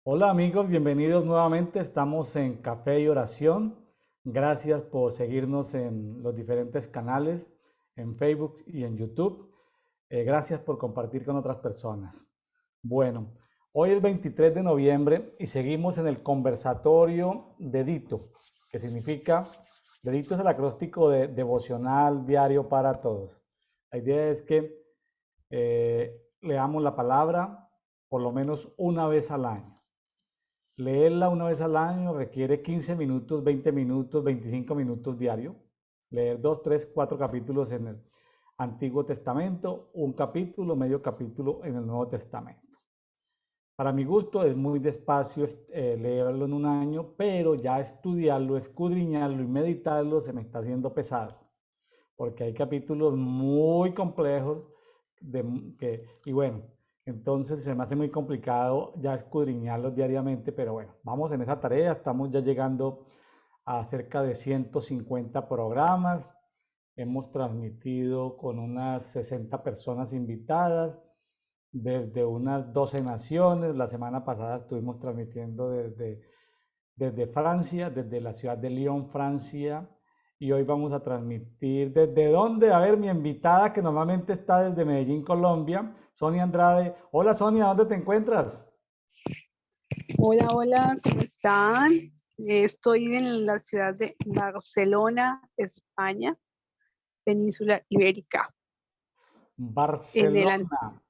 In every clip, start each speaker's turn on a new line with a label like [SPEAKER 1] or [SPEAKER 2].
[SPEAKER 1] Hola amigos, bienvenidos nuevamente. Estamos en Café y Oración. Gracias por seguirnos en los diferentes canales, en Facebook y en YouTube. Gracias por compartir con otras personas. Bueno, hoy es 23 de noviembre y seguimos en el conversatorio Dedito, que significa, Dedito es el acróstico de devocional diario para todos. La idea es que leamos la palabra por lo menos una vez al año. Leerla una vez al año requiere 15 minutos, 20 minutos, 25 minutos diario. Leer 2, 3, 4 capítulos en el Antiguo Testamento, un capítulo, medio capítulo en el Nuevo Testamento. Para mi gusto es muy despacio leerlo en un año, pero ya estudiarlo, escudriñarlo y meditarlo se me está haciendo pesado, porque hay capítulos muy complejos y bueno, entonces se me hace muy complicado ya escudriñarlos diariamente, pero bueno, vamos en esa tarea, estamos ya llegando a cerca de 150 programas, hemos transmitido con unas 60 personas invitadas desde unas 12 naciones. La semana pasada estuvimos transmitiendo desde Francia, desde la ciudad de Lyon, Francia, y hoy vamos a transmitir desde dónde. A ver, mi invitada que normalmente está desde Medellín, Colombia, Sonia Andrade. Hola Sonia, ¿dónde te encuentras?
[SPEAKER 2] Hola, hola, ¿cómo están? Estoy en la ciudad de Barcelona, España, península ibérica, en el
[SPEAKER 1] Barcelona,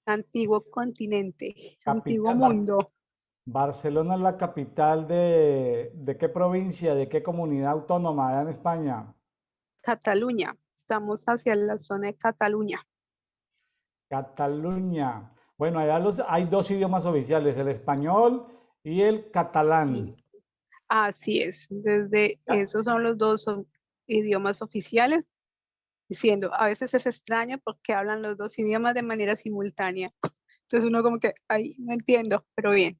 [SPEAKER 2] antiguo continente, antiguo
[SPEAKER 1] capital.
[SPEAKER 2] mundo,
[SPEAKER 1] Barcelona es la capital ¿de qué provincia, de qué comunidad autónoma allá en España?
[SPEAKER 2] Cataluña. Estamos hacia la zona de Cataluña.
[SPEAKER 1] Cataluña. Bueno, hay dos idiomas oficiales, el español y el catalán.
[SPEAKER 2] Sí, así es. Desde
[SPEAKER 1] Ya.
[SPEAKER 2] esos son los dos idiomas oficiales, diciendo, a veces es extraño porque hablan los dos idiomas de manera simultánea. Entonces uno como que, ay, no entiendo, pero bien.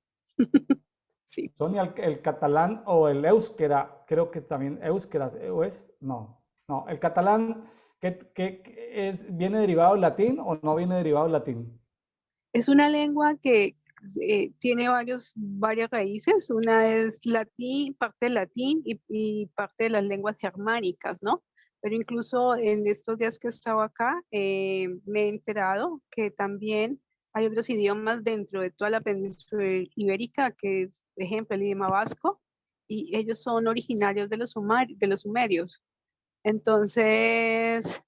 [SPEAKER 2] Sí.
[SPEAKER 1] Sonia, el catalán o el euskera, creo que también euskera, ¿o es? No, no, el catalán, ¿viene derivado del latín o no viene derivado del latín?
[SPEAKER 2] Es una lengua que tiene varias raíces. Una es latín, parte del latín y parte de las lenguas germánicas, ¿no? Pero incluso en estos días que he estado acá, me he enterado que también hay otros idiomas dentro de toda la península ibérica, que es, por ejemplo, el idioma vasco, y ellos son originarios de de los sumerios. Entonces,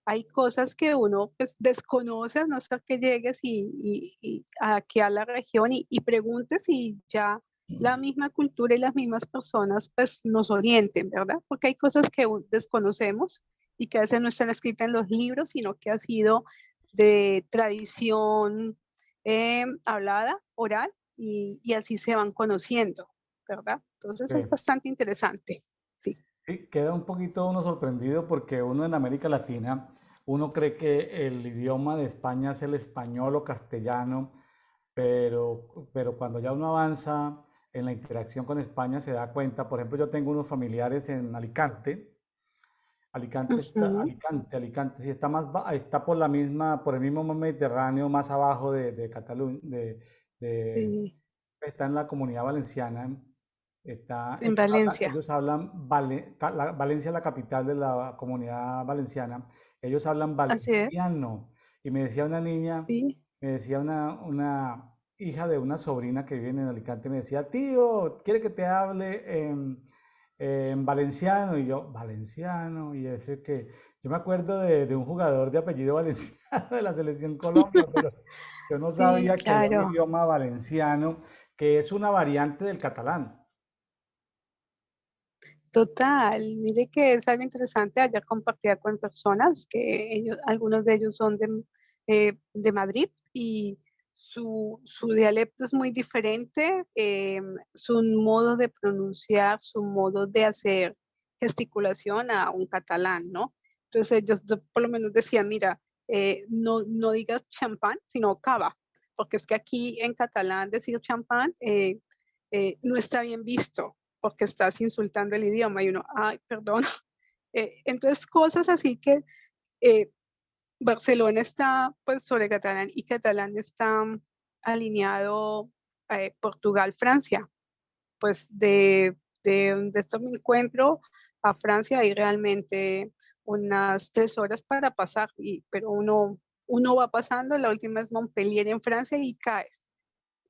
[SPEAKER 2] hay cosas que uno pues desconoce a no ser que llegues y aquí a la región y preguntes y ya la misma cultura y las mismas personas pues nos orienten, ¿verdad? Porque hay cosas que desconocemos y que a veces no están escritas en los libros, sino que ha sido de tradición hablada, oral, y así se van conociendo, ¿verdad? Entonces
[SPEAKER 1] Sí.
[SPEAKER 2] es bastante interesante, sí.
[SPEAKER 1] Sí, queda un poquito uno sorprendido porque uno en América Latina, uno cree que el idioma de España es el español o castellano, pero cuando ya uno avanza en la interacción con España se da cuenta. Por ejemplo, yo tengo unos familiares en Alicante.
[SPEAKER 2] Ujú,
[SPEAKER 1] Alicante, sí, está por el mismo Mediterráneo, más abajo de Cataluña, de-
[SPEAKER 2] sí,
[SPEAKER 1] está en la Comunidad Valenciana.
[SPEAKER 2] en Valencia.
[SPEAKER 1] Ellos hablan, Valencia es la capital de la Comunidad Valenciana, ellos hablan
[SPEAKER 2] Así es,
[SPEAKER 1] valenciano. Y me decía una niña,
[SPEAKER 2] sí.
[SPEAKER 1] me decía una hija de una sobrina que vive en Alicante, me decía, tío, ¿quiere que te hable en valenciano? Y yo, valenciano, y ese que, yo me acuerdo de un jugador de apellido valenciano de la selección Colombia, pero yo no
[SPEAKER 2] Sí,
[SPEAKER 1] sabía que había un
[SPEAKER 2] claro.
[SPEAKER 1] idioma valenciano que es una variante del catalán.
[SPEAKER 2] Total. Mire que es algo interesante ayer compartida con personas que ellos, algunos de ellos son de Madrid y su dialecto es muy diferente, su modo de pronunciar, su modo de hacer gesticulación a un catalán, ¿no? Entonces ellos por lo menos decían, mira, no digas champán, sino cava, porque es que aquí en catalán decir champán no está bien visto porque estás insultando el idioma y uno, ay, perdón. Entonces, cosas así que eh, Barcelona está pues sobre catalán y catalán está alineado Portugal, Francia. Pues de esto me encuentro a Francia hay realmente unas 3 horas para pasar, pero uno va pasando, la última es Montpellier en Francia y caes.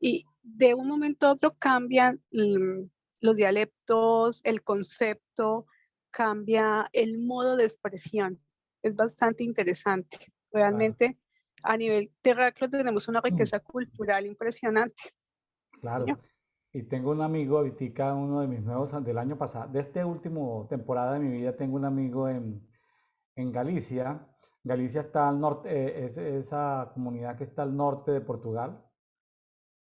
[SPEAKER 2] Y de un momento a otro cambian los dialectos, el concepto, cambia el modo de expresión. Es bastante interesante.
[SPEAKER 1] Claro.
[SPEAKER 2] Realmente a nivel terráqueo tenemos una
[SPEAKER 1] Mm,
[SPEAKER 2] riqueza cultural impresionante.
[SPEAKER 1] claro.
[SPEAKER 2] Señor.
[SPEAKER 1] Y tengo un amigo, ahorita uno de mis nuevos del año pasado, de este último temporada de mi vida, tengo un amigo en Galicia. Galicia está al norte, es esa comunidad que está al norte de Portugal.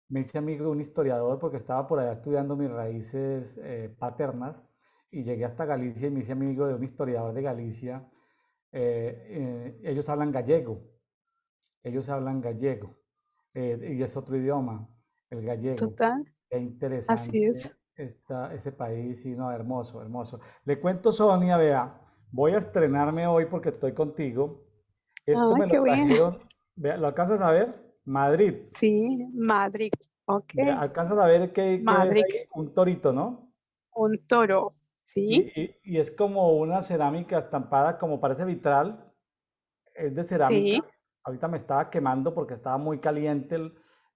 [SPEAKER 1] Me hice amigo de un historiador porque estaba por allá estudiando mis raíces paternas y llegué hasta Galicia y me hice amigo de un historiador de Galicia. Ellos hablan gallego, ellos hablan gallego y es otro idioma, el gallego.
[SPEAKER 2] Total,
[SPEAKER 1] Qué
[SPEAKER 2] así
[SPEAKER 1] interesante
[SPEAKER 2] es.
[SPEAKER 1] ese país, y no, hermoso, hermoso. Le cuento, Sonia, vea, voy a estrenarme hoy porque estoy contigo. Esto
[SPEAKER 2] Ay,
[SPEAKER 1] me lo
[SPEAKER 2] qué bien.
[SPEAKER 1] trajeron, vea, ¿lo alcanzas a ver? Madrid.
[SPEAKER 2] Sí, Madrid. Ok,
[SPEAKER 1] Vea, ¿alcanzas a ver qué ves
[SPEAKER 2] Madrid.
[SPEAKER 1] ahí? Un torito, ¿no?
[SPEAKER 2] Un toro. Sí,
[SPEAKER 1] Y es como una cerámica estampada, como parece vitral, es de cerámica.
[SPEAKER 2] sí.
[SPEAKER 1] Ahorita me estaba quemando porque estaba muy caliente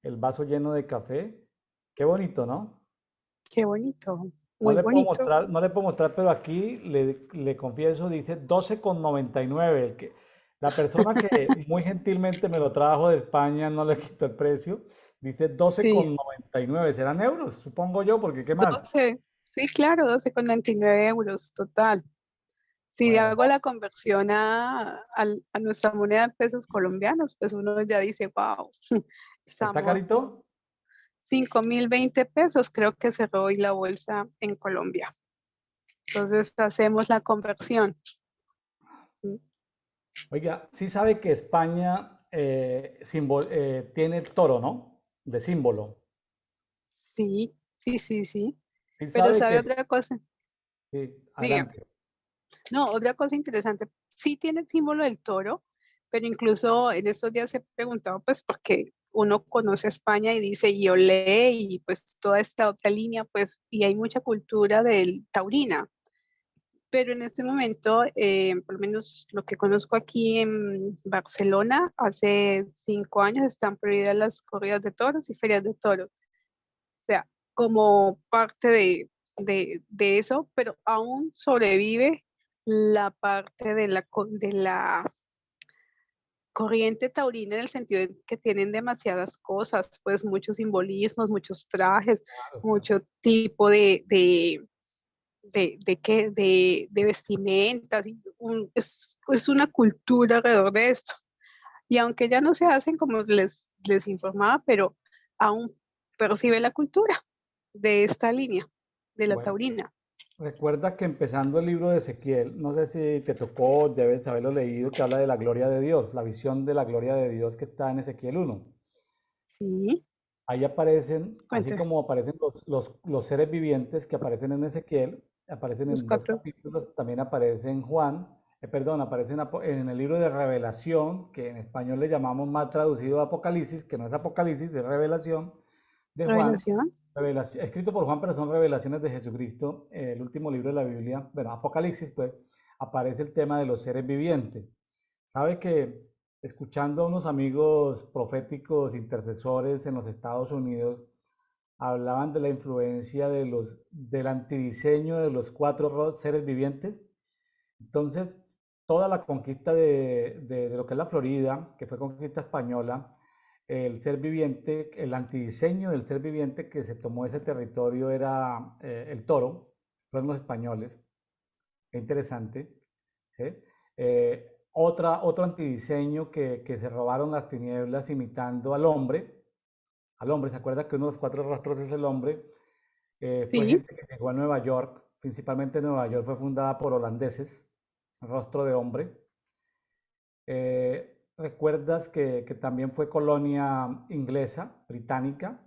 [SPEAKER 1] el vaso lleno de café. Qué bonito, ¿no?
[SPEAKER 2] Qué bonito.
[SPEAKER 1] No
[SPEAKER 2] Muy
[SPEAKER 1] le puedo
[SPEAKER 2] bonito.
[SPEAKER 1] mostrar, no le puedo mostrar, pero aquí le confieso, dice 12,99. La persona que muy gentilmente me lo trajo de España no le quitó el precio. Dice doce
[SPEAKER 2] Sí,
[SPEAKER 1] con noventa y nueve. ¿Serán euros? Supongo yo, porque ¿qué más?
[SPEAKER 2] 12. Sí, claro, 12,99 euros. Total. Si
[SPEAKER 1] Bueno,
[SPEAKER 2] hago la conversión a nuestra moneda de pesos colombianos, pues uno ya dice, wow,
[SPEAKER 1] ¿está
[SPEAKER 2] estamos
[SPEAKER 1] carito?
[SPEAKER 2] 5.020 pesos, creo que cerró hoy la bolsa en Colombia. Entonces hacemos la conversión. Mm,
[SPEAKER 1] Oiga, sí sabe que España tiene el toro, ¿no? De símbolo.
[SPEAKER 2] sí, sí, sí, sí.
[SPEAKER 1] Sí
[SPEAKER 2] Pero
[SPEAKER 1] sabe que
[SPEAKER 2] ¿sabe
[SPEAKER 1] es...
[SPEAKER 2] otra cosa?
[SPEAKER 1] Sí,
[SPEAKER 2] Diga,
[SPEAKER 1] adelante.
[SPEAKER 2] no, otra cosa interesante. Sí tiene el símbolo del toro, pero incluso en estos días he preguntado, pues, porque uno conoce España y dice, y olé, y pues toda esta otra línea, pues, y hay mucha cultura del taurina. Pero en este momento, por lo menos lo que conozco aquí en Barcelona, hace 5 años están prohibidas las corridas de toros y ferias de toros. O sea, como parte de eso, pero aún sobrevive la parte de la corriente taurina en el sentido de que tienen demasiadas cosas, pues muchos simbolismos, muchos trajes,
[SPEAKER 1] Claro, claro.
[SPEAKER 2] mucho tipo de vestimentas, es una cultura alrededor de esto. Y aunque ya no se hacen como les informaba, pero aún percibe la cultura de esta línea, de la
[SPEAKER 1] Bueno,
[SPEAKER 2] taurina.
[SPEAKER 1] recuerda que empezando el libro de Ezequiel, no sé si te tocó, debes haberlo leído, que habla de la gloria de Dios, la visión de la gloria de Dios que está en Ezequiel 1.
[SPEAKER 2] Sí,
[SPEAKER 1] Ahí aparecen, así
[SPEAKER 2] cuéntame,
[SPEAKER 1] como aparecen los seres vivientes que aparecen en Ezequiel, aparecen
[SPEAKER 2] los
[SPEAKER 1] en dos
[SPEAKER 2] cuatro.
[SPEAKER 1] capítulos, también aparece en Juan, perdón, aparece en el libro de Revelación, que en español le llamamos más traducido Apocalipsis, que no es Apocalipsis, es Revelación de Juan,
[SPEAKER 2] Revelación.
[SPEAKER 1] escrito por Juan, pero son revelaciones de Jesucristo, el último libro de la Biblia, bueno, Apocalipsis, pues, aparece el tema de los seres vivientes. Sabe que escuchando a unos amigos proféticos, intercesores en los Estados Unidos, hablaban de la influencia del antidiseño de los cuatro seres vivientes. Entonces, toda la conquista de lo que es la Florida, que fue conquista española, el ser viviente, el antidiseño del ser viviente que se tomó ese territorio era el toro, fueron los españoles. Qué interesante. ¿Sí? Otro antidiseño que se robaron las tinieblas imitando al hombre, ¿se acuerda que uno de los cuatro rostros es el hombre? Fue
[SPEAKER 2] Sí,
[SPEAKER 1] gente que llegó a Nueva York, principalmente Nueva York fue fundada por holandeses, rostro de hombre. ¿Recuerdas que también fue colonia inglesa, británica?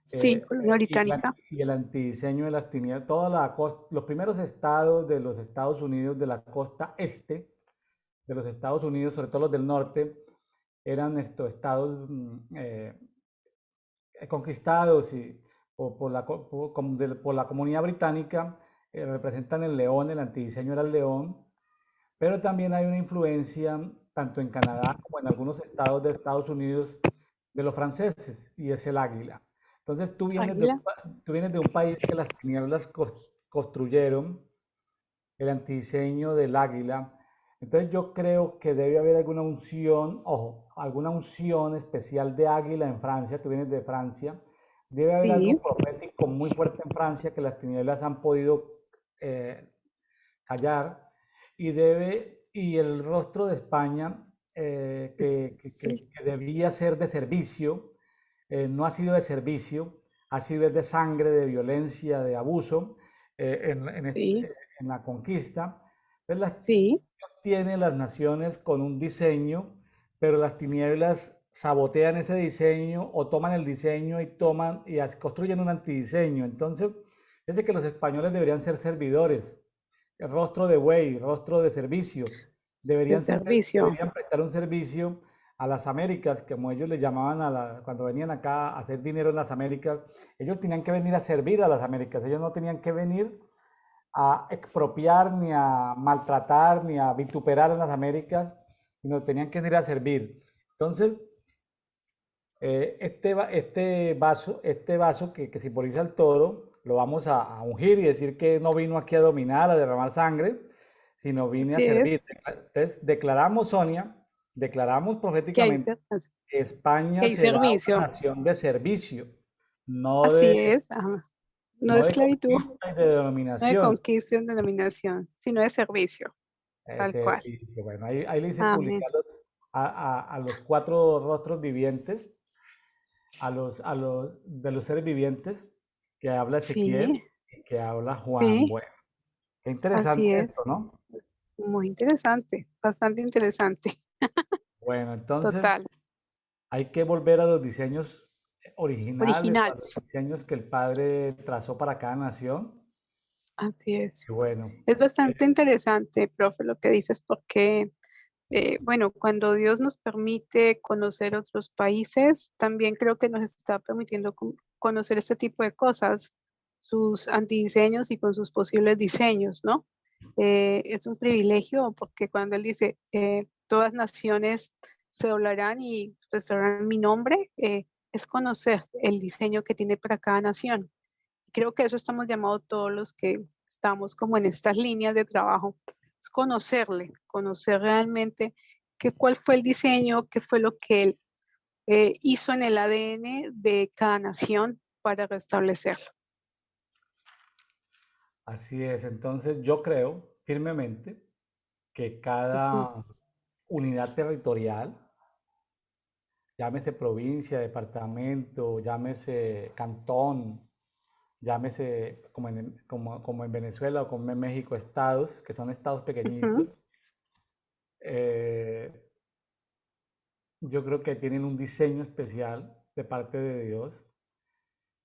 [SPEAKER 2] sí, colonia
[SPEAKER 1] Y,
[SPEAKER 2] británica.
[SPEAKER 1] y el antidiseño de las tinieblas, toda la costa, los primeros estados de los Estados Unidos de la costa este de los Estados Unidos, sobre todo los del norte, eran estos estados conquistados y por la comunidad británica, representan el león, el antidiseño era el león, pero también hay una influencia tanto en Canadá como en algunos estados de Estados Unidos de los franceses y es el águila. Entonces
[SPEAKER 2] Águila.
[SPEAKER 1] tú vienes de un país que las tinieblas construyeron el antidiseño del águila. Entonces yo creo que debe haber alguna unción, ojo, alguna unción especial de águila en Francia, tú vienes de Francia, debe haber algo
[SPEAKER 2] Sí,
[SPEAKER 1] profético muy fuerte en Francia que las tinieblas han podido callar y el rostro de España que debía ser de servicio, no ha sido de servicio, ha sido de sangre, de violencia, de abuso
[SPEAKER 2] sí,
[SPEAKER 1] en la conquista. Entonces,
[SPEAKER 2] sí,
[SPEAKER 1] tiene las naciones con un diseño, pero las tinieblas sabotean ese diseño o toman el diseño y construyen un antidiseño. Entonces, es de que los españoles deberían ser servidores, el rostro de buey, rostro de servicio.
[SPEAKER 2] de servicio.
[SPEAKER 1] Deberían prestar un servicio a las Américas, como ellos le llamaban cuando venían acá a hacer dinero en las Américas. Ellos tenían que venir a servir a las Américas, ellos no tenían que venir a expropiar, ni a maltratar, ni a vituperar en las Américas, sino tenían que venir a servir. Entonces, este vaso que simboliza el toro, lo vamos a ungir y decir que no vino aquí a dominar, a derramar sangre, sino vine a
[SPEAKER 2] Así
[SPEAKER 1] servir.
[SPEAKER 2] es,
[SPEAKER 1] Entonces, declaramos, Sonia, declaramos
[SPEAKER 2] que hay,
[SPEAKER 1] proféticamente que
[SPEAKER 2] que
[SPEAKER 1] España
[SPEAKER 2] hay
[SPEAKER 1] será una
[SPEAKER 2] servicio.
[SPEAKER 1] nación de servicio, no
[SPEAKER 2] Así
[SPEAKER 1] de,
[SPEAKER 2] es, ajá. No de
[SPEAKER 1] no de
[SPEAKER 2] esclavitud,
[SPEAKER 1] conquista y de
[SPEAKER 2] no de
[SPEAKER 1] denominación.
[SPEAKER 2] conquista en denominación, sino de servicio, tal cual.
[SPEAKER 1] Servicio. Bueno, ahí le hice
[SPEAKER 2] Amén.
[SPEAKER 1] publicar a los cuatro rostros vivientes, de los seres vivientes, que habla Ezequiel
[SPEAKER 2] Sí,
[SPEAKER 1] y que habla Juan.
[SPEAKER 2] sí,
[SPEAKER 1] Bueno, qué interesante
[SPEAKER 2] así es.
[SPEAKER 1] esto, ¿no?
[SPEAKER 2] Muy interesante, bastante interesante.
[SPEAKER 1] Bueno, entonces
[SPEAKER 2] Total.
[SPEAKER 1] hay que volver a los diseños originales, a los
[SPEAKER 2] Originales.
[SPEAKER 1] diseños que el Padre trazó para cada nación.
[SPEAKER 2] Así es.
[SPEAKER 1] Y bueno,
[SPEAKER 2] Es bastante interesante, profe, lo que dices, porque, bueno, cuando Dios nos permite conocer otros países, también creo que nos está permitiendo conocer este tipo de cosas, sus antidiseños y con sus posibles diseños, ¿no? Es un privilegio porque cuando Él dice, todas naciones se doblarán y restaurarán mi nombre, es conocer el diseño que tiene para cada nación. Creo que eso estamos llamados todos los que estamos como en estas líneas de trabajo, es conocerle, conocer realmente cuál fue el diseño, qué fue lo que él hizo en el ADN de cada nación para restablecerlo.
[SPEAKER 1] así es. Entonces yo creo firmemente que
[SPEAKER 2] Ujú,
[SPEAKER 1] cada unidad territorial, llámese provincia, departamento, llámese cantón, llámese como en Venezuela o como en México, estados, que son estados pequeñitos,
[SPEAKER 2] ujú,
[SPEAKER 1] eh, yo creo que tienen un diseño especial de parte de Dios,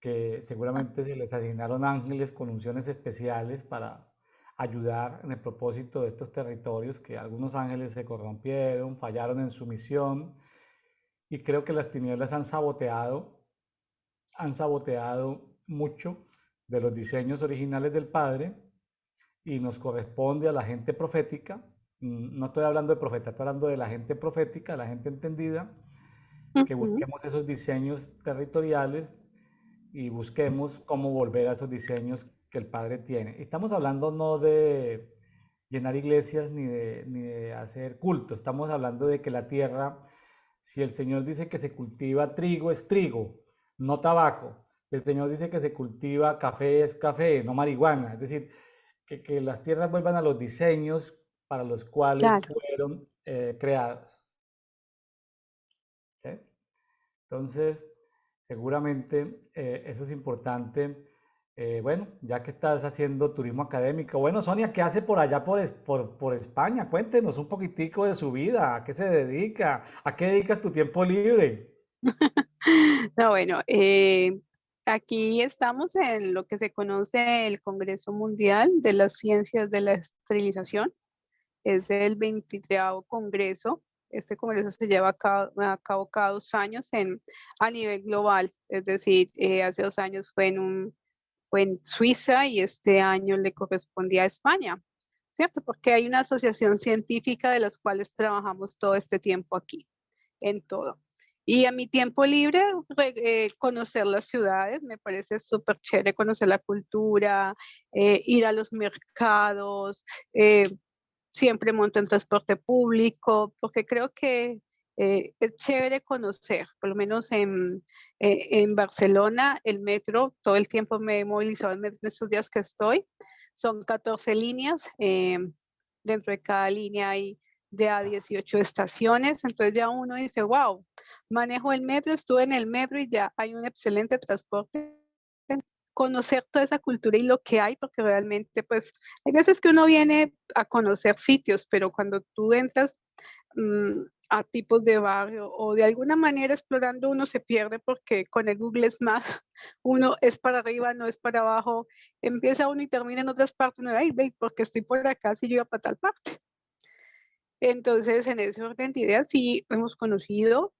[SPEAKER 1] que seguramente se les asignaron ángeles con unciones especiales para ayudar en el propósito de estos territorios, que algunos ángeles se corrompieron, fallaron en su misión, y creo que las tinieblas han saboteado mucho de los diseños originales del Padre y nos corresponde a la gente profética, no estoy hablando de profeta, estoy hablando de la gente profética, la gente entendida, que
[SPEAKER 2] ujú.
[SPEAKER 1] busquemos esos diseños territoriales y busquemos cómo volver a esos diseños que el Padre tiene. Estamos hablando no de llenar iglesias ni de hacer culto, estamos hablando de que la tierra, si el Señor dice que se cultiva trigo, es trigo, no tabaco. El Señor dice que se cultiva café, es café, no marihuana. Es decir, que las tierras vuelvan a los diseños para los cuales
[SPEAKER 2] Claro,
[SPEAKER 1] fueron creadas. ¿Sí? Entonces, seguramente eso es importante. Bueno, ya que estás haciendo turismo académico. Bueno, Sonia, ¿qué hace por allá por España? Cuéntenos un poquitico de su vida. ¿A qué se dedica? ¿A qué dedicas tu tiempo libre?
[SPEAKER 2] no, bueno, aquí estamos en lo que se conoce el Congreso Mundial de las Ciencias de la Esterilización. Es el 23º Congreso. Este congreso se lleva a cabo cada 2 años a nivel global, es decir, hace 2 años fue en Suiza y este año le correspondía a España, ¿cierto? Porque hay una asociación científica de las cuales trabajamos todo este tiempo aquí, en todo. Y a mi tiempo libre, conocer las ciudades, me parece súper chévere conocer la cultura, ir a los mercados, siempre monto en transporte público, porque creo que es chévere conocer, por lo menos en Barcelona, el metro, todo el tiempo me he movilizado en metro en estos días que estoy, son 14 líneas, dentro de cada línea hay de a 18 estaciones, entonces ya uno dice, wow, manejo el metro, estuve en el metro y ya hay un excelente transporte, conocer toda esa cultura y lo que hay, porque realmente pues hay veces que uno viene a conocer sitios, pero cuando tú entras a tipos de barrio o de alguna manera explorando uno se pierde porque con el Google es más, uno es para arriba, no es para abajo, empieza uno y termina en otras partes, uno, ay, ve, porque estoy por acá si yo iba para tal parte. Entonces, en ese orden de ideas, sí hemos conocido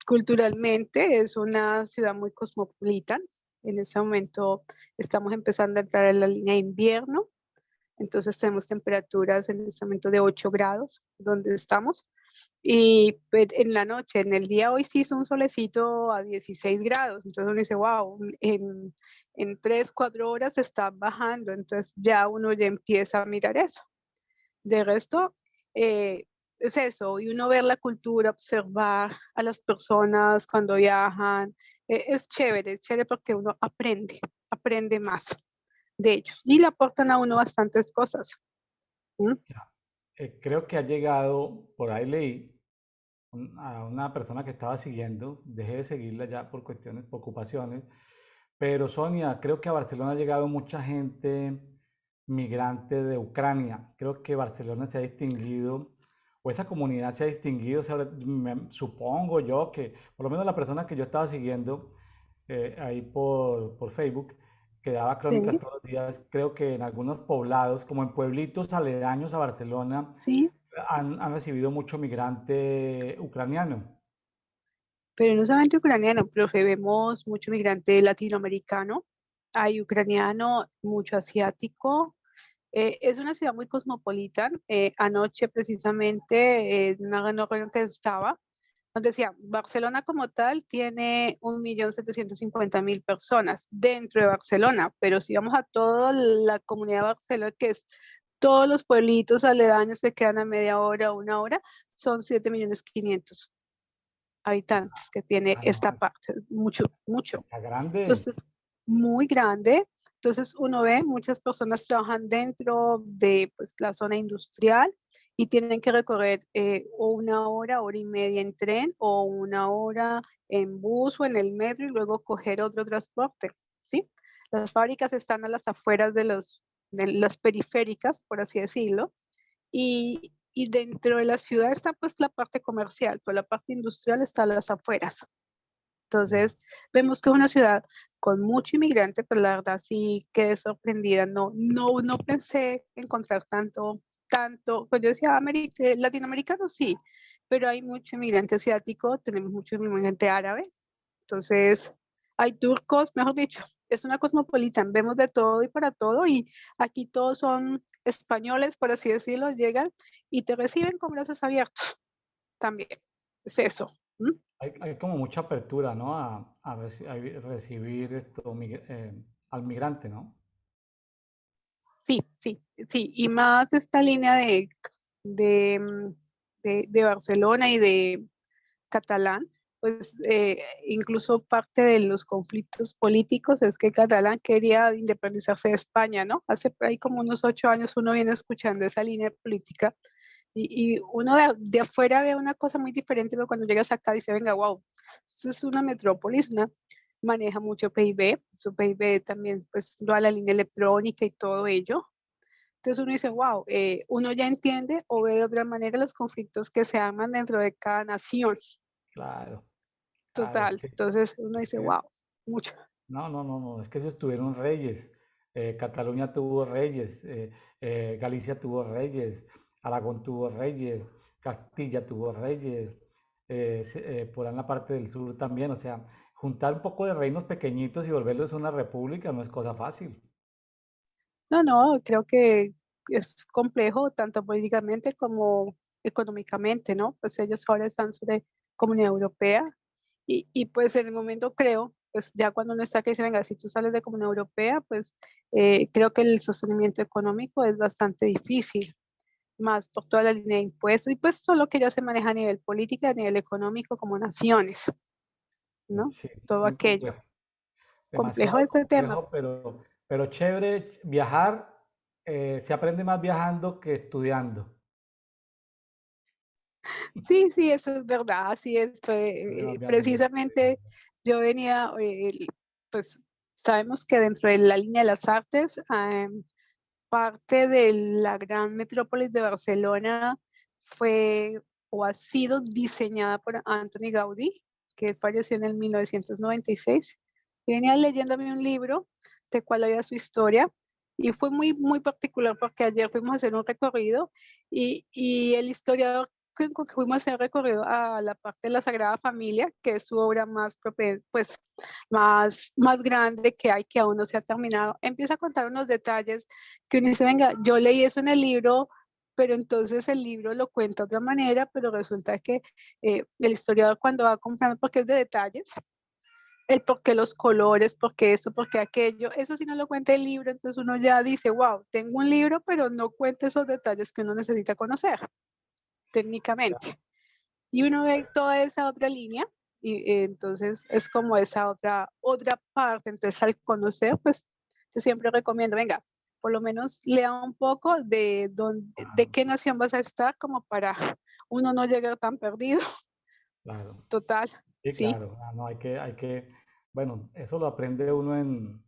[SPEAKER 2] culturalmente, es una ciudad muy cosmopolita. En ese momento estamos empezando a entrar en la línea de invierno, entonces tenemos temperaturas en este momento de 8 grados donde estamos. Y pues, en la noche, en el día hoy sí hizo un solecito a 16 grados, entonces uno dice, wow, en 3, 4 horas está bajando, entonces ya uno ya empieza a mirar eso. De resto, es eso, y uno ver la cultura, observar a las personas cuando viajan, es chévere porque uno aprende más de ellos y le aportan a uno bastantes cosas. ¿Mm?
[SPEAKER 1] Ya. Creo que ha llegado, por ahí leí, a una persona que estaba siguiendo, dejé de seguirla ya por cuestiones, por ocupaciones, pero Sonia, creo que a Barcelona ha llegado mucha gente migrante de Ucrania. Creo que Barcelona se ha distinguido, o esa comunidad se ha distinguido, supongo yo que, por lo menos la persona que yo estaba siguiendo ahí por Facebook, que daba crónicas
[SPEAKER 2] Sí,
[SPEAKER 1] todos los días, creo que en algunos poblados, como en pueblitos aledaños a Barcelona,
[SPEAKER 2] sí,
[SPEAKER 1] han recibido mucho migrante ucraniano.
[SPEAKER 2] pero no solamente ucraniano, profe, vemos mucho migrante latinoamericano, hay ucraniano, mucho asiático. Es una ciudad muy cosmopolita. Anoche precisamente, en una reunión que estaba, nos decía, Barcelona como tal tiene 1.750.000 personas dentro de Barcelona, pero si vamos a toda la comunidad de Barcelona, que es todos los pueblitos aledaños que quedan a media hora o 1 hora, son 7.500.000 habitantes que tiene
[SPEAKER 1] Ah, no,
[SPEAKER 2] esta parte, mucho, mucho.
[SPEAKER 1] está grande.
[SPEAKER 2] Entonces, muy grande. Entonces, uno ve, muchas personas trabajan dentro de pues, la zona industrial y tienen que recorrer o 1 hora, hora y media en tren o 1 hora en bus o en el metro y luego coger otro transporte, ¿sí? Las fábricas están a las afueras de las periféricas, por así decirlo, y dentro de la ciudad está pues la parte comercial, pero la parte industrial está a las afueras.
[SPEAKER 1] Ya.
[SPEAKER 2] Entonces, vemos que es una ciudad con mucho inmigrante, pero la verdad sí quedé sorprendida. No pensé encontrar tanto. Pues yo decía, latinoamericano sí, pero hay mucho inmigrante asiático, tenemos mucho inmigrante árabe. Entonces, hay turcos, mejor dicho, es una cosmopolitan, vemos de todo y para todo, y aquí todos son españoles, por así decirlo, llegan y te reciben con brazos abiertos también. Es eso. ¿Mm?
[SPEAKER 1] Hay como mucha apertura, ¿no? A recibir al migrante, ¿no?
[SPEAKER 2] Sí, sí, sí, y más esta línea de, mm, de Barcelona y de Catalán, pues incluso parte de los conflictos políticos es que Catalán quería independizarse de España, ¿no? Hace ahí como unos 8 años uno viene escuchando esa línea política y uno de afuera ve una cosa muy diferente, pero cuando llegas acá dice, venga, wow, esto es una metrópolis, maneja mucho PIB, su PIB también pues lo a la línea electrónica y todo ello. Entonces uno dice, wow, uno ya entiende o ve de otra manera los conflictos que se arman dentro de cada nación.
[SPEAKER 1] Claro, claro,
[SPEAKER 2] Total. Entonces uno
[SPEAKER 1] es
[SPEAKER 2] dice,
[SPEAKER 1] que
[SPEAKER 2] wow, mucho.
[SPEAKER 1] no, es que ellos tuvieron reyes. Cataluña tuvo reyes, Galicia tuvo reyes, Aragón tuvo reyes, Castilla tuvo reyes, por ahí en la parte del sur también, o sea, juntar un poco de reinos pequeñitos y volverlos una república no es cosa fácil.
[SPEAKER 2] No, no, creo que es complejo tanto políticamente como económicamente, ¿no? Pues ellos ahora están sobre Comunidad Europea y pues en el momento creo, pues ya cuando uno está que dice, venga, si tú sales de Comunidad Europea, pues creo que el sostenimiento económico es bastante difícil, más por toda la línea de impuestos y pues todo lo que ya se maneja a nivel político, a nivel económico como naciones, ¿no?
[SPEAKER 1] Sí,
[SPEAKER 2] Todo
[SPEAKER 1] muy
[SPEAKER 2] aquello.
[SPEAKER 1] complejo,
[SPEAKER 2] Complejo
[SPEAKER 1] demasiado
[SPEAKER 2] este tema.
[SPEAKER 1] complejo, pero chévere viajar, se aprende más viajando que estudiando.
[SPEAKER 2] Sí, sí, eso es verdad, así es.
[SPEAKER 1] Se aprende más viajando que
[SPEAKER 2] Precisamente
[SPEAKER 1] estudiando.
[SPEAKER 2] yo venía, pues sabemos que dentro de la línea de las artes, parte de la gran metrópolis de Barcelona fue o ha sido diseñada por Antoni Gaudí, que falleció en el 1996. Y venía leyéndome un libro de cuál era su historia y fue muy, muy particular porque ayer fuimos a hacer un recorrido y el historiador que fuimos a hacer un recorrido a la parte de la Sagrada Familia, que es su obra más, pues, más grande que hay, que aún no se ha terminado, empieza a contar unos detalles que uno dice, venga, yo leí eso en el libro, pero entonces el libro lo cuenta de otra manera, pero resulta que el historiador cuando va comprando, porque es de detalles, el por qué los colores, por qué esto, por qué aquello, eso sí no lo cuenta el libro, entonces uno ya dice, wow, tengo un libro, pero no cuenta esos detalles que uno necesita conocer técnicamente. Y uno ve toda esa otra línea y entonces es como esa otra parte. Entonces al conocer, pues yo siempre recomiendo, venga, por lo menos lea un poco de
[SPEAKER 1] Claro,
[SPEAKER 2] qué nación vas a estar como para uno no llegar tan perdido.
[SPEAKER 1] claro.
[SPEAKER 2] Total,
[SPEAKER 1] Sí,
[SPEAKER 2] sí.
[SPEAKER 1] claro. Ah, no, bueno, eso lo aprende uno en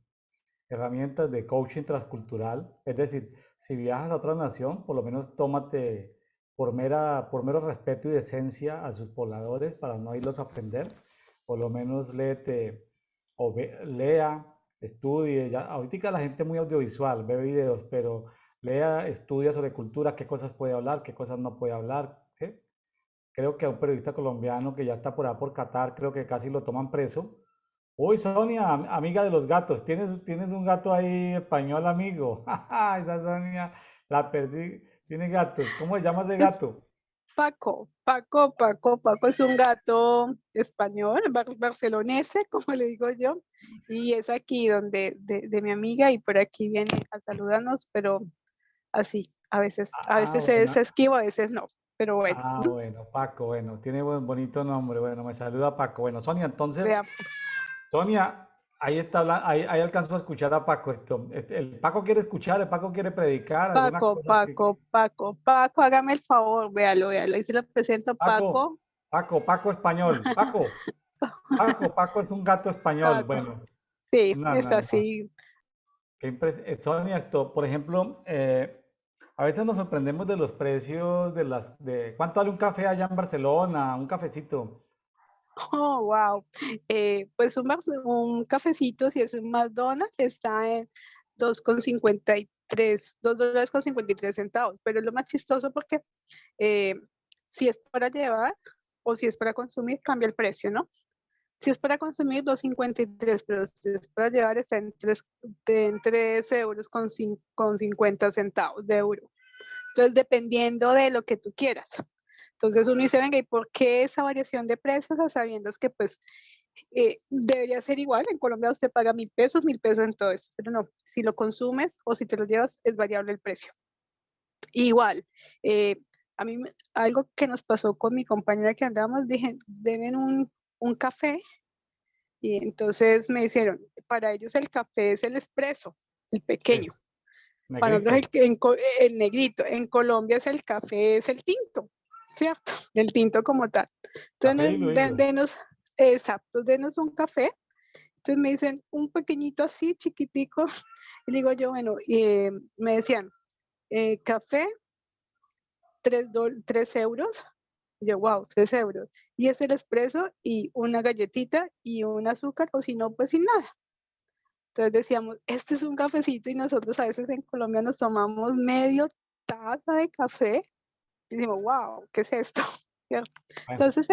[SPEAKER 1] herramientas de coaching transcultural. Es decir, si viajas a otra nación, por lo menos tómate por mero respeto y decencia a sus pobladores para no irlos a ofender. Por lo menos léete lea, estudie. Ya, ahorita la gente es muy audiovisual, ve videos, pero lea, estudia sobre cultura, qué cosas puede hablar, qué cosas no puede hablar, ¿sí? Creo que a un periodista colombiano que ya está por ahí por Qatar, creo que casi lo toman preso. Uy, Sonia, amiga de los gatos, ¿tienes un gato ahí español, amigo? Esa Sonia, la perdí. Tiene gatos. ¿Cómo se llama ese
[SPEAKER 2] Es
[SPEAKER 1] gato?
[SPEAKER 2] Paco es un gato español, barcelonese, como le digo yo, y es aquí donde de mi amiga y por aquí viene a saludarnos, pero así, a
[SPEAKER 1] Ah,
[SPEAKER 2] veces es
[SPEAKER 1] bueno.
[SPEAKER 2] esquivo, a veces no, pero bueno,
[SPEAKER 1] Ah, bueno, Paco, bueno, tiene buen bonito nombre. Bueno, me saluda Paco. Bueno, Sonia, entonces,
[SPEAKER 2] vea,
[SPEAKER 1] Sonia, ahí está hablando, ahí alcanzo a escuchar a Paco. El Paco quiere escuchar, el Paco quiere predicar, alguna cosa
[SPEAKER 2] Paco, hágame el favor, véalo, y se lo presento,
[SPEAKER 1] Paco,
[SPEAKER 2] Paco,
[SPEAKER 1] Paco español. Paco es un gato español.
[SPEAKER 2] Paco,
[SPEAKER 1] Bueno,
[SPEAKER 2] sí,
[SPEAKER 1] no,
[SPEAKER 2] es
[SPEAKER 1] no, no.
[SPEAKER 2] así.
[SPEAKER 1] Sonia, esto, por ejemplo, a veces nos sorprendemos de los precios de cuánto vale un café allá en Barcelona, un cafecito.
[SPEAKER 2] Oh, wow. Pues un cafecito, si es un McDonald's, está en 2,53, $2.53, pero es lo más chistoso porque eh, si es para llevar o si es para consumir, cambia el precio, ¿no? Si es para consumir, 2,53, pero si es para llevar, está en 3 euros con 50 centavos de euro. Entonces, dependiendo de lo que tú quieras. Entonces uno dice, venga, ¿y por qué esa variación de precios a sabiendas que pues debería ser igual? En Colombia usted paga 1.000 pesos en todo eso, pero no, si lo consumes o si te lo llevas es variable el precio. Igual, eh, a mí algo que nos pasó con mi compañera que andábamos, dije, deben un café y entonces me dijeron, para ellos el café es el espresso, el pequeño.
[SPEAKER 1] Es
[SPEAKER 2] Para nosotros
[SPEAKER 1] negrito,
[SPEAKER 2] el negrito, en Colombia es el café, es el tinto, ¿cierto? El tinto como tal.
[SPEAKER 1] café
[SPEAKER 2] Entonces,
[SPEAKER 1] diluido.
[SPEAKER 2] exacto, denos un café. Entonces me dicen un pequeñito así, chiquitico. Y digo yo, bueno, me decían, café, 3 euros. Y yo, wow, 3 euros. Y es el espresso y una galletita y un azúcar, o si no, pues sin nada. Entonces decíamos, este es un cafecito y nosotros a veces en Colombia nos tomamos medio taza de café Y decimos, wow, ¿qué es esto? ¿Cierto?
[SPEAKER 1] Bueno,
[SPEAKER 2] Entonces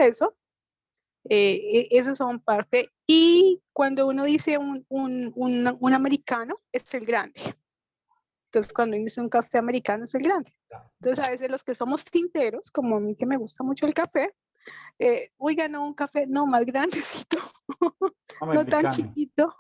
[SPEAKER 2] esos son parte. Y cuando uno dice un americano, es el grande. Entonces, cuando uno dice un café americano, es el grande.
[SPEAKER 1] ya,
[SPEAKER 2] Entonces, a
[SPEAKER 1] ya.
[SPEAKER 2] veces los que somos tinteros, como a mí que me gusta mucho el café, oiga, no, un café, no, más grandecito, no tan
[SPEAKER 1] Americano.
[SPEAKER 2] chiquito,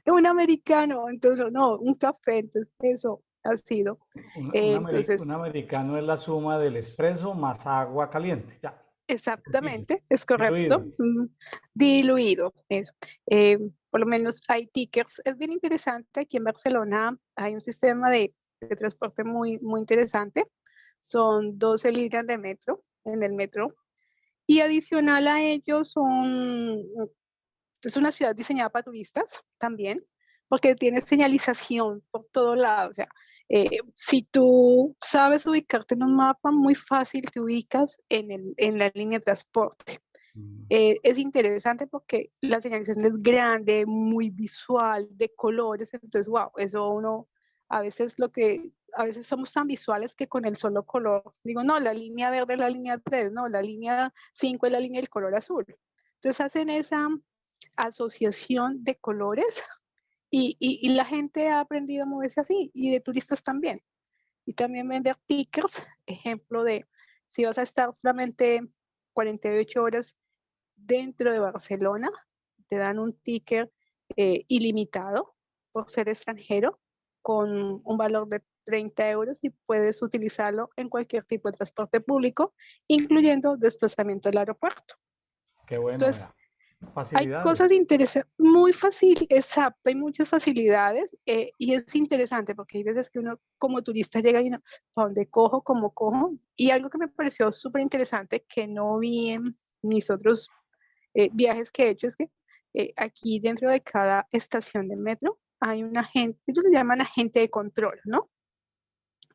[SPEAKER 2] un americano, entonces, no, un café, entonces, eso ha sido.
[SPEAKER 1] Un
[SPEAKER 2] Entonces,
[SPEAKER 1] americano es la suma del espresso más agua caliente. Ya, sencillo.
[SPEAKER 2] exactamente, es correcto,
[SPEAKER 1] Diluido.
[SPEAKER 2] diluido, eso. Eh, por lo menos hay tickets, es bien interesante, aquí en Barcelona hay un sistema de transporte muy interesante, son 12 líneas de metro, en el metro, y adicional a ello es una ciudad diseñada para turistas también, porque tiene señalización por todo lado. O sea, si tú sabes ubicarte en un mapa, muy fácil te ubicas en la línea de transporte.
[SPEAKER 1] Mm.
[SPEAKER 2] Es interesante porque la señalización es grande, muy visual, de colores, entonces, wow, eso uno, a veces somos tan visuales que con el solo color, digo, no, la línea verde es la línea 3, no, la línea 5 es la línea del color azul. Entonces hacen esa asociación de colores y la gente ha aprendido a moverse así y de turistas también. Y también vender tickets, ejemplo de si vas a estar solamente 48 horas dentro de Barcelona, te dan un ticket ilimitado por ser extranjero con un valor de 30 euros y puedes utilizarlo en cualquier tipo de transporte público, incluyendo desplazamiento al aeropuerto.
[SPEAKER 1] Qué bueno,
[SPEAKER 2] Entonces,
[SPEAKER 1] vea.
[SPEAKER 2] hay
[SPEAKER 1] Facilidades.
[SPEAKER 2] cosas interesantes, muy fácil, exacto, hay muchas facilidades y es interesante porque hay veces que uno como turista llega y uno, ¿para dónde cojo? ¿Cómo cojo? Y algo que me pareció súper interesante que no vi en mis otros viajes que he hecho es que aquí dentro de cada estación de metro hay un agente, ellos le llaman agente de control, ¿no?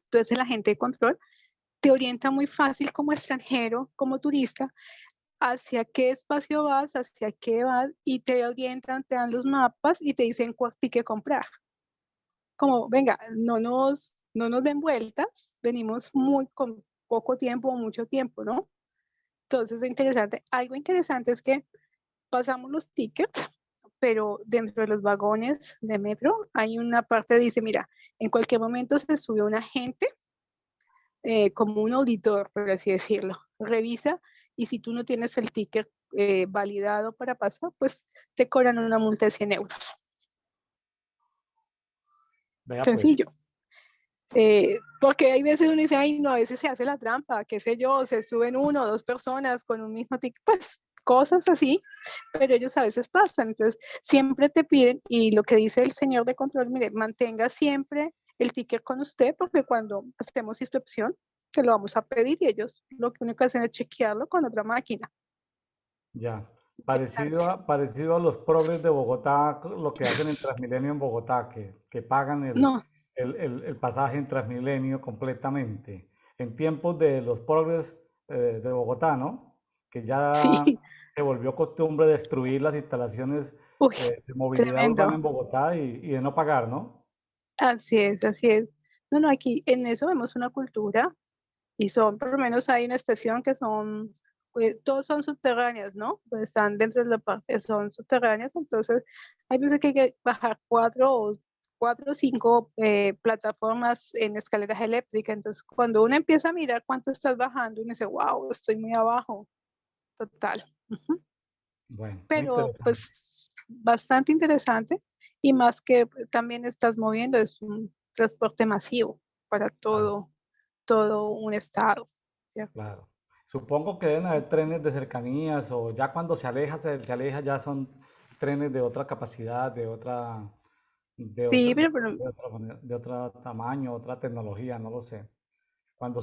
[SPEAKER 2] Entonces el agente de control te orienta muy fácil como extranjero, como turista, hacia qué espacio vas, hacia qué vas, y te orientan, te dan los mapas y te dicen cuál ticket comprar. Como, venga, no nos den vueltas, venimos muy con poco tiempo o mucho tiempo, ¿no? Entonces es interesante. Algo interesante es que pasamos los tickets, pero dentro de los vagones de metro hay una parte que dice, mira, en cualquier momento se sube un agente, como un auditor, por así decirlo, revisa y si tú no tienes el ticket validado para pasar, pues te cobran una multa de 100 euros.
[SPEAKER 1] Vea pues.
[SPEAKER 2] Sencillo. Porque hay veces uno dice, ay, no, a veces se hace la trampa, qué sé yo, se suben uno o dos personas con un mismo ticket, pues cosas así, pero ellos a veces pasan. Entonces, siempre te piden, y lo que dice el señor de control, mire, mantenga siempre el ticket con usted, porque cuando hacemos inspección, se lo vamos a pedir y ellos lo que único que hacen es chequearlo con otra máquina.
[SPEAKER 1] Ya.
[SPEAKER 2] Interesante.
[SPEAKER 1] Parecido a los progres de Bogotá, lo que hacen en Transmilenio en Bogotá, que pagan
[SPEAKER 2] No,
[SPEAKER 1] el pasaje en Transmilenio completamente. En tiempos de los progres de Bogotá, ¿no? Que ya
[SPEAKER 2] sí,
[SPEAKER 1] se volvió costumbre destruir las instalaciones
[SPEAKER 2] uy,
[SPEAKER 1] de movilidad urbana
[SPEAKER 2] tremendo.
[SPEAKER 1] en Bogotá y de no pagar, ¿no?
[SPEAKER 2] Así es, así es. No, no, aquí en eso vemos una cultura y son, por lo menos hay una estación que son, todos son subterráneas, ¿no? Pues están dentro de la parte, son subterráneas, entonces hay veces que hay que bajar cuatro o cinco plataformas en escaleras eléctricas, entonces cuando uno empieza a mirar cuánto estás bajando, uno dice, wow, estoy muy abajo, total. Ujú.
[SPEAKER 1] Bueno, muy
[SPEAKER 2] Pero
[SPEAKER 1] interesante.
[SPEAKER 2] pues bastante interesante y más que también estás moviendo, es un transporte masivo para
[SPEAKER 1] Claro,
[SPEAKER 2] todo un estado, ¿cierto?
[SPEAKER 1] claro. Supongo que deben haber trenes de cercanías o ya cuando se aleja ya son trenes de otra capacidad, de
[SPEAKER 2] Sí,
[SPEAKER 1] otro,
[SPEAKER 2] pero
[SPEAKER 1] de otro tamaño, otra tecnología, no lo sé.
[SPEAKER 2] no,
[SPEAKER 1] Cuando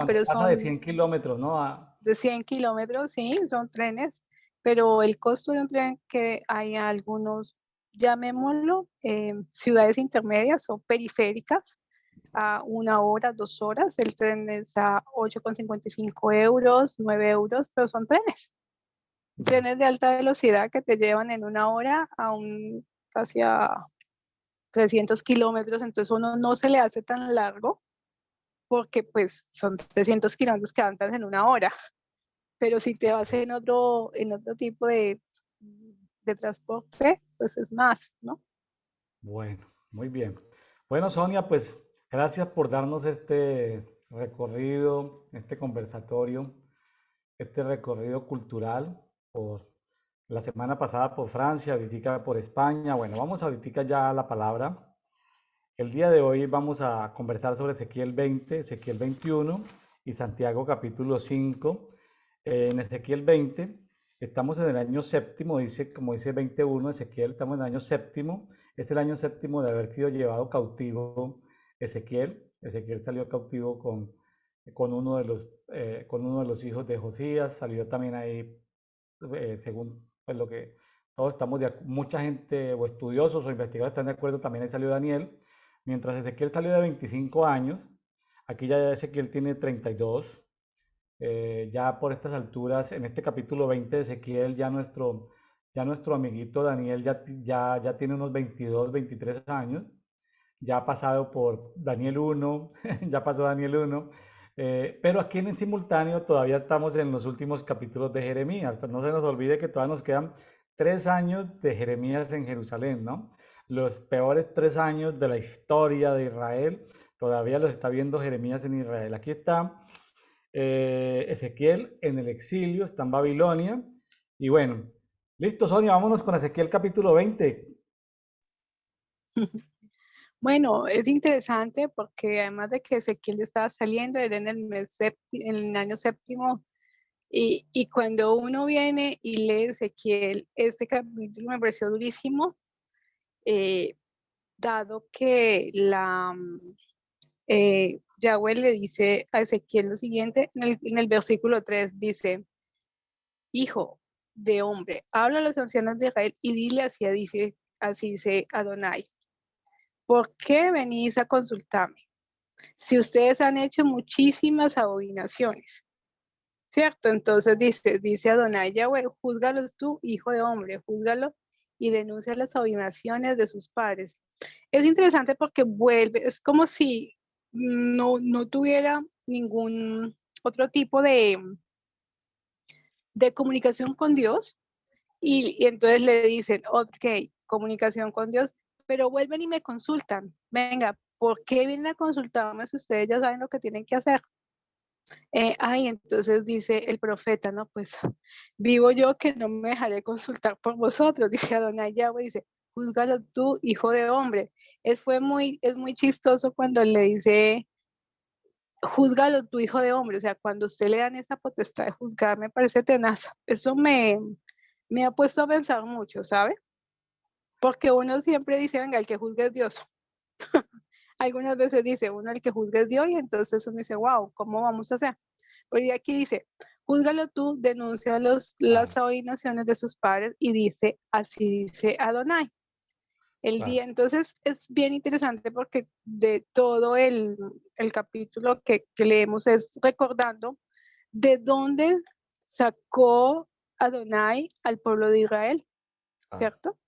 [SPEAKER 2] pero
[SPEAKER 1] pasa de
[SPEAKER 2] son
[SPEAKER 1] 100 kilómetros, ¿no?
[SPEAKER 2] de 100 kilómetros, sí, son trenes, pero el costo de un tren que hay algunos, llamémoslo, ciudades intermedias o periféricas, a 1 hora, 2 horas, el tren es a 8,55 euros, 9 euros, pero son trenes.
[SPEAKER 1] Ya,
[SPEAKER 2] Trenes de alta velocidad que te llevan en 1 hora casi a 300 kilómetros, entonces uno no se le hace tan largo porque pues son 300 kilómetros que avanzas en una hora, pero si te vas en otro tipo de transporte, pues es más, ¿no?
[SPEAKER 1] Bueno, muy bien. Bueno, Sonia, pues gracias por darnos este recorrido, este conversatorio, este recorrido cultural por la semana pasada por Francia, ahorita por España. Bueno, vamos ahorita ya a la palabra. El día de hoy vamos a conversar sobre Ezequiel 20, Ezequiel 21 y Santiago capítulo 5. En Ezequiel 20 estamos en el año séptimo, dice, como dice 21, Ezequiel, estamos en el año séptimo. Es el año séptimo de haber sido llevado cautivo Ezequiel. Ezequiel salió cautivo con con uno de los hijos de Josías. Salió también ahí, según pues, lo que todos estamos mucha gente o estudiosos o investigadores están de acuerdo, también ahí salió Daniel. Mientras Ezequiel salió de 25 años, aquí ya Ezequiel tiene 32. Ya por estas alturas, en este capítulo 20 de Ezequiel, ya nuestro amiguito Daniel ya tiene unos 22, 23 años. Ya ha pasado por Daniel 1, ya pasó Daniel 1. Pero aquí en simultáneo todavía estamos en los últimos capítulos de Jeremías. Pues no se nos olvide que todavía nos quedan 3 años de Jeremías en Jerusalén, ¿no? Los peores 3 años de la historia de Israel, todavía los está viendo Jeremías en Israel. Aquí está Ezequiel en el exilio, está en Babilonia. Y bueno, listo, Sonia, vámonos con Ezequiel capítulo 20.
[SPEAKER 2] Bueno, es interesante porque además de que Ezequiel estaba saliendo, era en en el año séptimo, y cuando uno viene y lee Ezequiel, este capítulo me pareció durísimo, eh, dado que Yahweh le dice a Ezequiel lo siguiente, en el versículo 3 dice, hijo de hombre, habla a los ancianos de Israel y dile así dice Adonai, ¿por qué venís a consultarme? Si ustedes han hecho muchísimas abominaciones, ¿cierto? Entonces dice Adonai Yahweh, júzgalos tú, hijo de hombre, júzgalo y denuncia las abominaciones de sus padres. Es interesante porque vuelve, es como si no tuviera ningún otro tipo de comunicación con Dios y entonces le dicen, ok, comunicación con Dios, pero vuelven y me consultan. Venga, ¿por qué vienen a consultarme si ustedes ya saben lo que tienen que hacer? Entonces dice el profeta, no, pues vivo yo que no me dejaré consultar por vosotros, dice Adonai Yahweh, dice, júzgalo tú, hijo de hombre. Es muy chistoso cuando le dice, júzgalo tu hijo de hombre, o sea, cuando usted le dan esa potestad de juzgar, me parece tenaz. Eso me ha puesto a pensar mucho, ¿sabe? Porque uno siempre dice, venga, el que juzgue es Dios. Algunas veces dice uno, el que juzgue es Dios, y entonces uno dice, wow, ¿cómo vamos a hacer? Pero aquí dice, júzgalo tú, denuncia las abominaciones de sus padres, y dice, así dice Adonai. El
[SPEAKER 1] Claro.
[SPEAKER 2] día, entonces es bien interesante porque de todo el capítulo que leemos es recordando de dónde sacó Adonai al pueblo de Israel,
[SPEAKER 1] Claro.
[SPEAKER 2] ¿cierto?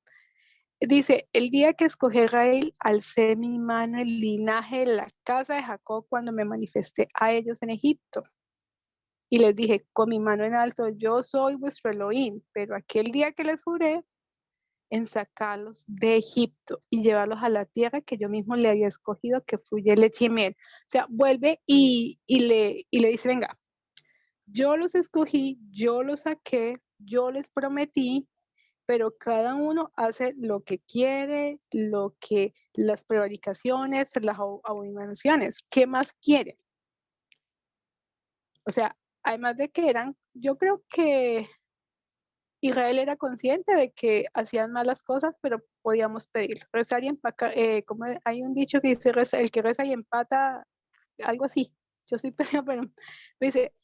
[SPEAKER 2] Dice, el día que escogí a Israel, alcé mi mano el linaje de la casa de Jacob cuando me manifesté a ellos en Egipto. Y les dije, con mi mano en alto, yo soy vuestro Elohim, pero aquel día que les juré en sacarlos de Egipto y llevarlos a la tierra que yo mismo le había escogido, que fluye leche y miel. O sea, vuelve y le dice, venga, yo los escogí, yo los saqué, yo les prometí, pero cada uno hace lo que quiere, las prevaricaciones, las abominaciones. ¿Qué más quiere? O sea, además de que yo creo que Israel era consciente de que hacían malas cosas, pero podíamos pedir, rezar y empacar, como hay un dicho que dice, el que reza y empata, algo así. Yo soy pésima, pero me dice,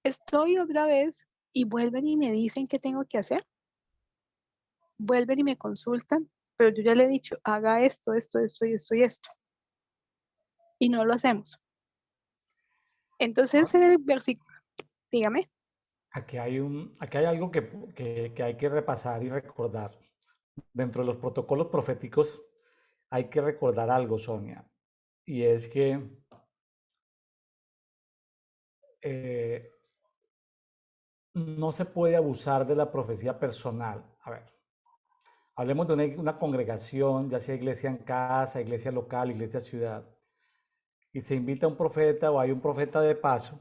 [SPEAKER 2] estoy otra vez y vuelven y me dicen qué tengo que hacer, vuelven y me consultan, pero yo ya le he dicho, haga esto, esto, esto y esto y esto, y no lo hacemos. Entonces, en el versículo, dígame.
[SPEAKER 1] Aquí hay algo que hay que repasar y recordar. Dentro de los protocolos proféticos hay que recordar algo, Sonia, y es que eh, no se puede abusar de la profecía personal. A ver, hablemos de una congregación, ya sea iglesia en casa, iglesia local, iglesia ciudad, y se invita a un profeta o hay un profeta de paso.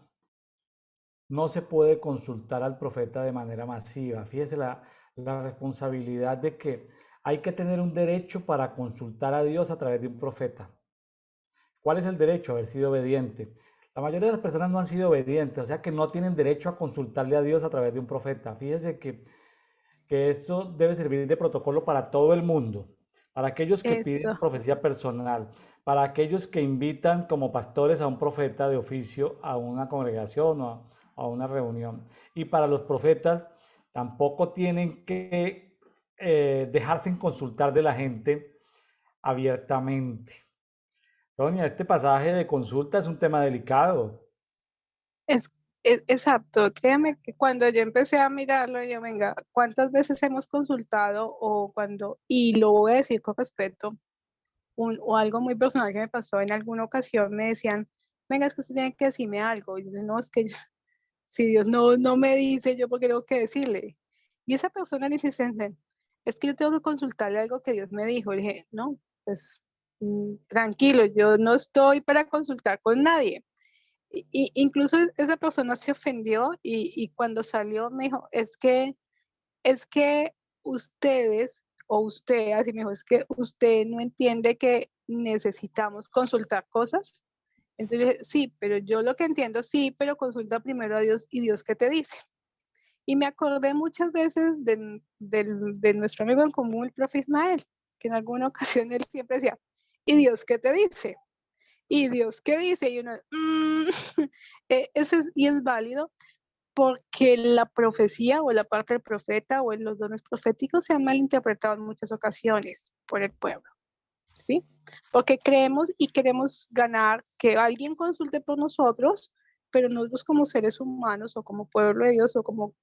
[SPEAKER 1] No se puede consultar al profeta de manera masiva. Fíjese la responsabilidad de que hay que tener un derecho para consultar a Dios a través de un profeta. ¿Cuál es el derecho? Haber sido obediente. La mayoría de las personas no han sido obedientes, o sea que no tienen derecho a consultarle a Dios a través de un profeta. Fíjese que eso debe servir de protocolo para todo el mundo, para aquellos que piden
[SPEAKER 2] Eso,
[SPEAKER 1] profecía personal, para aquellos que invitan como pastores a un profeta de oficio a una congregación o a una reunión. Y para los profetas tampoco tienen que dejarse en consultar de la gente abiertamente. Sonia, este pasaje de consulta es un tema delicado.
[SPEAKER 2] es, exacto. Créeme que cuando yo empecé a mirarlo, yo, venga, ¿cuántas veces hemos consultado o cuando, y lo voy a decir con respeto, o algo muy personal que me pasó en alguna ocasión, me decían, venga, es que usted tiene que decirme algo. Y yo, no, es que si Dios no me dice, yo porque tengo que decirle. Y esa persona insistente, es que yo tengo que consultarle algo que Dios me dijo. Le dije, no, pues tranquilo, yo no estoy para consultar con nadie. Incluso esa persona se ofendió y cuando salió me dijo, es que ustedes, o usted, así me dijo, es que usted no entiende que necesitamos consultar cosas. Entonces yo dije, sí, pero yo lo que entiendo, sí, pero consulta primero a Dios y Dios qué te dice. Y me acordé muchas veces de nuestro amigo en común, el profe Ismael, que en alguna ocasión él siempre decía, ¿y Dios qué te dice? ¿Y Dios qué dice? Y uno, y es válido porque la profecía o la parte del profeta o en los dones proféticos se han malinterpretado en muchas ocasiones por el pueblo, ¿sí? Porque creemos y queremos ganar que alguien consulte por nosotros, pero nosotros como seres humanos o como pueblo de Dios o como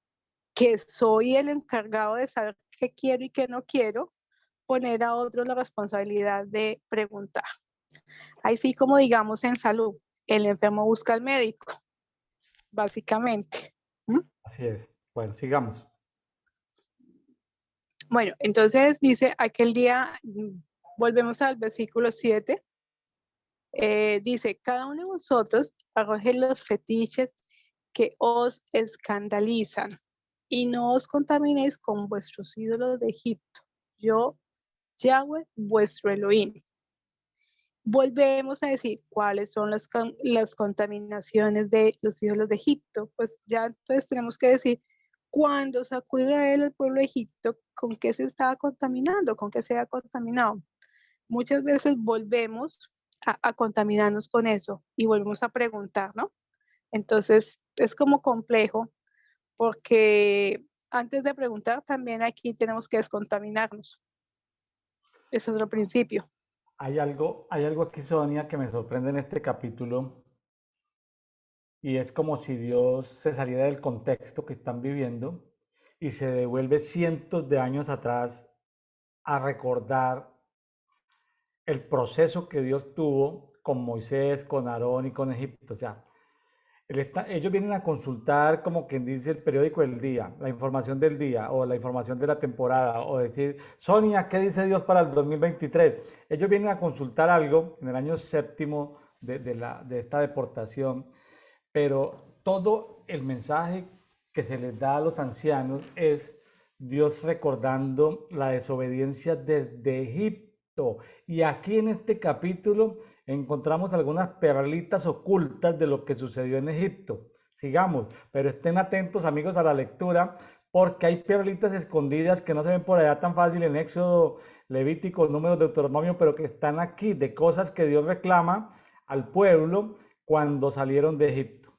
[SPEAKER 2] que soy el encargado de saber qué quiero y qué no quiero, poner a otros la responsabilidad de preguntar. Ahí sí, como digamos en salud, el enfermo busca al médico, básicamente. ¿Mm?
[SPEAKER 1] Así es. Bueno, sigamos.
[SPEAKER 2] Bueno, entonces dice aquel día, volvemos al versículo 7, dice, cada uno de vosotros arroje los fetiches que os escandalizan y no os contaminéis con vuestros ídolos de Egipto. Yo, Yahweh, vuestro Elohim. Volvemos a decir cuáles son las contaminaciones de los ídolos de Egipto. Pues ya entonces tenemos que decir, cuando sacudió a él el pueblo de Egipto, ¿con qué se estaba contaminando? ¿Con qué se ha contaminado? Muchas veces volvemos a contaminarnos con eso y volvemos a preguntar, ¿no? Entonces es como complejo porque antes de preguntar también aquí tenemos que descontaminarnos. Ese es otro principio.
[SPEAKER 1] Hay algo aquí, Sonia, que me sorprende en este capítulo y es como si Dios se saliera del contexto que están viviendo y se devuelve cientos de años atrás a recordar el proceso que Dios tuvo con Moisés, con Aarón y con Egipto. O sea, ellos vienen a consultar como quien dice el periódico del día, la información del día o la información de la temporada o decir, Sonia, ¿qué dice Dios para el 2023? Ellos vienen a consultar algo en el año séptimo de esta deportación, pero todo el mensaje que se les da a los ancianos es Dios recordando la desobediencia desde Egipto. Y aquí en este capítulo encontramos algunas perlitas ocultas de lo que sucedió en Egipto. Sigamos, pero estén atentos amigos a la lectura porque hay perlitas escondidas que no se ven por allá tan fácil en Éxodo, Levítico, Números, Deuteronomio, pero que están aquí de cosas que Dios reclama al pueblo cuando salieron de Egipto.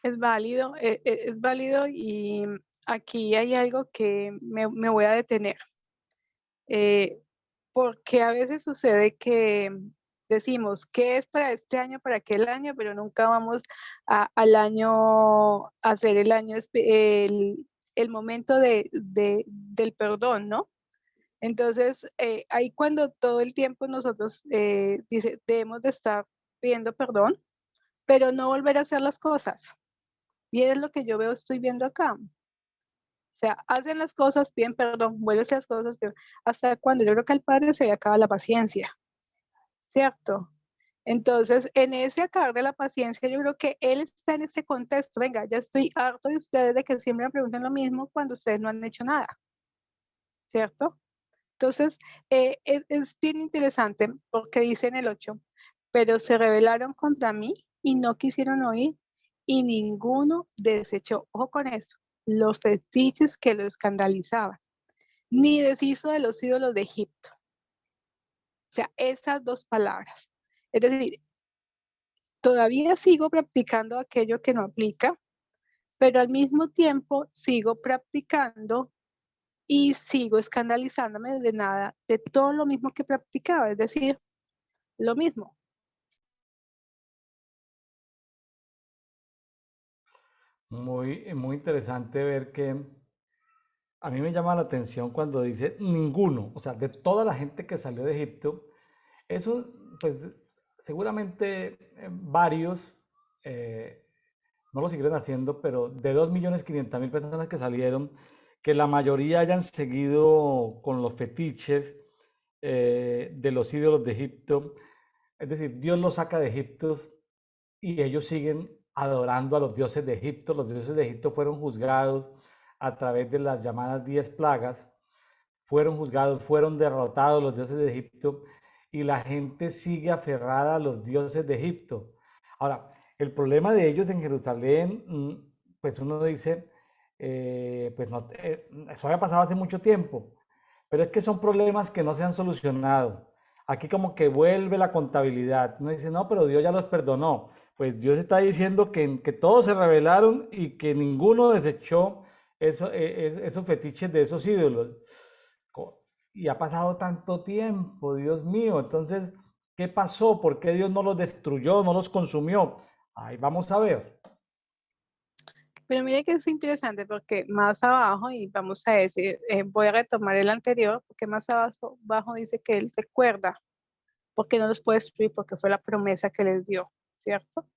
[SPEAKER 2] Es válido y aquí hay algo que me voy a detener, porque a veces sucede que decimos qué es para este año, para aquel año, pero nunca vamos al año, a hacer el año, el momento del perdón, ¿no? Entonces, ahí cuando todo el tiempo nosotros debemos de estar pidiendo perdón, pero no volver a hacer las cosas. Y es lo que yo veo, estoy viendo acá. O sea, hacen las cosas, piden perdón, vuelven a hacer las cosas, pero hasta cuando yo creo que al padre se le acaba la paciencia, ¿cierto? Entonces, en ese acabar de la paciencia, yo creo que él está en ese contexto. Venga, ya estoy harto de ustedes de que siempre me pregunten lo mismo cuando ustedes no han hecho nada, ¿cierto? Entonces, es bien interesante porque dice en el 8, pero se rebelaron contra mí y no quisieron oír y ninguno desechó, ojo con eso, los fetiches que lo escandalizaban, ni deshizo de los ídolos de Egipto. O sea, esas dos palabras. Es decir, todavía sigo practicando aquello que no aplica, pero al mismo tiempo sigo practicando y sigo escandalizándome de nada, de todo lo mismo que practicaba, es decir, lo mismo.
[SPEAKER 1] Muy interesante ver que a mí me llama la atención cuando dice ninguno, o sea, de toda la gente que salió de Egipto, eso, pues seguramente varios eh, no lo siguieron haciendo, pero de 2.500.000 personas que salieron, que la mayoría hayan seguido con los fetiches de los ídolos de Egipto, es decir, Dios los saca de Egipto y ellos siguen adorando a los dioses de Egipto. Los dioses de Egipto fueron juzgados a través de las llamadas 10 plagas, fueron juzgados, fueron derrotados los dioses de Egipto y la gente sigue aferrada a los dioses de Egipto. Ahora, el problema de ellos en Jerusalén, pues uno dice, pues no, eso había pasado hace mucho tiempo, pero es que son problemas que no se han solucionado. Aquí como que vuelve la contabilidad. Uno dice, no, pero Dios ya los perdonó. Pues Dios está diciendo que todos se rebelaron y que ninguno desechó esos fetiches de esos ídolos. Y ha pasado tanto tiempo, Dios mío. Entonces, ¿qué pasó? ¿Por qué Dios no los destruyó, no los consumió? Ahí vamos a ver.
[SPEAKER 2] Pero mire que es interesante porque más abajo, y vamos a decir, voy a retomar el anterior, porque más abajo dice que él recuerda, porque no los puede destruir, porque fue la promesa que les dio, ¿cierto?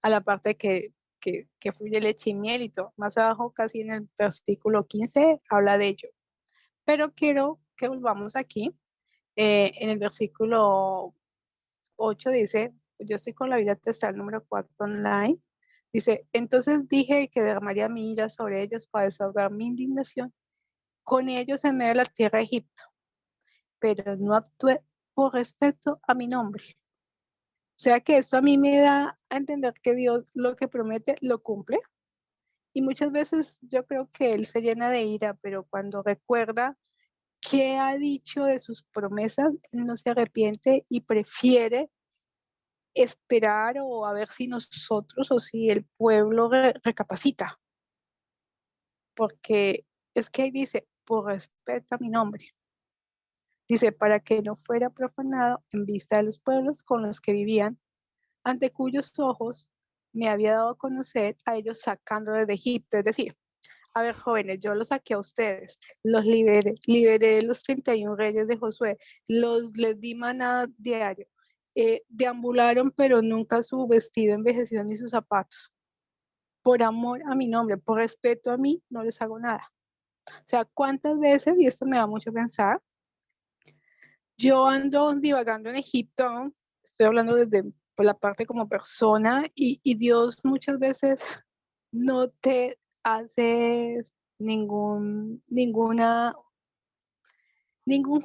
[SPEAKER 2] A la parte que fluye leche y miel y todo. Más abajo, casi en el versículo 15, habla de ello. Pero quiero que volvamos aquí. En el versículo 8 dice, yo estoy con la vida tercera, número 4 online. Dice, entonces dije que derramaría mi ira sobre ellos para desahogar mi indignación con ellos en medio de la tierra de Egipto, pero no actué por respeto a mi nombre. O sea que esto a mí me da a entender que Dios lo que promete lo cumple. Y muchas veces yo creo que Él se llena de ira, pero cuando recuerda qué ha dicho de sus promesas, Él no se arrepiente y prefiere esperar o a ver si nosotros o si el pueblo recapacita, porque es que ahí dice, por respeto a mi nombre, dice, para que no fuera profanado en vista de los pueblos con los que vivían, ante cuyos ojos me había dado a conocer a ellos sacándoles de Egipto, es decir, a ver, jóvenes, yo los saqué a ustedes, los liberé los 31 reyes de Josué, les di maná diario, deambularon, pero nunca su vestido envejeció ni sus zapatos. Por amor a mi nombre, por respeto a mí, no les hago nada. O sea, ¿cuántas veces, y esto me da mucho a pensar, yo ando divagando en Egipto, estoy hablando desde por la parte como persona, y Dios muchas veces no te hace ningún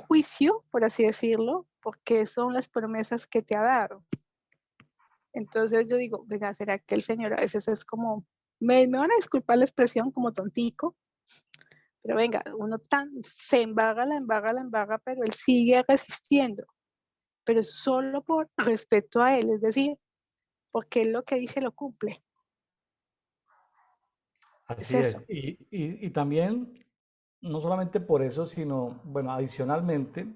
[SPEAKER 2] juicio, por así decirlo, porque son las promesas que te ha dado. Entonces yo digo, venga, ¿será que el Señor a veces es como, me van a disculpar la expresión, como tontico, pero venga, uno se la embarga, pero él sigue resistiendo, pero solo por respeto a él, es decir, porque él lo que dice lo cumple. Es
[SPEAKER 1] Así
[SPEAKER 2] eso.
[SPEAKER 1] es. Y también, no solamente por eso, sino, bueno, adicionalmente,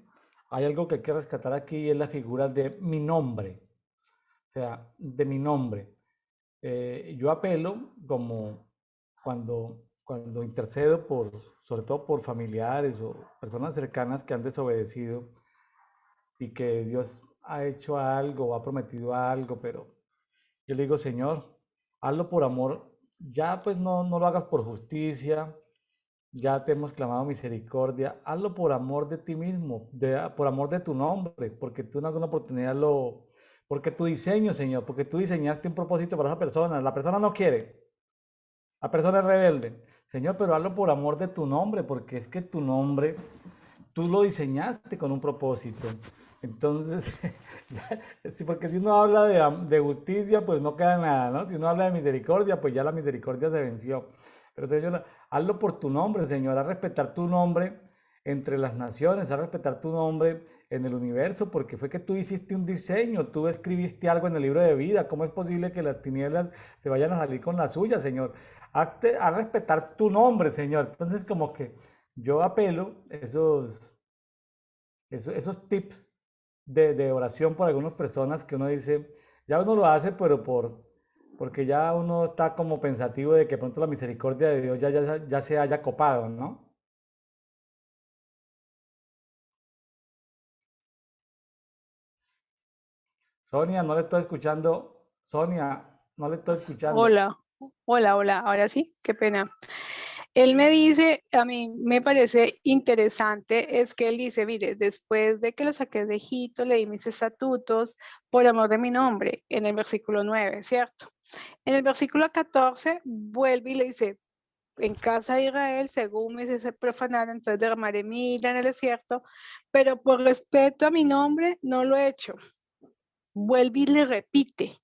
[SPEAKER 1] hay algo que hay que rescatar aquí y es la figura de mi nombre, o sea, de mi nombre. Yo apelo como cuando intercedo sobre todo por familiares o personas cercanas que han desobedecido y que Dios ha hecho algo o ha prometido algo, pero yo le digo, Señor, hazlo por amor. Ya pues no lo hagas por justicia, ya te hemos clamado misericordia, hazlo por amor de ti mismo, por amor de tu nombre, porque tú en alguna oportunidad porque tu diseño, Señor, porque tú diseñaste un propósito para esa persona, la persona no quiere, la persona es rebelde. Señor, pero hazlo por amor de tu nombre, porque es que tu nombre, tú lo diseñaste con un propósito. Entonces, porque si uno habla de justicia, pues no queda nada, ¿no? Si uno habla de misericordia, pues ya la misericordia se venció. Pero Señor, hazlo por tu nombre, Señor, a respetar tu nombre entre las naciones, a respetar tu nombre en el universo, porque fue que tú hiciste un diseño, tú escribiste algo en el libro de vida. ¿Cómo es posible que las tinieblas se vayan a salir con la suya, Señor? Hazte a respetar tu nombre, Señor. Entonces, como que yo apelo esos tips de oración por algunas personas que uno dice, ya uno lo hace, pero porque ya uno está como pensativo de que pronto la misericordia de Dios ya se haya copado, ¿no? Sonia, no le estoy escuchando. Sonia, no le estoy escuchando.
[SPEAKER 2] Hola, hola, ahora sí, qué pena. Él me dice, a mí me parece interesante, es que él dice, mire, después de que lo saqué de Egipto, leí mis estatutos por amor de mi nombre, en el versículo 9, ¿cierto? En el versículo 14 vuelve y le dice, en casa de Israel, según me se profanaron, entonces derramaré mi ira en el desierto, pero por respeto a mi nombre no lo he hecho. Vuelve y le repite,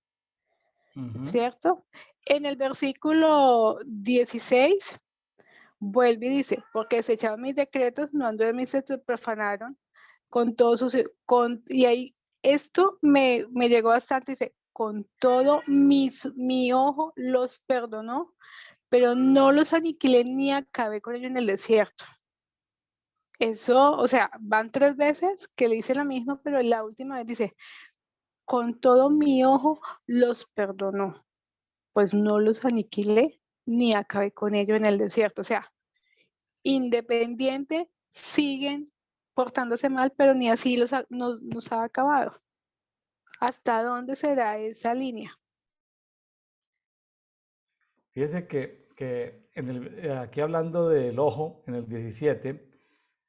[SPEAKER 2] ¿cierto? En el versículo 16 vuelve y dice, porque desecharon mis decretos, no ando de mis decretos, profanaron con todos sus, y ahí esto me llegó bastante, dice, con todo mi ojo los perdonó, pero no los aniquilé ni acabé con ellos en el desierto. Eso, o sea, van 3 veces que le dice lo mismo, pero la última vez dice, con todo mi ojo los perdonó, pues no los aniquilé ni acabé con ellos en el desierto. O sea, independiente, siguen portándose mal, pero ni así nos ha acabado. ¿Hasta dónde será esa línea?
[SPEAKER 1] Fíjese que aquí hablando del ojo, en el 17,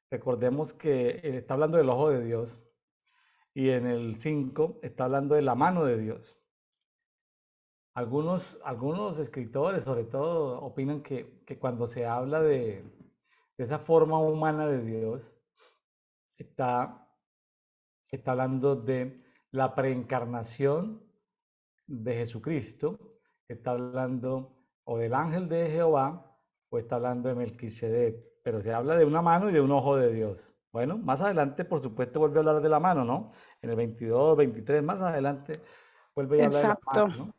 [SPEAKER 1] recordemos que está hablando del ojo de Dios y en el 5 está hablando de la mano de Dios. Algunos escritores, sobre todo, opinan que cuando se habla de esa forma humana de Dios, está, está hablando de la preencarnación de Jesucristo, está hablando o del ángel de Jehová o está hablando de Melquisedec, pero se habla de una mano y de un ojo de Dios. Bueno, más adelante, por supuesto, vuelve a hablar de la mano, ¿no? En el 22, 23, más adelante vuelve a hablar de la
[SPEAKER 2] Exacto.
[SPEAKER 1] mano, ¿no?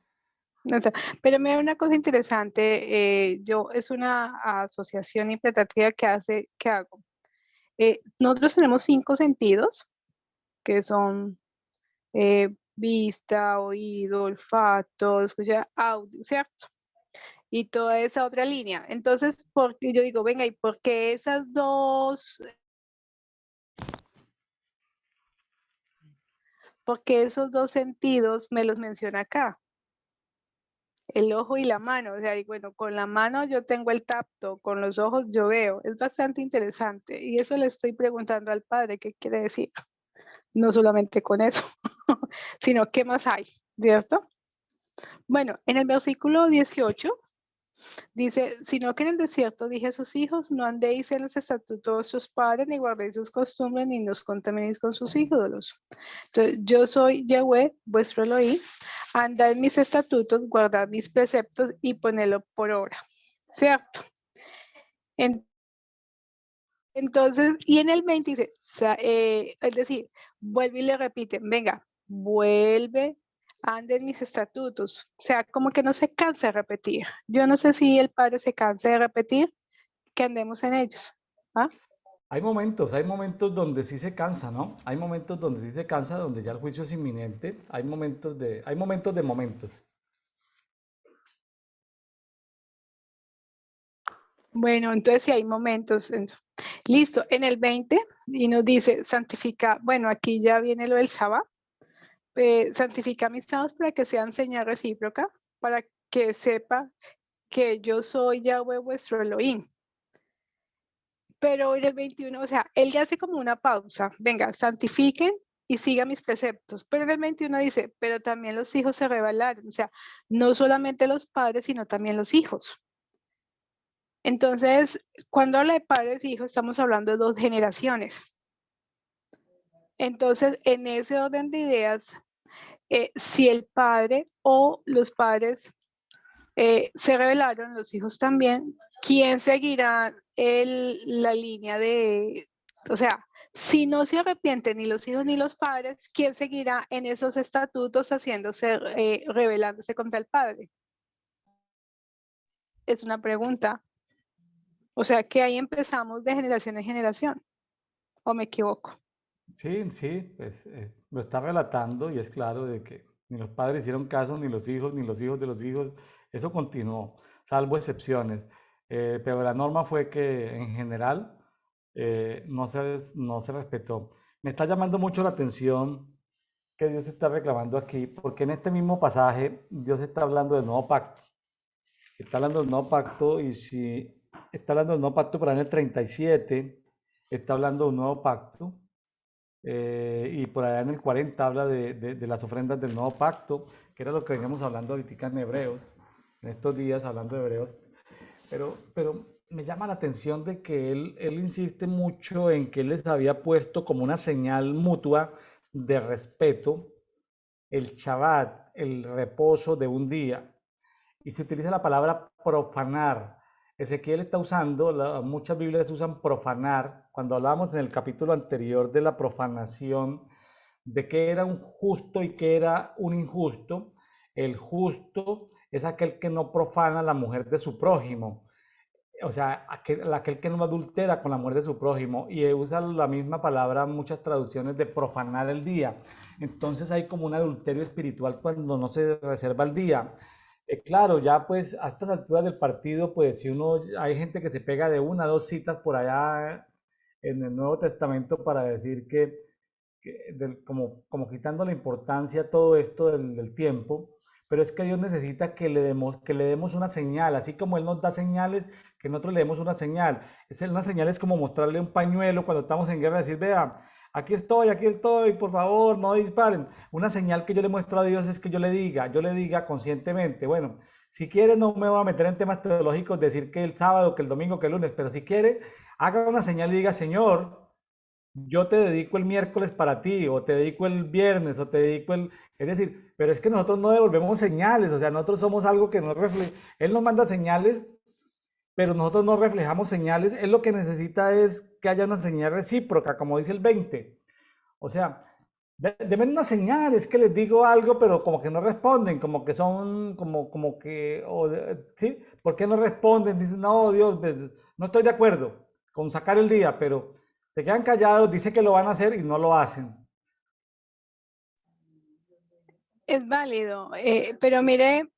[SPEAKER 2] Pero me da una cosa interesante, es una asociación interpretativa que hago. Nosotros tenemos 5 sentidos, que son vista, oído, olfato, escucha, audio, ¿cierto? Y toda esa otra línea. Entonces, porque yo digo, venga, ¿y por qué esos dos sentidos me los menciona acá? El ojo y la mano, o sea, y bueno, con la mano yo tengo el tacto, con los ojos yo veo, es bastante interesante y eso le estoy preguntando al padre, ¿qué quiere decir? No solamente con eso, sino qué más hay, ¿cierto? Bueno, en el versículo 18 dice, sino que en el desierto dije a sus hijos, no andéis en los estatutos de sus padres, ni guardéis sus costumbres, ni nos contaminéis con sus ídolos. Entonces, yo soy Yahweh, vuestro Elohim, andad en mis estatutos, guardad mis preceptos y ponedlo por obra. ¿Cierto? Entonces, y en el 20 dice, es decir, vuelve y le repite, venga, vuelve, ande en mis estatutos. O sea, como que no se cansa de repetir. Yo no sé si el padre se cansa de repetir, que andemos en ellos. ¿Ah?
[SPEAKER 1] Hay momentos donde sí se cansa, ¿no? Hay momentos donde sí se cansa, donde ya el juicio es inminente. Hay momentos de momentos.
[SPEAKER 2] Bueno, entonces sí hay momentos. Listo, en el 20 y nos dice santificar, bueno, aquí ya viene lo del Shabbat, santifica mis estados para que sean señal recíproca, para que sepa que yo soy Yahweh vuestro Elohim. Pero en el 21, o sea, él ya hace como una pausa. Venga, santifiquen y sigan mis preceptos. Pero en el 21 dice, pero también los hijos se rebelaron. O sea, no solamente los padres, sino también los hijos. Entonces, cuando habla de padres e hijos, estamos hablando de 2 generaciones. Entonces, en ese orden de ideas, si el padre o los padres se rebelaron, los hijos también, ¿quién seguirá la línea de, o sea, si no se arrepienten ni los hijos ni los padres, ¿quién seguirá en esos estatutos haciéndose, rebelándose contra el padre? Es una pregunta. O sea, que ahí empezamos de generación en generación, ¿o me equivoco?
[SPEAKER 1] Sí, sí, pues lo está relatando y es claro de que ni los padres hicieron caso, ni los hijos, ni los hijos de los hijos. Eso continuó, salvo excepciones. Pero la norma fue que en general no se respetó. Me está llamando mucho la atención que Dios está reclamando aquí, porque en este mismo pasaje Dios está hablando del nuevo pacto. Está hablando del nuevo pacto y si está hablando del nuevo pacto para en el 37, está hablando de un nuevo pacto. Y por allá en el 40 habla de las ofrendas del nuevo pacto, que era lo que veníamos hablando ahorita en Hebreos, en estos días hablando de Hebreos. Pero me llama la atención de que él insiste mucho en que él les había puesto como una señal mutua de respeto el Shabbat, el reposo de un día. Y se utiliza la palabra profanar. Ezequiel está usando, muchas Biblias usan profanar. Cuando hablábamos en el capítulo anterior de la profanación, de qué era un justo y qué era un injusto, el justo es aquel que no profana la mujer de su prójimo, o sea, aquel que no adultera con la mujer de su prójimo, y usa la misma palabra en muchas traducciones de profanar el día. Entonces hay como un adulterio espiritual cuando no se reserva el día. Claro, ya pues a estas alturas del partido, pues si uno, hay gente que se pega de 1 o 2 citas por allá en el Nuevo Testamento para decir como quitando la importancia a todo esto del tiempo, pero es que Dios necesita que le demos una señal, así como Él nos da señales, que nosotros le demos una señal. Una señal es como mostrarle un pañuelo cuando estamos en guerra, decir, vea, aquí estoy, por favor, no disparen. Una señal que yo le muestro a Dios es que yo le diga conscientemente, bueno, si quiere no me voy a meter en temas teológicos, decir que el sábado, que el domingo, que el lunes, pero si quiere, haga una señal y diga, Señor, yo te dedico el miércoles para ti, o te dedico el viernes, o te dedico el... Es decir, pero es que nosotros no devolvemos señales, o sea, nosotros somos algo que no refleja. Él nos manda señales, pero nosotros no reflejamos señales. Él lo que necesita es que haya una señal recíproca, como dice el 20. O sea, deben una señal, es que les digo algo, pero como que no responden, como que son, como que, ¿sí? ¿Por qué no responden? Dicen, no, Dios, no estoy de acuerdo con sacar el día, pero se quedan callados, dice que lo van a hacer y no lo hacen.
[SPEAKER 2] Es válido, pero mire,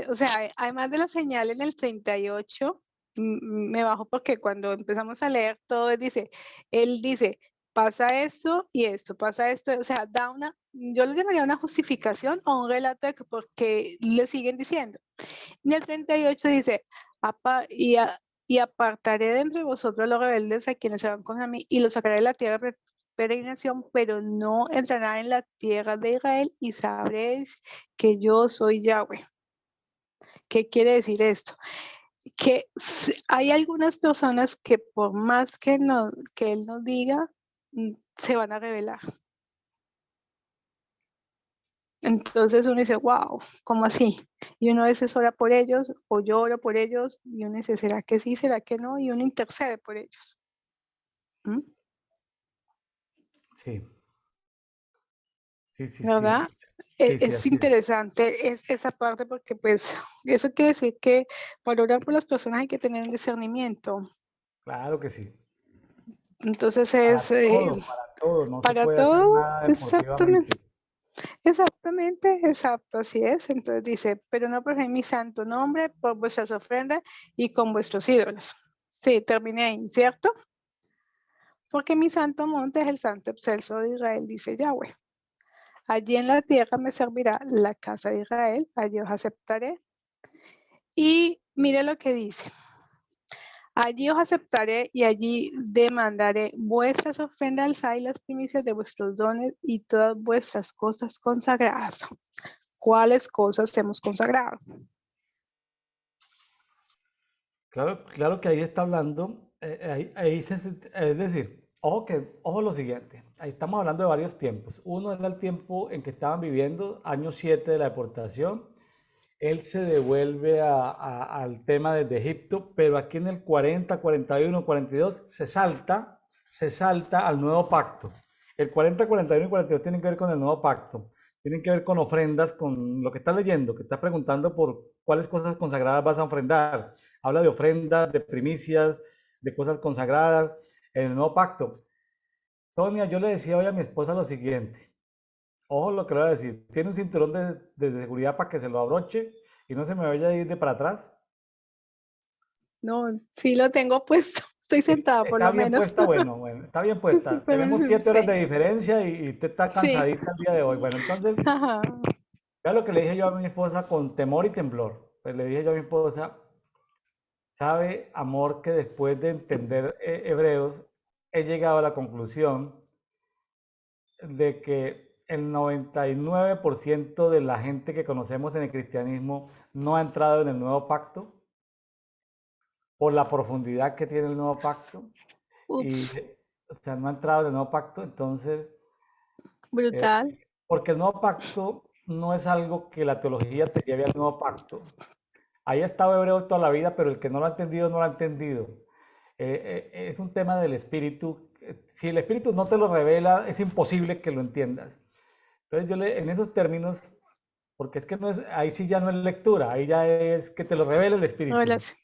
[SPEAKER 2] o sea, además de la señal en el 38, me bajo porque cuando empezamos a leer todo, él dice, pasa esto y esto, pasa esto, o sea, da yo lo llamaría una justificación o un relato de que por qué le siguen diciendo. En el 38 dice, y apartaré de entre vosotros a los rebeldes a quienes se van contra mí y los sacaré de la tierra de peregrinación, pero no entrará en la tierra de Israel y sabréis que yo soy Yahweh. ¿Qué quiere decir esto? Que hay algunas personas que por más que él nos diga, se van a rebelar. Entonces uno dice, wow, ¿cómo así? Y uno a veces ora por ellos o yo oro por ellos y uno dice, ¿será que sí, será que no? Y uno intercede por ellos. ¿Mm?
[SPEAKER 1] Sí, sí, sí, sí.
[SPEAKER 2] ¿Verdad?
[SPEAKER 1] Sí, sí,
[SPEAKER 2] Es
[SPEAKER 1] así es.
[SPEAKER 2] interesante esa parte porque pues eso quiere decir que para orar por las personas hay que tener un discernimiento.
[SPEAKER 1] Claro que sí.
[SPEAKER 2] Entonces es
[SPEAKER 1] Para todo, no se
[SPEAKER 2] para
[SPEAKER 1] puede hacer
[SPEAKER 2] todo,
[SPEAKER 1] nada
[SPEAKER 2] exactamente.
[SPEAKER 1] deportivamente.
[SPEAKER 2] Exactamente, exacto, así es. Entonces dice, pero no profanéis mi santo nombre por vuestras ofrendas y con vuestros ídolos. Sí, terminé ahí, ¿cierto? Porque mi santo monte es el santo excelso de Israel, dice Yahweh. Allí en la tierra me servirá la casa de Israel, allí os aceptaré. Y mire lo que dice. Allí os aceptaré y allí demandaré vuestras ofrendas y las primicias de vuestros dones y todas vuestras cosas consagradas. ¿Cuáles cosas hemos consagrado?
[SPEAKER 1] Claro, claro que ahí está hablando, es decir, ojo lo siguiente, ahí estamos hablando de varios tiempos. Uno era el tiempo en que estaban viviendo, año 7 de la deportación. Él se devuelve al tema desde Egipto, pero aquí en el 40, 41, 42 se salta al nuevo pacto. El 40, 41 y 42 tienen que ver con el nuevo pacto, tienen que ver con ofrendas, con lo que estás leyendo, que estás preguntando por cuáles cosas consagradas vas a ofrendar. Habla de ofrendas, de primicias, de cosas consagradas en el nuevo pacto. Sonia, yo le decía hoy a mi esposa lo siguiente. Ojo lo que le voy a decir. Tiene un cinturón de seguridad para que se lo abroche y no se me vaya a ir de para atrás.
[SPEAKER 2] No, sí lo tengo puesto. Estoy sentada por
[SPEAKER 1] Está
[SPEAKER 2] lo
[SPEAKER 1] bien
[SPEAKER 2] menos.
[SPEAKER 1] puesta, bueno, está bien puesta. Tenemos 7 horas
[SPEAKER 2] Sí,
[SPEAKER 1] de diferencia y usted está
[SPEAKER 2] sí.
[SPEAKER 1] cansadita el día de hoy. Bueno, entonces,
[SPEAKER 2] Ajá.
[SPEAKER 1] vea lo que le dije yo a mi esposa con temor y temblor. Pues le dije yo a mi esposa, sabe, amor, que después de entender Hebreos, he llegado a la conclusión de que el 99% de la gente que conocemos en el cristianismo no ha entrado en el nuevo pacto por la profundidad que tiene el nuevo pacto y,
[SPEAKER 2] Ups,
[SPEAKER 1] o sea, no ha entrado en el nuevo pacto, entonces, eh,
[SPEAKER 2] brutal.
[SPEAKER 1] porque el nuevo pacto no es algo que la teología te lleve al nuevo pacto. Ahí ha estado Hebreo toda la vida, pero el que no lo ha entendido, no lo ha entendido. Es un tema del espíritu. Si el espíritu no te lo revela, es imposible que lo entiendas. Entonces en esos términos, porque es que no es, ahí sí ya no es lectura, ahí ya es que te lo revele el espíritu.
[SPEAKER 2] Hola, sí,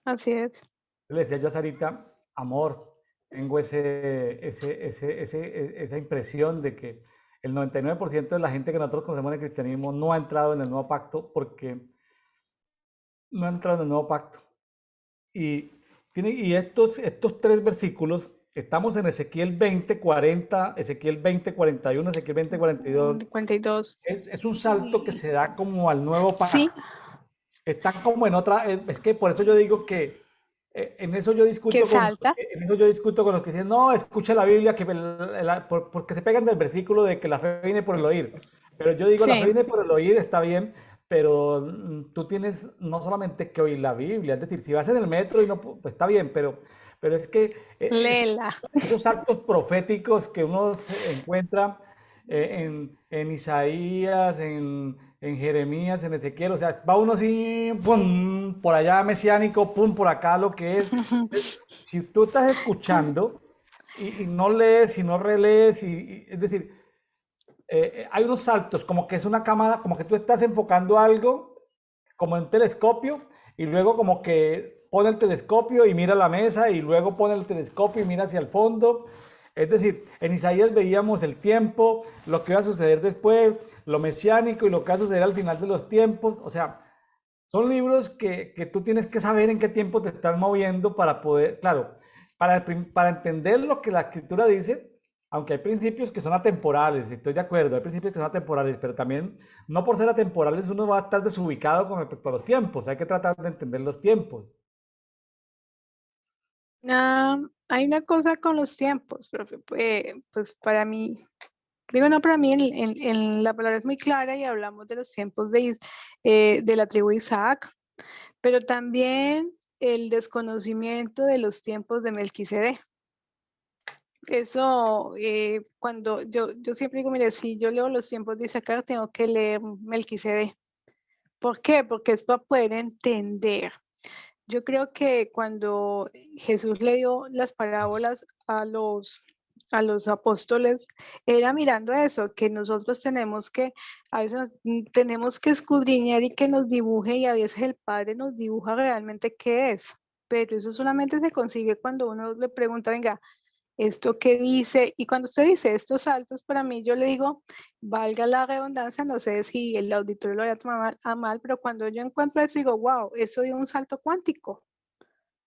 [SPEAKER 2] así es.
[SPEAKER 1] Le decía yo a Sarita, amor, tengo esa impresión de que el 99% de la gente que nosotros conocemos en el cristianismo no ha entrado en el nuevo pacto porque no ha entrado en el nuevo pacto. Y, y estos 3 versículos, estamos en Ezequiel 20:40, Ezequiel 20:41, Ezequiel 20:42.
[SPEAKER 2] 52.
[SPEAKER 1] Es un salto que se da como al nuevo
[SPEAKER 2] Sí,
[SPEAKER 1] pacto. Están como en otra, es que por eso yo digo que en eso yo
[SPEAKER 2] que
[SPEAKER 1] discuto
[SPEAKER 2] salta.
[SPEAKER 1] en eso yo discuto con los que dicen, no, escucha la Biblia, porque se pegan del versículo de que la fe viene por el oír. Pero yo digo, la fe
[SPEAKER 2] Sí,
[SPEAKER 1] viene por el oír, está bien, pero tú tienes no solamente que oír la Biblia, es decir, si vas en el metro y no, pues está bien, pero es que
[SPEAKER 2] léela.
[SPEAKER 1] esos actos proféticos que uno se encuentra en Isaías, en Jeremías, en Ezequiel, o sea, va uno así, pum, por allá mesiánico, pum, por acá lo que es. Si tú estás escuchando y no lees y no relees, es decir, hay unos saltos, como que es una cámara, como que tú estás enfocando algo, como en un telescopio, y luego como que pone el telescopio y mira la mesa, y luego pone el telescopio y mira hacia el fondo. Es decir, en Isaías veíamos el tiempo, lo que iba a suceder después, lo mesiánico y lo que va a suceder al final de los tiempos. O sea, son libros que tú tienes que saber en qué tiempo te estás moviendo para poder, claro, para entender lo que la escritura dice, aunque hay principios que son atemporales, estoy de acuerdo, hay principios que son atemporales, pero también no por ser atemporales uno va a estar desubicado con respecto a los tiempos, hay que tratar de entender los tiempos.
[SPEAKER 2] Hay una cosa con los tiempos, profe, pues para mí, digo no para mí, en la palabra es muy clara y hablamos de los tiempos de la tribu de Isaac, pero también el desconocimiento de los tiempos de Melquisedec. Eso, cuando yo siempre digo, mire, si yo leo los tiempos de Isaac, tengo que leer Melquisedec. ¿Por qué? Porque es para poder entender. Yo creo que cuando Jesús le dio las parábolas a los apóstoles, era mirando eso, que nosotros tenemos que, a veces tenemos que escudriñar y que nos dibuje, y a veces el Padre nos dibuja realmente qué es. Pero eso solamente se consigue cuando uno le pregunta, venga, ¿esto qué dice? Y cuando usted dice estos saltos, para mí yo le digo, valga la redundancia, no sé si el auditorio lo vaya a tomar a mal, pero cuando yo encuentro eso, digo, wow, eso dio un salto cuántico.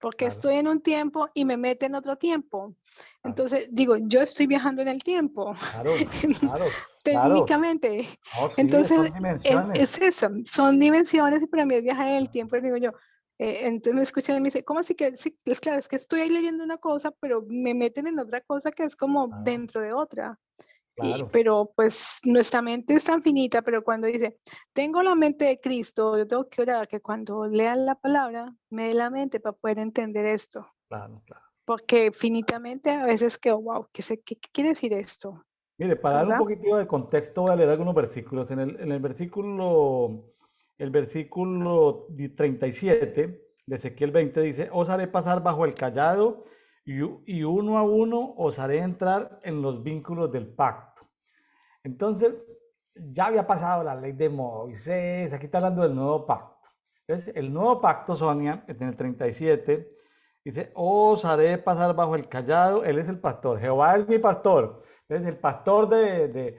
[SPEAKER 2] porque
[SPEAKER 1] claro,
[SPEAKER 2] estoy en un tiempo y me mete en otro tiempo.
[SPEAKER 1] claro,
[SPEAKER 2] Entonces, digo, yo estoy viajando en el tiempo,
[SPEAKER 1] claro, claro, claro.
[SPEAKER 2] técnicamente.
[SPEAKER 1] No, sí,
[SPEAKER 2] Entonces,
[SPEAKER 1] son dimensiones.
[SPEAKER 2] es eso, son dimensiones y para mí es viajar en el tiempo. Y digo yo, entonces me escuchan y me dicen, ¿cómo así que? Sí, es claro, es que estoy ahí leyendo una cosa, pero me meten en otra cosa que es como
[SPEAKER 1] Claro,
[SPEAKER 2] dentro de otra.
[SPEAKER 1] claro,
[SPEAKER 2] Pero pues nuestra mente es tan finita, pero cuando dice, tengo la mente de Cristo, yo tengo que orar que cuando lean la palabra me dé la mente para poder entender esto,
[SPEAKER 1] claro, claro.
[SPEAKER 2] porque finitamente a veces que, wow, ¿qué quiere decir esto?
[SPEAKER 1] Mire, para dar un
[SPEAKER 2] ¿Verdad?
[SPEAKER 1] poquitito de contexto, voy a leer algunos versículos. El versículo 37 de Ezequiel 20 dice, os haré pasar bajo el callado y uno a uno os haré entrar en los vínculos del pacto. Entonces, ya había pasado la ley de Moisés, aquí está hablando del nuevo pacto. Entonces, el nuevo pacto, Sonia, en el 37, dice, os haré pasar bajo el callado, él es el pastor, Jehová es mi pastor. Entonces, el pastor de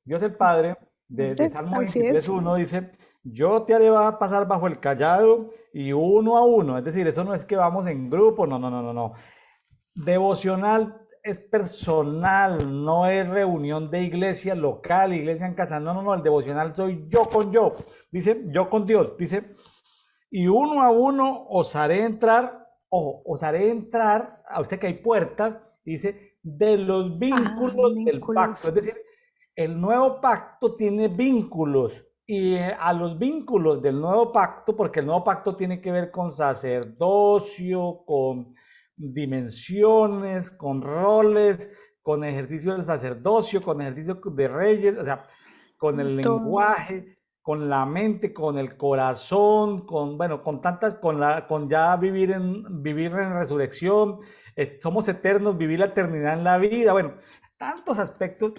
[SPEAKER 1] Dios el Padre, de Salmo
[SPEAKER 2] Así
[SPEAKER 1] veintitrés
[SPEAKER 2] es.
[SPEAKER 1] uno dice, yo te haré pasar bajo el callado y uno a uno. Es decir, eso no es que vamos en grupo, no, no, no, no, no. Devocional es personal, no es reunión de iglesia local, iglesia en casa. No, no, no, el devocional soy yo con yo. Dice, yo con Dios. Dice, y uno a uno os haré entrar, ojo, os haré entrar, a usted que hay puertas, dice, de los
[SPEAKER 2] Ah,
[SPEAKER 1] vínculos del pacto.
[SPEAKER 2] vínculos.
[SPEAKER 1] Es decir, el nuevo pacto tiene vínculos y a los vínculos del nuevo pacto, porque el nuevo pacto tiene que ver con sacerdocio, con dimensiones, con roles, con ejercicio del sacerdocio, con ejercicio de reyes, o sea, con el
[SPEAKER 2] Todo.
[SPEAKER 1] lenguaje, con la mente, con el corazón, con, bueno, con tantas, con ya vivir en resurrección, somos eternos, vivir la eternidad en la vida, bueno, tantos aspectos,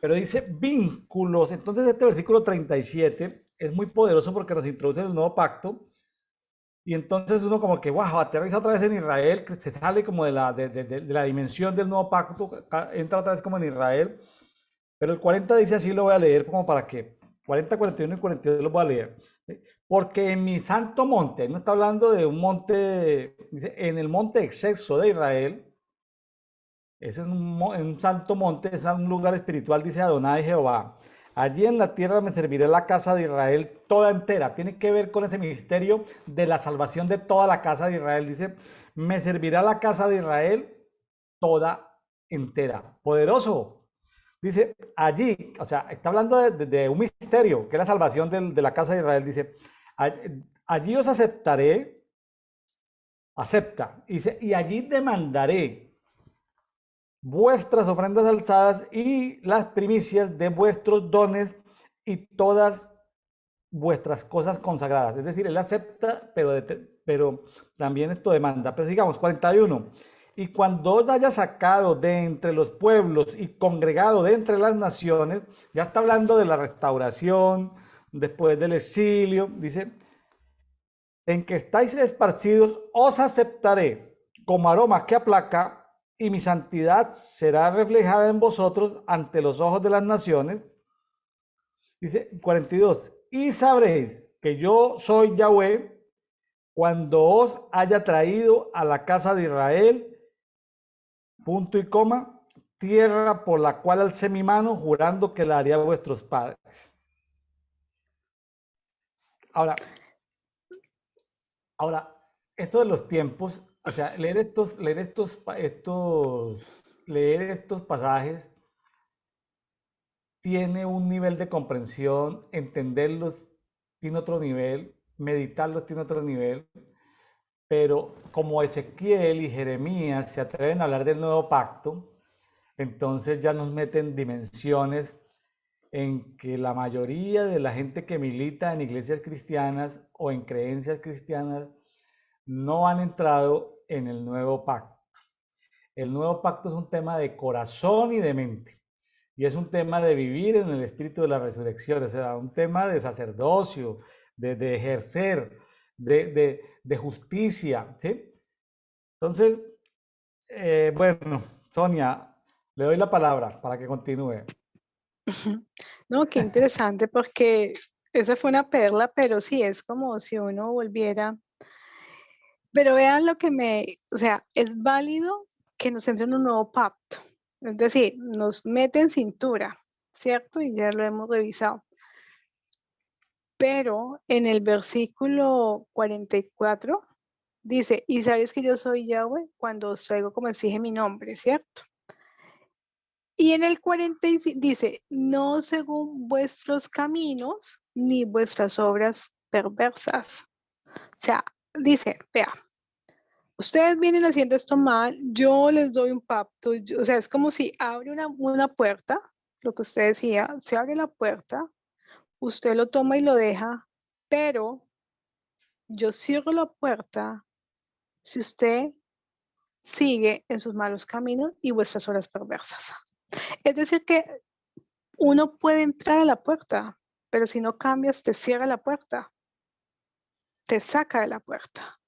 [SPEAKER 1] pero dice vínculos. Entonces este versículo 37 es muy poderoso porque nos introduce en el nuevo pacto y entonces uno como que, wow, aterriza otra vez en Israel, que se sale como de la dimensión del nuevo pacto, entra otra vez como en Israel. Pero el 40 dice así, lo voy a leer como para que, 40, 41 y 42 lo voy a leer. ¿Sí? Porque en mi santo monte, no está hablando de un monte, dice, en el monte excelso de Israel, es en un santo monte, es un lugar espiritual, dice Adonai Jehová. Allí en la tierra me serviré la casa de Israel toda entera. Tiene que ver con ese misterio de la salvación de toda la casa de Israel. Dice, me servirá la casa de Israel toda entera. Poderoso. Dice, allí, o sea, está hablando de un misterio, que es la salvación de la casa de Israel. Dice, allí os aceptaré, acepta. Dice, y allí demandaré vuestras ofrendas alzadas y las primicias de vuestros dones y todas vuestras cosas consagradas. Es decir, él acepta, pero también esto demanda. Pero digamos, 41. Y cuando os haya sacado de entre los pueblos y congregado de entre las naciones, ya está hablando de la restauración, después del exilio, dice, en que estáis esparcidos, os aceptaré como aroma que aplaca, y mi santidad será reflejada en vosotros ante los ojos de las naciones. Dice 42, y sabréis que yo soy Yahweh cuando os haya traído a la casa de Israel, punto y coma, tierra por la cual alcé mi mano, jurando que la haría a vuestros padres. Ahora, Ahora, esto de los tiempos, o sea, leer estos pasajes tiene un nivel de comprensión, entenderlos tiene otro nivel, meditarlos tiene otro nivel, pero como Ezequiel y Jeremías se atreven a hablar del nuevo pacto, entonces ya nos meten dimensiones en que la mayoría de la gente que milita en iglesias cristianas o en creencias cristianas no han entrado en el nuevo pacto. El nuevo pacto es un tema de corazón y de mente. Y es un tema de vivir en el espíritu de la resurrección, o sea, un tema de sacerdocio, de ejercer, de justicia. ¿Sí? Entonces, bueno, Sonia, le doy la palabra para que continúe.
[SPEAKER 2] No, qué interesante porque esa fue una perla, pero sí es como si uno volviera. Pero vean lo que o sea, es válido que nos entre en un nuevo pacto. Es decir, nos mete en cintura, ¿cierto? Y ya lo hemos revisado. Pero en el versículo 44 dice, y sabes que yo soy Yahweh cuando os traigo como exige mi nombre, ¿cierto? Y en el 45 dice, no según vuestros caminos ni vuestras obras perversas. O sea, dice, vea, ustedes vienen haciendo esto mal, yo les doy un pacto, o sea, es como si abre una puerta, lo que usted decía, se abre la puerta, usted lo toma y lo deja, pero yo cierro la puerta si usted sigue en sus malos caminos y vuestras obras perversas. Es decir, que uno puede entrar a la puerta, pero si no cambias, te cierra la puerta, te saca de la puerta,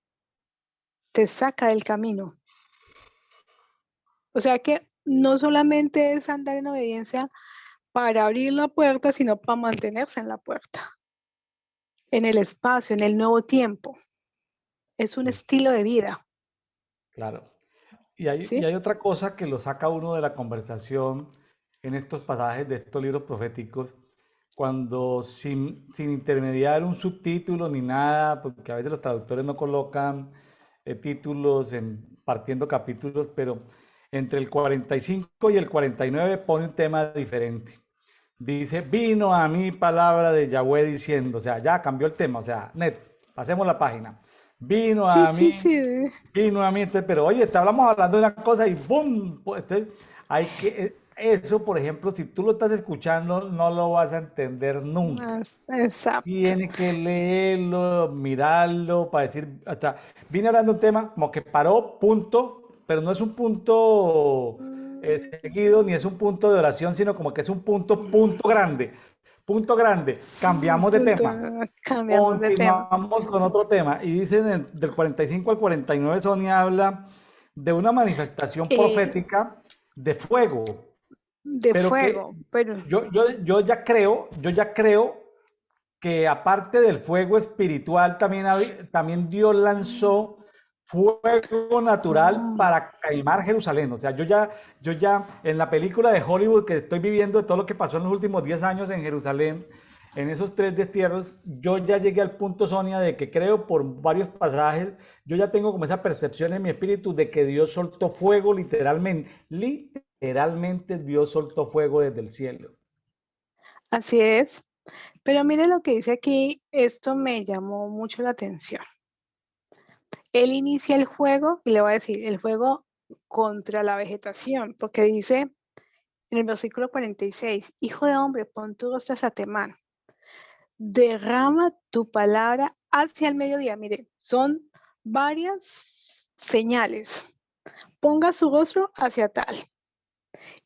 [SPEAKER 2] te saca del camino. O sea que no solamente es andar en obediencia para abrir la puerta, sino para mantenerse en la puerta, en el espacio, en el nuevo tiempo. Es un
[SPEAKER 1] Sí,
[SPEAKER 2] estilo de vida,
[SPEAKER 1] claro. Y hay
[SPEAKER 2] ¿sí?
[SPEAKER 1] otra cosa que lo saca uno de la conversación en estos pasajes de estos libros proféticos, cuando sin intermediar un subtítulo ni nada, porque a veces los traductores no colocan títulos partiendo capítulos, pero entre el 45 y el 49 pone un tema diferente. Dice, vino a mí palabra de Yahweh diciendo, o sea, ya cambió el tema, o sea, net, pasemos la página. Vino
[SPEAKER 2] Sí,
[SPEAKER 1] a
[SPEAKER 2] sí,
[SPEAKER 1] mí,
[SPEAKER 2] sí.
[SPEAKER 1] vino a mí, pero oye, hablamos hablando de una cosa y ¡boom! Entonces, eso, por ejemplo, si tú lo estás escuchando, no lo vas a entender nunca.
[SPEAKER 2] Exacto.
[SPEAKER 1] Tiene que leerlo, mirarlo, para decir, hasta, vine hablando de un tema como que paró, punto, pero no es un punto seguido, ni es un punto de oración, sino como que es un punto grande, punto grande, cambiamos de
[SPEAKER 2] Punto.
[SPEAKER 1] tema,
[SPEAKER 2] Cambiamos de tema.
[SPEAKER 1] continuamos con otro tema, y dice del 45 al 49, Sonia habla de una manifestación
[SPEAKER 2] Eh,
[SPEAKER 1] profética de fuego,
[SPEAKER 2] de
[SPEAKER 1] pero que
[SPEAKER 2] fuego, pero
[SPEAKER 1] yo ya creo que aparte del fuego espiritual, también Dios lanzó fuego natural
[SPEAKER 2] mm,
[SPEAKER 1] para quemar Jerusalén. O sea, yo ya en la película de Hollywood que estoy viviendo de todo lo que pasó en los últimos 10 años en Jerusalén, en esos tres destierros, yo ya llegué al punto, Sonia, de que creo por varios pasajes, yo ya tengo como esa percepción en mi espíritu de que Dios soltó fuego literalmente. Literalmente Dios soltó fuego desde el cielo.
[SPEAKER 2] así es. Pero mire lo que dice aquí, esto me llamó mucho la atención. Él inicia el juego y le va a decir el juego contra la vegetación, porque dice en el versículo 46, hijo de hombre, pon tu rostro hacia Temán, derrama tu palabra hacia el mediodía. Mire, son varias señales. Ponga su rostro hacia tal.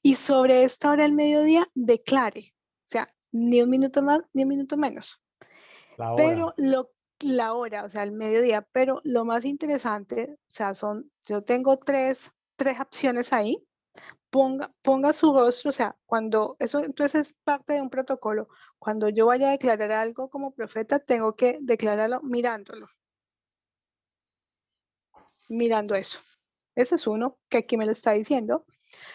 [SPEAKER 2] Y sobre esta hora del mediodía declare. O sea, ni un minuto más, ni un minuto menos.
[SPEAKER 1] La hora.
[SPEAKER 2] Pero la hora, o sea, el mediodía, pero lo más interesante, o sea, yo tengo tres opciones ahí. Ponga su rostro, o sea, cuando eso entonces es parte de un protocolo. Cuando yo vaya a declarar algo como profeta, tengo que declararlo mirándolo, mirando eso. Ese es uno que aquí me lo está diciendo.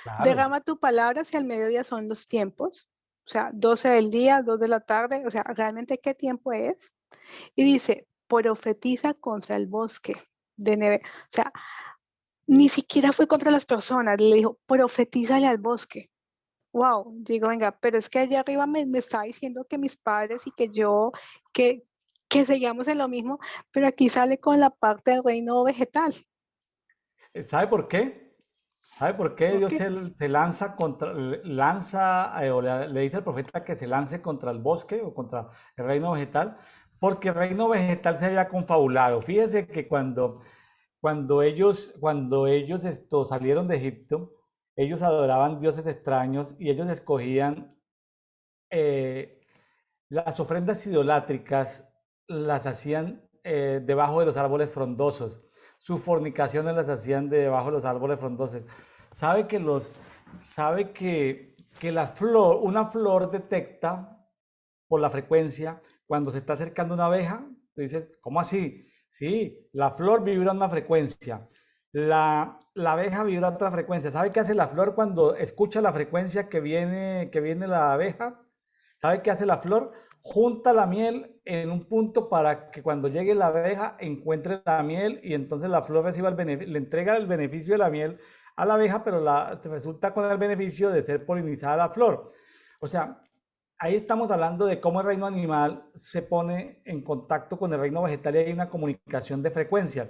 [SPEAKER 1] Claro.
[SPEAKER 2] Derrama tu palabra si al mediodía son los tiempos, o sea, 12 del día, 2 de la tarde, o sea, realmente qué tiempo es. Y dice, profetiza contra el bosque de Neve. O sea, ni siquiera fue contra las personas, le dijo, profetízale al bosque. Wow, digo, venga, pero es que allá arriba me está diciendo que mis padres y que yo, que, que seguíamos en lo mismo, pero aquí sale con la parte del reino vegetal.
[SPEAKER 1] ¿Sabe por qué? ¿Sabe por qué
[SPEAKER 2] ¿Por
[SPEAKER 1] Dios
[SPEAKER 2] qué?
[SPEAKER 1] se lanza contra, o le dice al profeta que se lance contra el bosque o contra el reino vegetal? Porque el reino vegetal se había confabulado. Fíjese que cuando ellos salieron de Egipto, ellos adoraban dioses extraños y ellos escogían eh, las ofrendas idolátricas, las hacían debajo de los árboles frondosos. Sus fornicaciones las hacían debajo de los árboles frondosos. Sabe que una flor detecta por la frecuencia cuando se está acercando una abeja. Tú dices, ¿cómo así? Sí, la flor vibra una frecuencia. La abeja vibra otra frecuencia. ¿Sabe qué hace la flor cuando escucha la frecuencia que viene la abeja? ¿Sabe qué hace la flor? Junta la miel en un punto para que cuando llegue la abeja encuentre la miel y entonces la flor reciba le entrega el beneficio de la miel a la abeja, pero resulta con el beneficio de ser polinizada la flor. O sea, ahí estamos hablando de cómo el reino animal se pone en contacto con el reino vegetal y hay una comunicación de frecuencias.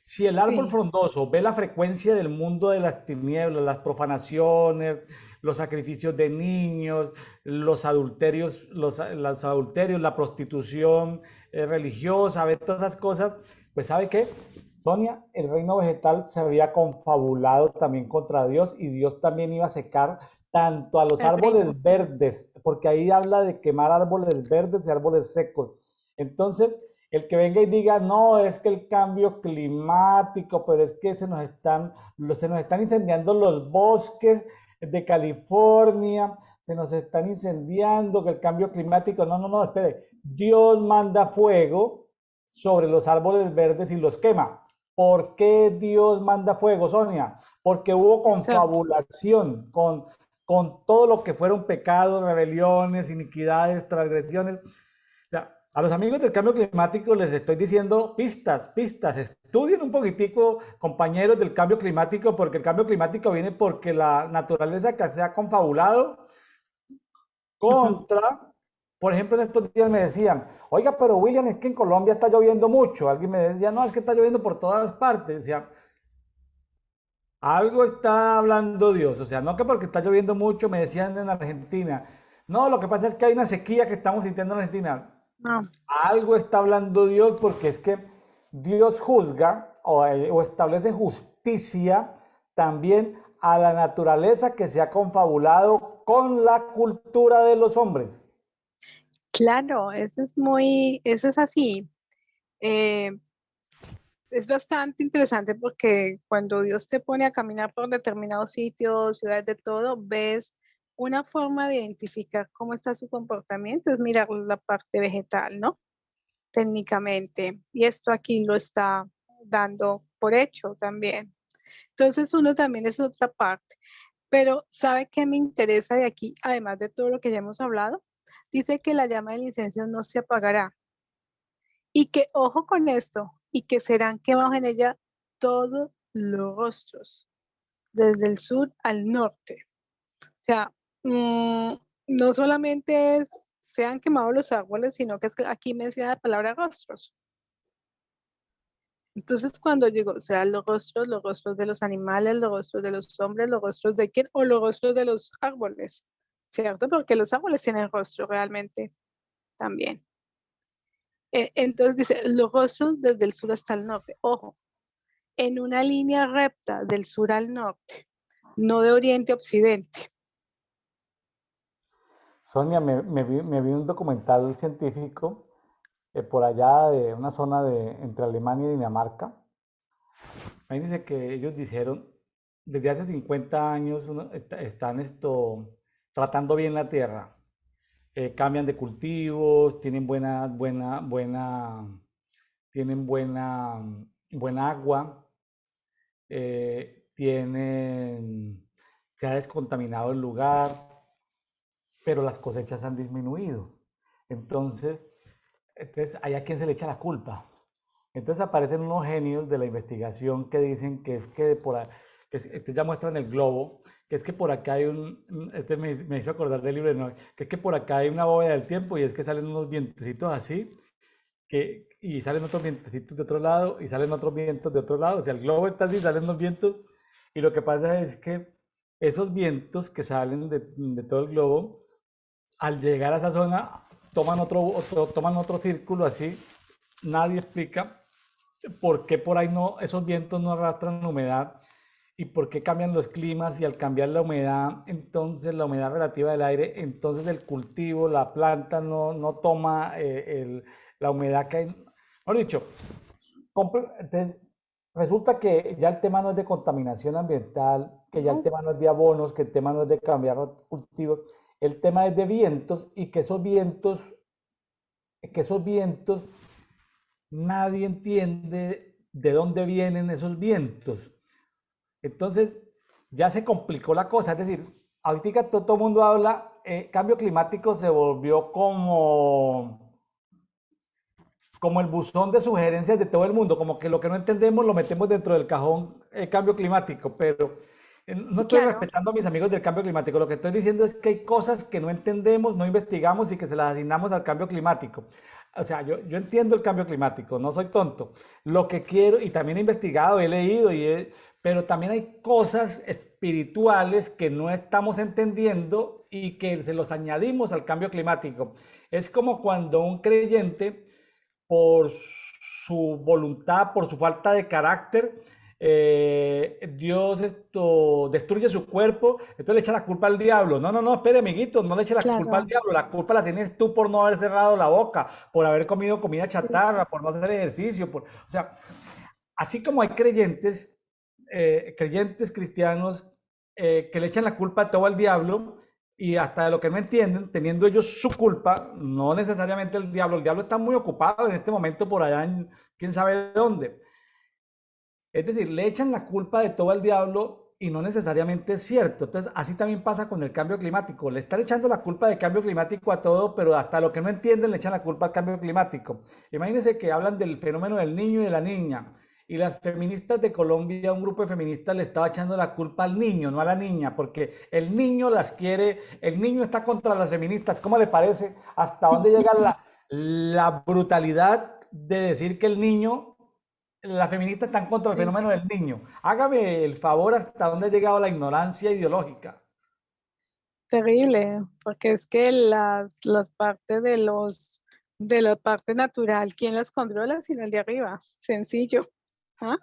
[SPEAKER 1] Si el árbol
[SPEAKER 2] Sí,
[SPEAKER 1] frondoso ve la frecuencia del mundo de las tinieblas, las profanaciones, los sacrificios de niños, los adulterios, la prostitución religiosa, ve todas esas cosas, pues ¿sabe qué? Sonia, el reino vegetal se había confabulado también contra Dios y Dios también iba a secar tanto a los
[SPEAKER 2] el reino.
[SPEAKER 1] árboles verdes, porque ahí habla de quemar árboles verdes y árboles secos. Entonces, el que venga y diga, no, es que el cambio climático, pero es que se nos están incendiando los bosques de California, se nos están incendiando, que el cambio climático, no, no, no, espere, Dios manda fuego sobre los árboles verdes y los quema. ¿Por qué Dios manda fuego, Sonia? Porque hubo
[SPEAKER 2] Exacto.
[SPEAKER 1] confabulación con todo lo que fueron pecados, rebeliones, iniquidades, transgresiones. O sea, a los amigos del cambio climático les estoy diciendo pistas, pistas. Estudien un poquitico, compañeros del cambio climático, porque el cambio climático viene porque la naturaleza que se ha confabulado
[SPEAKER 2] Ujú.
[SPEAKER 1] contra, por ejemplo, en estos días me decían, oiga, pero William, es que en Colombia está lloviendo mucho. Alguien me decía, no, es que está lloviendo por todas partes. Decía, algo está hablando Dios, o sea, no que porque está lloviendo mucho, me decían en Argentina. No, lo que pasa es que hay una sequía que estamos sintiendo en Argentina.
[SPEAKER 2] No,
[SPEAKER 1] Algo está hablando Dios porque es que Dios juzga o establece justicia también a la naturaleza que se ha confabulado con la cultura de los hombres.
[SPEAKER 2] claro, eso es así. Eh, es bastante interesante porque cuando Dios te pone a caminar por determinados sitios, ciudades de todo, ves una forma de identificar cómo está su comportamiento, es mirar la parte vegetal, ¿no? Técnicamente. Y esto aquí lo está dando por hecho también. Entonces uno también es otra parte. Pero ¿sabe qué me interesa de aquí, además de todo lo que ya hemos hablado? Dice que la llama del incenso no se apagará y que, ojo con esto, y que serán quemados en ella todos los rostros, desde el sur al norte. O sea, no solamente sean quemados los árboles, sino que es que aquí menciona la palabra rostros. Entonces, cuando llegó, o sea, los rostros de los animales, los rostros de los hombres, los rostros de quién, o los rostros de los árboles, ¿cierto? Porque los árboles tienen rostro realmente también. Entonces dice, los rostros desde el sur hasta el norte. Ojo, en una línea recta del sur al norte, no de oriente a occidente.
[SPEAKER 1] Sonia, me vi un documental científico por allá de una zona entre Alemania y Dinamarca. Ahí dice que ellos dijeron, desde hace 50 años están tratando bien la tierra. Cambian de cultivos, tienen buena agua, se ha descontaminado el lugar, pero las cosechas han disminuido. Entonces, ¿hay a quién se le echa la culpa? Entonces aparecen unos genios de la investigación que dicen que es que por ahí, ya muestran el globo, que es que por acá hay me hizo acordar del libro de Noé, que es que por acá hay una bóveda del tiempo y es que salen unos vientecitos así, y salen otros vientecitos de otro lado y salen otros vientos de otro lado, o sea, el globo está así, salen unos vientos, y lo que pasa es que esos vientos que salen de todo el globo, al llegar a esa zona, toman otro círculo así, nadie explica por qué por ahí no, esos vientos no arrastran humedad y por qué cambian los climas y al cambiar la humedad, entonces la humedad relativa del aire, entonces el cultivo, la planta no toma la humedad que hay. Mejor dicho, entonces, resulta que ya el tema no es de contaminación ambiental, que ya el
[SPEAKER 2] No,
[SPEAKER 1] tema no es de abonos, que el tema no es de cambiar cultivos, el tema es de vientos y que esos vientos nadie entiende de dónde vienen esos vientos. Entonces, ya se complicó la cosa. Es decir, ahorita todo el mundo habla, cambio climático se volvió como el buzón de sugerencias de todo el mundo, como que lo que no entendemos lo metemos dentro del cajón cambio climático, pero no estoy
[SPEAKER 2] Claro,
[SPEAKER 1] respetando a mis amigos del cambio climático, lo que estoy diciendo es que hay cosas que no entendemos, no investigamos y que se las asignamos al cambio climático. O sea, yo entiendo el cambio climático, no soy tonto. Lo que quiero, y también he investigado, he leído, pero también hay cosas espirituales que no estamos entendiendo y que se los añadimos al cambio climático. Es como cuando un creyente por su voluntad, por su falta de carácter, Dios destruye su cuerpo, entonces le echa la culpa al diablo. No, no, no, espere, amiguito, no le eche la culpa al
[SPEAKER 2] claro.
[SPEAKER 1] diablo, la culpa la tienes tú por no haber cerrado la boca, por haber comido comida chatarra, por no hacer ejercicio, o sea, así como hay creyentes cristianos que le echan la culpa a todo al diablo y hasta de lo que no entienden, teniendo ellos su culpa, no necesariamente el diablo está muy ocupado en este momento por allá en quién sabe dónde. Es decir, le echan la culpa de todo al diablo y no necesariamente es cierto. Entonces, así también pasa con el cambio climático. Le están echando la culpa del cambio climático a todo, pero hasta lo que no entienden le echan la culpa al cambio climático. Imagínense que hablan del fenómeno del niño y de la niña. Y las feministas de Colombia, un grupo de feministas le estaba echando la culpa al niño, no a la niña, porque el niño las quiere, el niño está contra las feministas. ¿Cómo le parece? ¿Hasta dónde llega la brutalidad de decir que el niño, las feministas están contra el
[SPEAKER 2] Sí.
[SPEAKER 1] fenómeno del niño? Hágame el favor hasta dónde ha llegado la ignorancia ideológica.
[SPEAKER 2] Terrible, porque es que las partes de la parte natural, ¿quién las controla? Sino el de arriba. Sencillo. ¿Ah?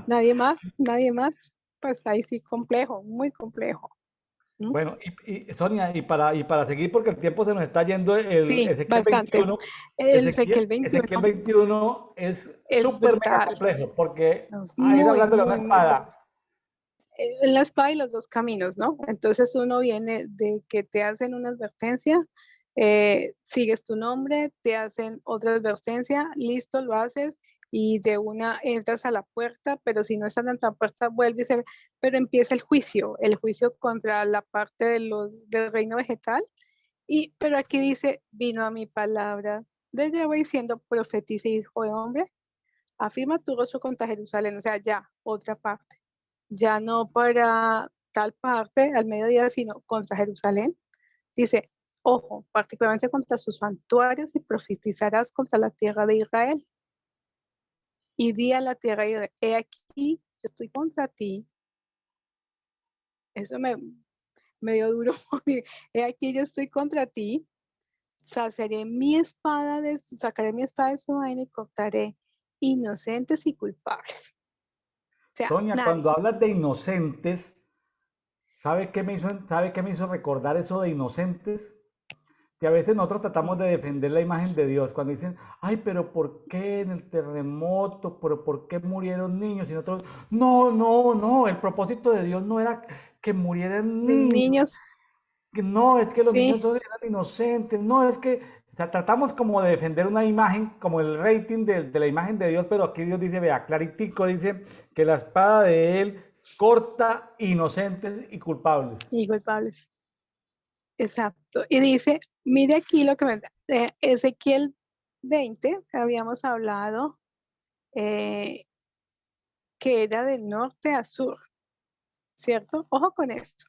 [SPEAKER 2] Nadie más, nadie más. Pues ahí sí, complejo, muy complejo. ¿Mm?
[SPEAKER 1] Bueno, Sonia, y para seguir, porque el tiempo se nos está yendo, el
[SPEAKER 2] Sí,
[SPEAKER 1] Ezequiel
[SPEAKER 2] bastante.
[SPEAKER 1] 21,
[SPEAKER 2] El Ezequiel 21
[SPEAKER 1] Ezequiel 21 es
[SPEAKER 2] es
[SPEAKER 1] súper mega
[SPEAKER 2] brutal.
[SPEAKER 1] complejo, porque
[SPEAKER 2] No, es
[SPEAKER 1] es
[SPEAKER 2] muy,
[SPEAKER 1] hablando de una
[SPEAKER 2] muy, muy bueno.
[SPEAKER 1] espada.
[SPEAKER 2] En la espada y los dos caminos, ¿no? Entonces uno viene de que te hacen una advertencia, sigues tu nombre, te hacen otra advertencia, listo, lo haces y de una entras a la puerta, pero si no estás en la puerta, vuelves, pero empieza el juicio contra la parte del reino vegetal, pero aquí dice, vino a mi palabra, desde voy diciendo, profetiza hijo de hombre, afirma tu rostro contra Jerusalén, o sea, ya, otra parte ya no para tal parte al mediodía, sino contra Jerusalén. Dice, ojo, particularmente contra sus santuarios y profetizarás contra la tierra de Israel. Y di a la tierra de Israel, he aquí, yo estoy contra ti. Eso me dio duro. He aquí, yo estoy contra ti. Sacaré sacaré mi espada de su vaina y cortaré inocentes y culpables. O sea,
[SPEAKER 1] Sonia,
[SPEAKER 2] nadie.
[SPEAKER 1] cuando hablas de inocentes, ¿sabe qué me hizo recordar eso de inocentes? Que a veces nosotros tratamos
[SPEAKER 2] Mm,
[SPEAKER 1] de defender la imagen de Dios cuando dicen, ay, pero ¿por qué en el terremoto? ¿Pero por qué murieron niños? Y nosotros, no, no, no, el propósito de Dios no era que murieran
[SPEAKER 2] los
[SPEAKER 1] niños,
[SPEAKER 2] niños,
[SPEAKER 1] que no, es que los niños
[SPEAKER 2] sí,
[SPEAKER 1] eran inocentes, no, es que o sea, tratamos como de defender una imagen, como el rating de la imagen de Dios, pero aquí Dios dice, vea, claritico, dice que la espada de él corta inocentes y culpables.
[SPEAKER 2] y culpables. Exacto. Y dice, mire aquí lo que me de Ezequiel 20, habíamos hablado, eh, que era de norte a sur, ¿cierto? Ojo con esto,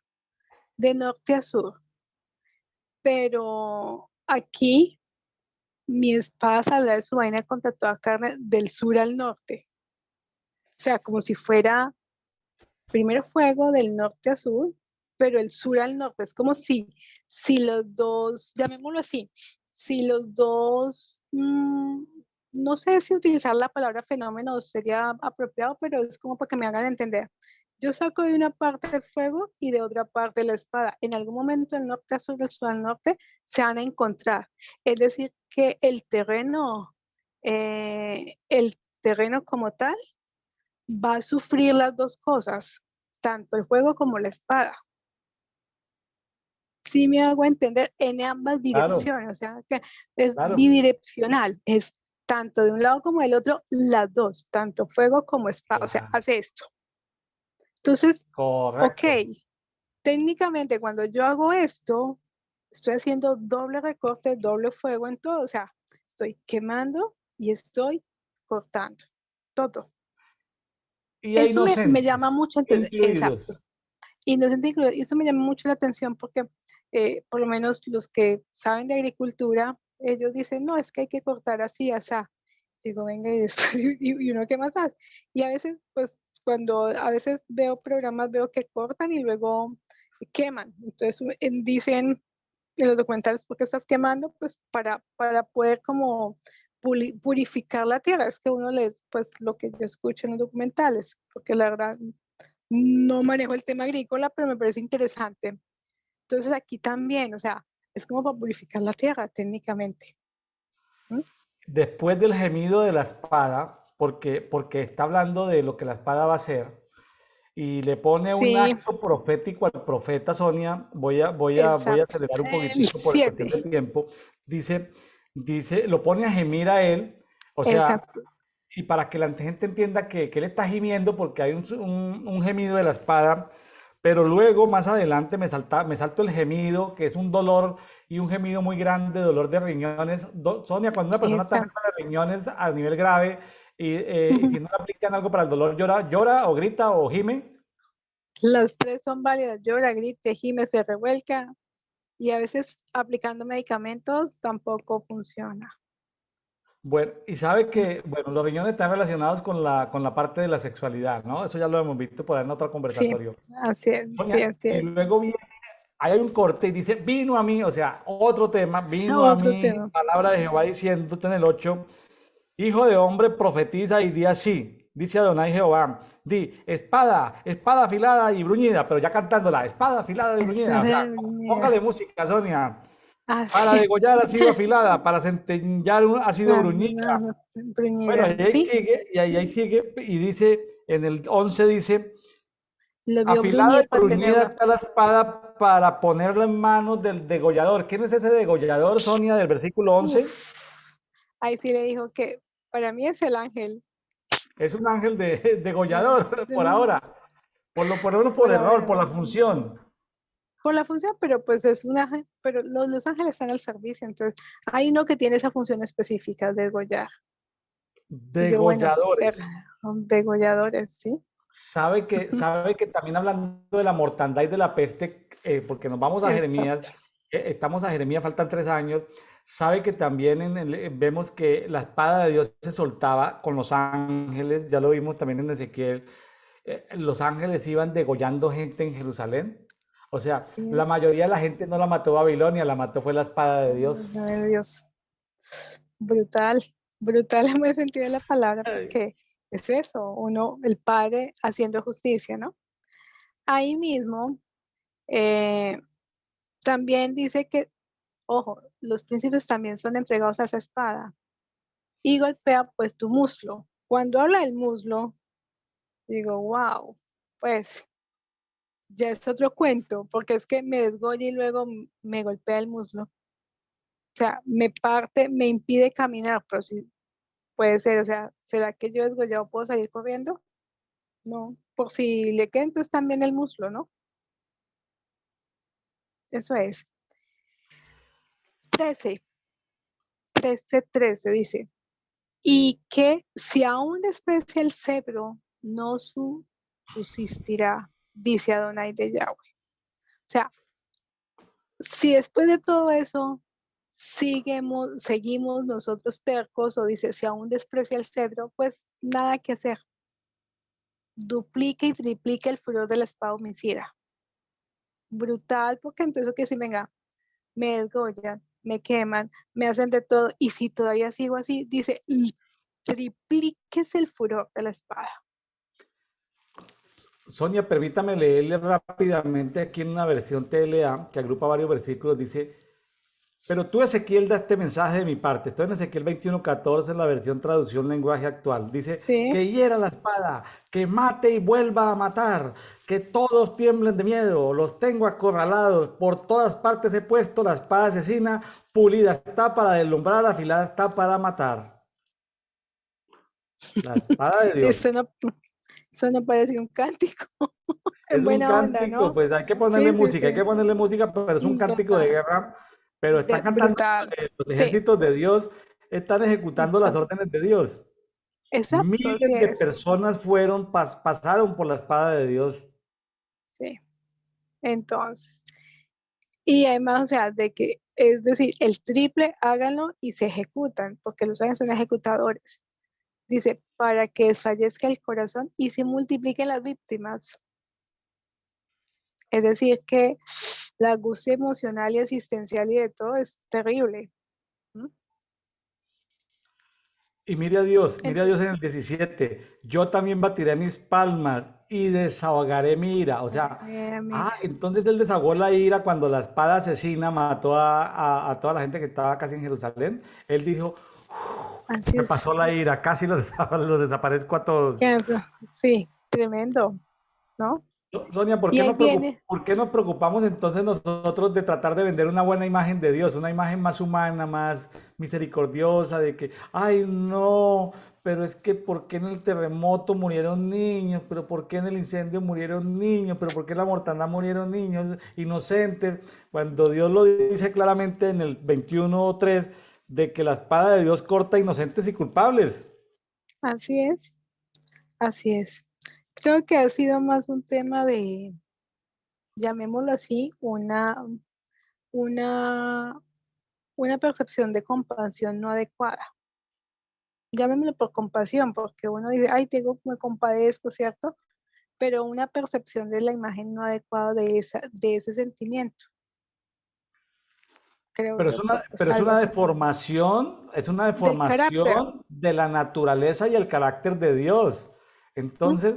[SPEAKER 2] de norte a sur. Pero aquí mi espada saldrá de su vaina contra toda carne del sur al norte. O sea, como si fuera primero fuego del norte a sur, pero el sur al norte. Es como si los dos, llamémoslo así, si los dos, no sé si utilizar la palabra fenómeno sería apropiado, pero es como para que me hagan entender. Yo saco de una parte el fuego y de otra parte la espada. En algún momento el norte a sur, del sur al norte se van a encontrar. Es decir, que el terreno como tal va a sufrir las dos cosas, tanto el fuego como la espada. Sí me hago entender en ambas
[SPEAKER 1] Claro,
[SPEAKER 2] direcciones, o sea, que es
[SPEAKER 1] claro.
[SPEAKER 2] bidireccional, es tanto de un lado como del otro, las dos, tanto fuego como espada, o sea,
[SPEAKER 1] Claro.
[SPEAKER 2] hace esto. Entonces, ok,
[SPEAKER 1] Correcto.
[SPEAKER 2] técnicamente cuando yo hago esto, estoy haciendo doble recorte, doble fuego en todo, o sea, estoy quemando y estoy cortando, todo.
[SPEAKER 1] Y hay
[SPEAKER 2] Eso me
[SPEAKER 1] inocentes
[SPEAKER 2] llama mucho,
[SPEAKER 1] incluidos.
[SPEAKER 2] exacto. Inocente incluido, y eso me llama mucho la atención porque por lo menos los que saben de agricultura, ellos dicen, no, es que hay que cortar así, asá. Digo, venga, y después, y uno qué más hace. Y a veces, pues, cuando a veces veo programas, veo que cortan y luego queman. Entonces dicen en los documentales, ¿por qué estás quemando? Pues para poder como purificar la tierra. Es que uno les, pues lo que yo escucho en los documentales, porque la verdad no manejo el tema agrícola, pero me parece interesante. Entonces aquí también, o sea, es como para purificar la tierra técnicamente. ¿Mm?
[SPEAKER 1] Después del gemido de la espada, porque está hablando de lo que la espada va a hacer, y le pone un
[SPEAKER 2] Sí,
[SPEAKER 1] acto profético al profeta Sonia. Voy a
[SPEAKER 2] exacto.
[SPEAKER 1] acelerar un
[SPEAKER 2] El
[SPEAKER 1] poquitico por cuestión
[SPEAKER 2] 7,
[SPEAKER 1] de tiempo. Lo pone a gemir a él, o sea,
[SPEAKER 2] exacto.
[SPEAKER 1] y para que la gente entienda que él está gimiendo porque hay un gemido de la espada, pero luego más adelante me salto el gemido, que es un dolor y un gemido muy grande, dolor de riñones. Sonia, cuando una persona está
[SPEAKER 2] Exacto.
[SPEAKER 1] enferma de riñones a nivel grave y si no le aplican algo para el dolor, llora o grita o gime.
[SPEAKER 2] Las tres son válidas. Llora, grite, gime, se revuelca. Y a veces aplicando medicamentos tampoco funciona.
[SPEAKER 1] Bueno, y sabe que, bueno, los riñones están relacionados con la parte de la sexualidad, ¿no? Eso ya lo hemos visto por ahí en otro
[SPEAKER 2] Sí,
[SPEAKER 1] conversatorio.
[SPEAKER 2] así es, sí,
[SPEAKER 1] Sonia,
[SPEAKER 2] así
[SPEAKER 1] y
[SPEAKER 2] es.
[SPEAKER 1] luego viene, ahí hay un corte y dice, vino a mí, o sea, otro tema, vino a
[SPEAKER 2] Otro
[SPEAKER 1] mí,
[SPEAKER 2] tema.
[SPEAKER 1] palabra de Jehová diciéndote en el 8, hijo de hombre, profetiza y di así, dice Adonai Jehová, di, espada, espada afilada y bruñida, pero ya cantándola, espada afilada y
[SPEAKER 2] Esa
[SPEAKER 1] bruñida,
[SPEAKER 2] es
[SPEAKER 1] o sea,
[SPEAKER 2] la
[SPEAKER 1] póngale música, Sonia, para
[SPEAKER 2] así.
[SPEAKER 1] degollar ha sido afilada, para centellar ha sido bruñida. Bueno,
[SPEAKER 2] Bruñida. Sí,
[SPEAKER 1] ahí sigue, y dice, en el 11 dice,
[SPEAKER 2] lo vio
[SPEAKER 1] afilada
[SPEAKER 2] bruñir
[SPEAKER 1] y
[SPEAKER 2] para
[SPEAKER 1] bruñida
[SPEAKER 2] tenerla.
[SPEAKER 1] está la espada para ponerla en manos del degollador. ¿Quién es ese degollador, Sonia, del versículo 11?
[SPEAKER 2] Uf. Ahí sí le dijo que para mí es el ángel.
[SPEAKER 1] Es un ángel degollador por
[SPEAKER 2] De-
[SPEAKER 1] ahora, por lo menos por
[SPEAKER 2] Por
[SPEAKER 1] error,
[SPEAKER 2] ahora.
[SPEAKER 1] por la función.
[SPEAKER 2] Por la función, pero pues es un ángel, pero los ángeles están al servicio, entonces hay uno que tiene esa función específica de degollar. Y yo, bueno,
[SPEAKER 1] Degolladores.
[SPEAKER 2] degolladores, ¿sí?
[SPEAKER 1] Sabe que también hablando de la mortandad y de la peste, porque nos vamos a Jeremías,
[SPEAKER 2] Exacto.
[SPEAKER 1] estamos a Jeremías, faltan 3 años, sabe que también vemos que la espada de Dios se soltaba con los ángeles, ya lo vimos también en Ezequiel, los ángeles iban degollando gente en Jerusalén. O sea, la
[SPEAKER 2] Sí,
[SPEAKER 1] mayoría de la gente no la mató Babilonia, la mató fue la espada de Dios.
[SPEAKER 2] ay, Dios. Brutal, brutal en buen sentido de la palabra, porque es eso, uno, el Padre haciendo justicia, ¿no? Ahí mismo eh, también dice que, ojo, los príncipes también son entregados a esa espada y golpea pues tu muslo. Cuando habla del muslo, digo, wow, pues ya es otro cuento, porque es que me desgolla y luego me golpea el muslo. O sea, me parte, me impide caminar, pero sí puede ser, o sea, ¿será que yo desgollado puedo salir corriendo? No, por si le queda entonces también el muslo, ¿no? Eso es. 13, 13 dice, y que si aún desprecia el cedro, no subsistirá, dice Adonai de Yahweh. O sea, si después de todo eso seguimos nosotros tercos, o dice, si aún desprecia el cedro, pues nada que hacer. Duplica y triplica el furor de la espada homicida. Brutal, porque entonces que si venga, me desgollan, me queman, me hacen de todo, y si todavía sigo así, dice, tripliques el furor de la espada.
[SPEAKER 1] Sonia, permítame leerle rápidamente aquí en una versión TLA que agrupa varios versículos. Dice, pero tú, Ezequiel, da este mensaje de mi parte. Estoy en Ezequiel 21:14, la versión traducción lenguaje actual. Dice,
[SPEAKER 2] Sí,
[SPEAKER 1] que hiera la espada, que mate y vuelva a matar, que todos tiemblen de miedo, los tengo acorralados, por todas partes he puesto la espada asesina, pulida está para deslumbrar, afilada está para matar. La espada de Dios.
[SPEAKER 2] Eso no, eso no parece un cántico. En
[SPEAKER 1] Es un
[SPEAKER 2] buena onda,
[SPEAKER 1] cántico,
[SPEAKER 2] ¿no?
[SPEAKER 1] pues
[SPEAKER 2] Sí, sí, sí.
[SPEAKER 1] hay que ponerle música, pero es un cántico de
[SPEAKER 2] Total.
[SPEAKER 1] guerra, pero están cantando,
[SPEAKER 2] Brutal.
[SPEAKER 1] los
[SPEAKER 2] Sí,
[SPEAKER 1] ejércitos de Dios están ejecutando las
[SPEAKER 2] exacto.
[SPEAKER 1] órdenes de Dios.
[SPEAKER 2] Exacto, así
[SPEAKER 1] Miles de
[SPEAKER 2] es.
[SPEAKER 1] personas pasaron por la espada de Dios.
[SPEAKER 2] Sí. Entonces, y además, o sea, de que, es decir, el triple háganlo y se ejecutan, porque los ángeles son ejecutadores. Dice, para que desfallezca el corazón y se multipliquen las víctimas. Es decir, que la angustia emocional y existencial y de todo es terrible. ¿No?
[SPEAKER 1] Y mire a
[SPEAKER 2] Entonces,
[SPEAKER 1] Dios en el 17. Yo también batiré mis palmas y desahogaré mi ira. O sea,
[SPEAKER 2] mira,
[SPEAKER 1] entonces él desahogó la ira cuando la espada asesina mató a toda la gente que estaba casi en Jerusalén. Él dijo,
[SPEAKER 2] así
[SPEAKER 1] me
[SPEAKER 2] es.
[SPEAKER 1] pasó la ira, casi los, los desaparezco a todos.
[SPEAKER 2] Sí, tremendo, ¿no?
[SPEAKER 1] Sonia,
[SPEAKER 2] Y ahí viene,
[SPEAKER 1] ¿por qué nos preocupamos entonces nosotros de tratar de vender una buena imagen de Dios, una imagen más humana, más misericordiosa, de que, ay, no, pero es que ¿por qué en el terremoto murieron niños? ¿Pero por qué en el incendio murieron niños? ¿Pero por qué en la mortandad murieron niños inocentes? Cuando Dios lo dice claramente en el 21:3 de que la espada de Dios corta inocentes y culpables.
[SPEAKER 2] así es, así es. Creo que ha sido más un tema de, llamémoslo así, una, una percepción de compasión no adecuada. Llamémoslo por compasión, porque uno dice, ay, me compadezco, ¿cierto? Pero una percepción de la imagen no adecuada de ese sentimiento, creo yo, pues
[SPEAKER 1] Pero
[SPEAKER 2] algo así.
[SPEAKER 1] es una
[SPEAKER 2] Del carácter.
[SPEAKER 1] deformación de la naturaleza y el carácter de Dios.
[SPEAKER 2] ¿Mm?
[SPEAKER 1] Entonces,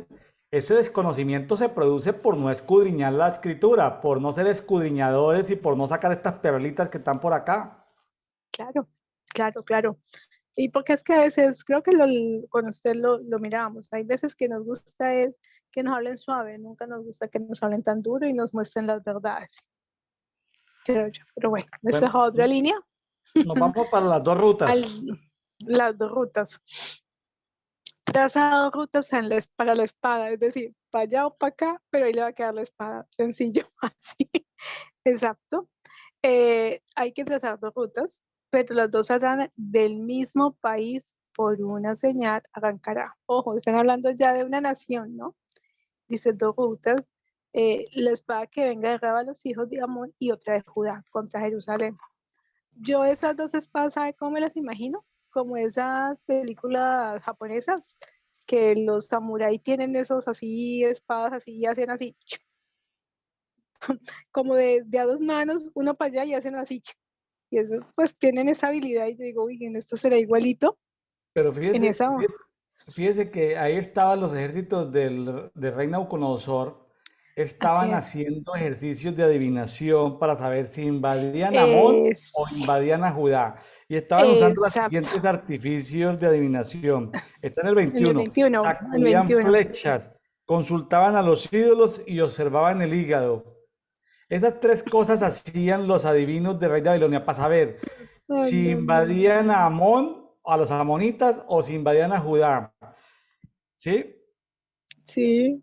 [SPEAKER 1] ese desconocimiento se produce por no escudriñar la escritura, por no ser escudriñadores y por no sacar estas perlitas que están por acá.
[SPEAKER 2] Claro, claro, claro. Y porque es que a veces, creo que con usted lo mirábamos, hay veces que nos gusta es que nos hablen suave, nunca nos gusta que nos hablen tan duro y nos muestren las verdades, creo yo. Pero bueno, esa es
[SPEAKER 1] Bueno,
[SPEAKER 2] otra línea.
[SPEAKER 1] nos vamos para las dos
[SPEAKER 2] Al-
[SPEAKER 1] rutas.
[SPEAKER 2] las dos rutas. Trazado rutas para la espada, es decir, para allá o para acá, pero ahí le va a quedar la espada, sencillo, así. Exacto. Hay que trazar dos rutas, pero las dos saldrán del mismo país por una señal arrancará. Ojo, están hablando ya de una nación, ¿no? Dice dos rutas. La espada que venga de Raba a los hijos de Amón y otra de Judá contra Jerusalén. Yo esas dos espadas, ¿sabe cómo me las imagino? Como esas películas japonesas que los samuráis tienen esos así, espadas así y hacen así, como de a dos manos, uno para allá y hacen así. Y eso, pues tienen esa habilidad y yo digo, uy, en esto será igualito,
[SPEAKER 1] Pero
[SPEAKER 2] en esa,
[SPEAKER 1] fíjese que ahí estaban los ejércitos del rey Nabucodonosor,
[SPEAKER 2] así
[SPEAKER 1] estaban
[SPEAKER 2] es.
[SPEAKER 1] haciendo ejercicios de adivinación para saber si invadían Amón o
[SPEAKER 2] Es,
[SPEAKER 1] invadían a Judá. Y estaban usando los
[SPEAKER 2] exacto.
[SPEAKER 1] siguientes artificios de adivinación. Está en el
[SPEAKER 2] En el
[SPEAKER 1] 21.
[SPEAKER 2] 21, el
[SPEAKER 1] Sacudían
[SPEAKER 2] 21.
[SPEAKER 1] flechas, consultaban a los ídolos y observaban el hígado. Esas tres cosas hacían los adivinos del rey de Babilonia para saber
[SPEAKER 2] Ay,
[SPEAKER 1] si
[SPEAKER 2] no, no, no.
[SPEAKER 1] invadían a Amón, a los amonitas, o si invadían a Judá. ¿Sí?
[SPEAKER 2] Sí.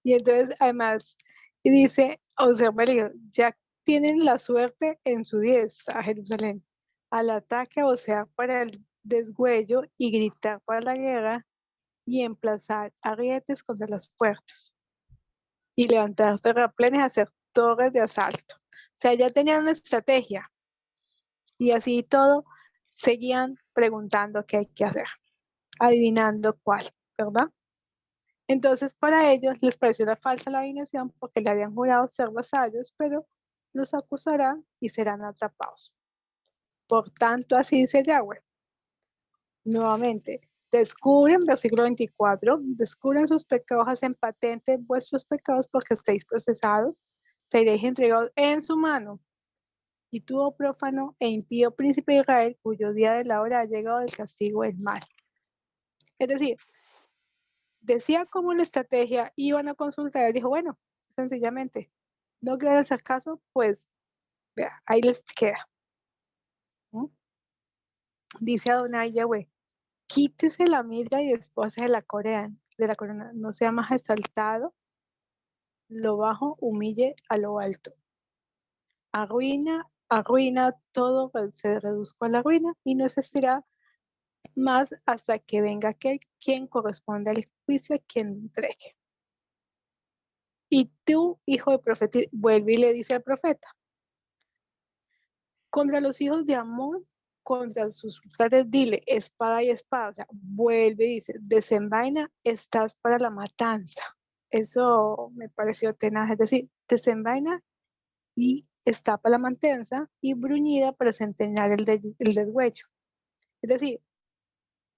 [SPEAKER 2] Y entonces, además, y dice, o sea, bueno, ya tienen la suerte en su 10 a Jerusalén, al ataque, o sea, para el desgüello y gritar para la guerra y emplazar arrietes contra las puertas y levantar terraplenes a hacer torres de asalto. O sea, ya tenían una estrategia y así todo seguían preguntando qué hay que hacer, adivinando cuál, ¿verdad? Entonces, para ellos les pareció una falsa la adivinación porque le habían jurado ser vasallos, pero los acusarán y serán atrapados. Por tanto, así dice Yahweh. Nuevamente, descubren, versículo 24, descubren sus pecados, hacen patente vuestros pecados porque estáis procesados, seréis entregados en su mano. Y tú, oh prófano e impío príncipe de Israel, cuyo día de la hora ha llegado el castigo del mal. Es decir, decía como la estrategia, iban a consultar, dijo, bueno, sencillamente, no quieren hacer caso, pues vea, ahí les queda. ¿No? Dice Adonai Yahweh, Quítese la mirra y despójese de la corona. No sea más exaltado, lo bajo humille a lo alto. Arruina todo, se reduzca a la ruina y no existirá más hasta que venga aquel quien corresponde al juicio a quien entregue. Y tú, hijo de profeta, vuelve y le dice al profeta, contra los hijos de Amón, contra sus padres, dile, espada y espada. O sea, vuelve y dice, desenvaina, estás para la matanza. Eso me pareció tenaz, es decir, desenvaina y está para la matanza y bruñida para centenar el deshuecho. Es decir,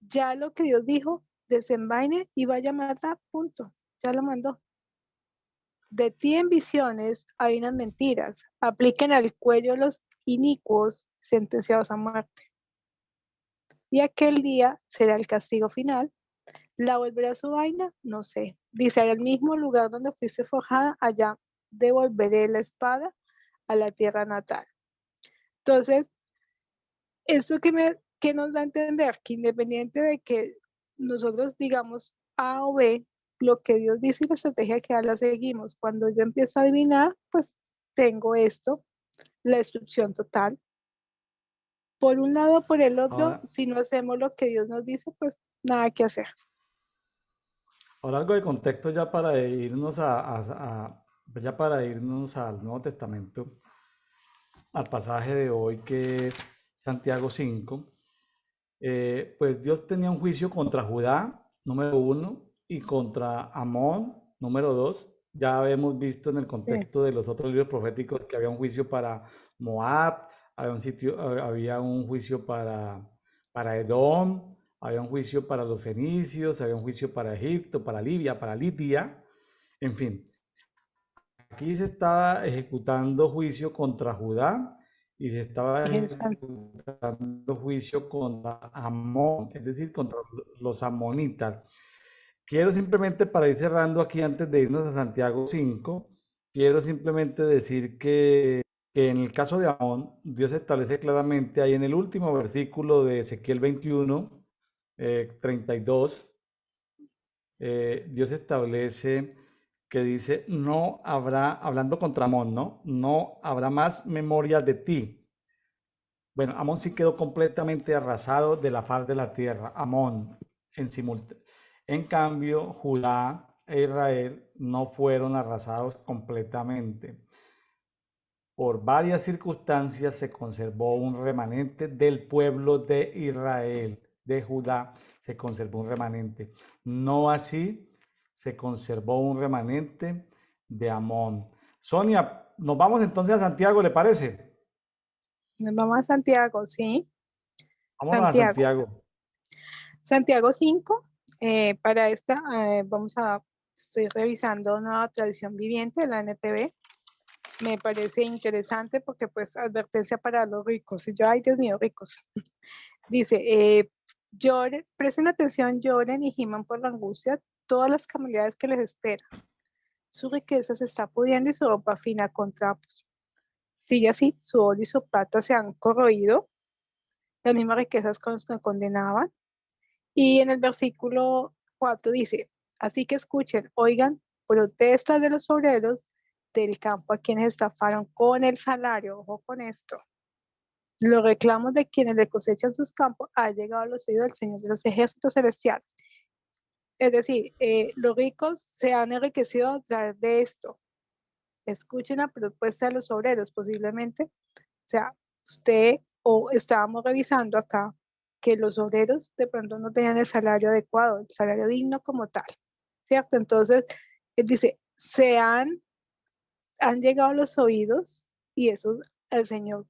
[SPEAKER 2] ya lo que Dios dijo, desenvaine y vaya a matar, punto. Ya lo mandó. De ti en visiones hay unas mentiras. Apliquen al cuello los inicuos sentenciados a muerte. Y aquel día será el castigo final. ¿La volverá a su vaina? No sé. Dice, al mismo lugar donde fuiste forjada, allá devolveré la espada a la tierra natal. Entonces, esto que nos da a entender que independiente de que nosotros digamos A o B, lo que Dios dice y la estrategia que la seguimos. Cuando yo empiezo a adivinar, pues tengo esto, la destrucción total. Por un lado, por el otro,
[SPEAKER 1] Ahora,
[SPEAKER 2] si no hacemos lo que Dios nos dice, pues nada que hacer.
[SPEAKER 1] ahora algo de contexto ya para irnos ya para irnos al Nuevo Testamento, al pasaje de hoy que es Santiago 5. Pues Dios tenía un juicio contra Judá, número uno, y contra Amón, número dos. Ya hemos visto en el
[SPEAKER 2] Sí.
[SPEAKER 1] contexto de los otros libros proféticos que había un juicio para Moab, había un juicio para Edom, había un juicio para los fenicios, había un juicio para Egipto, para Libia, para Lidia, en fin. Aquí se estaba ejecutando juicio contra Judá y se estaba ejecutando juicio contra Amón, es decir, contra los amonitas. Quiero simplemente, para ir cerrando aquí antes de irnos a Santiago 5, quiero simplemente decir que en el caso de Amón, Dios establece claramente ahí en el último versículo de Ezequiel 21, 32, Dios establece que dice, no habrá, hablando contra Amón, ¿no? No habrá más memoria de ti. Bueno, Amón sí quedó completamente arrasado de la faz de la tierra, Amón en simultáneo. En cambio, Judá e Israel no fueron arrasados completamente. Por varias circunstancias se conservó un remanente del pueblo de Israel, de Judá, se conservó un remanente. No así se conservó un remanente de Amón. Sonia, nos vamos entonces a Santiago, ¿le parece?
[SPEAKER 2] Nos vamos a Santiago, ¿sí?
[SPEAKER 1] Vámonos a
[SPEAKER 2] Santiago.
[SPEAKER 1] Santiago.
[SPEAKER 2] Santiago 5, para esta estoy revisando una tradición viviente de la NTV. Me parece interesante porque pues advertencia para los ricos. Y yo, ay Dios mío, ricos. Dice, lloren, presten atención, lloren y giman por la angustia todas las calamidades que les espera. Su riqueza se está pudriendo y su ropa fina con trapos. Sigue así, su oro y su plata se han corroído, las mismas riquezas con las que condenaban. Y en el versículo 4 dice, así que escuchen, oigan, protestas de los obreros del campo a quienes estafaron con el salario, ojo con esto. Los reclamos de quienes le cosechan sus campos ha llegado a los oídos del Señor de los ejércitos celestiales. Es decir, los ricos se han enriquecido a través de esto. Escuchen la propuesta de los obreros, posiblemente. O sea, usted o estábamos revisando acá que los obreros de pronto no tenían el salario adecuado, el salario digno como tal, ¿cierto? Entonces, él dice, han llegado a los oídos y eso el Señor,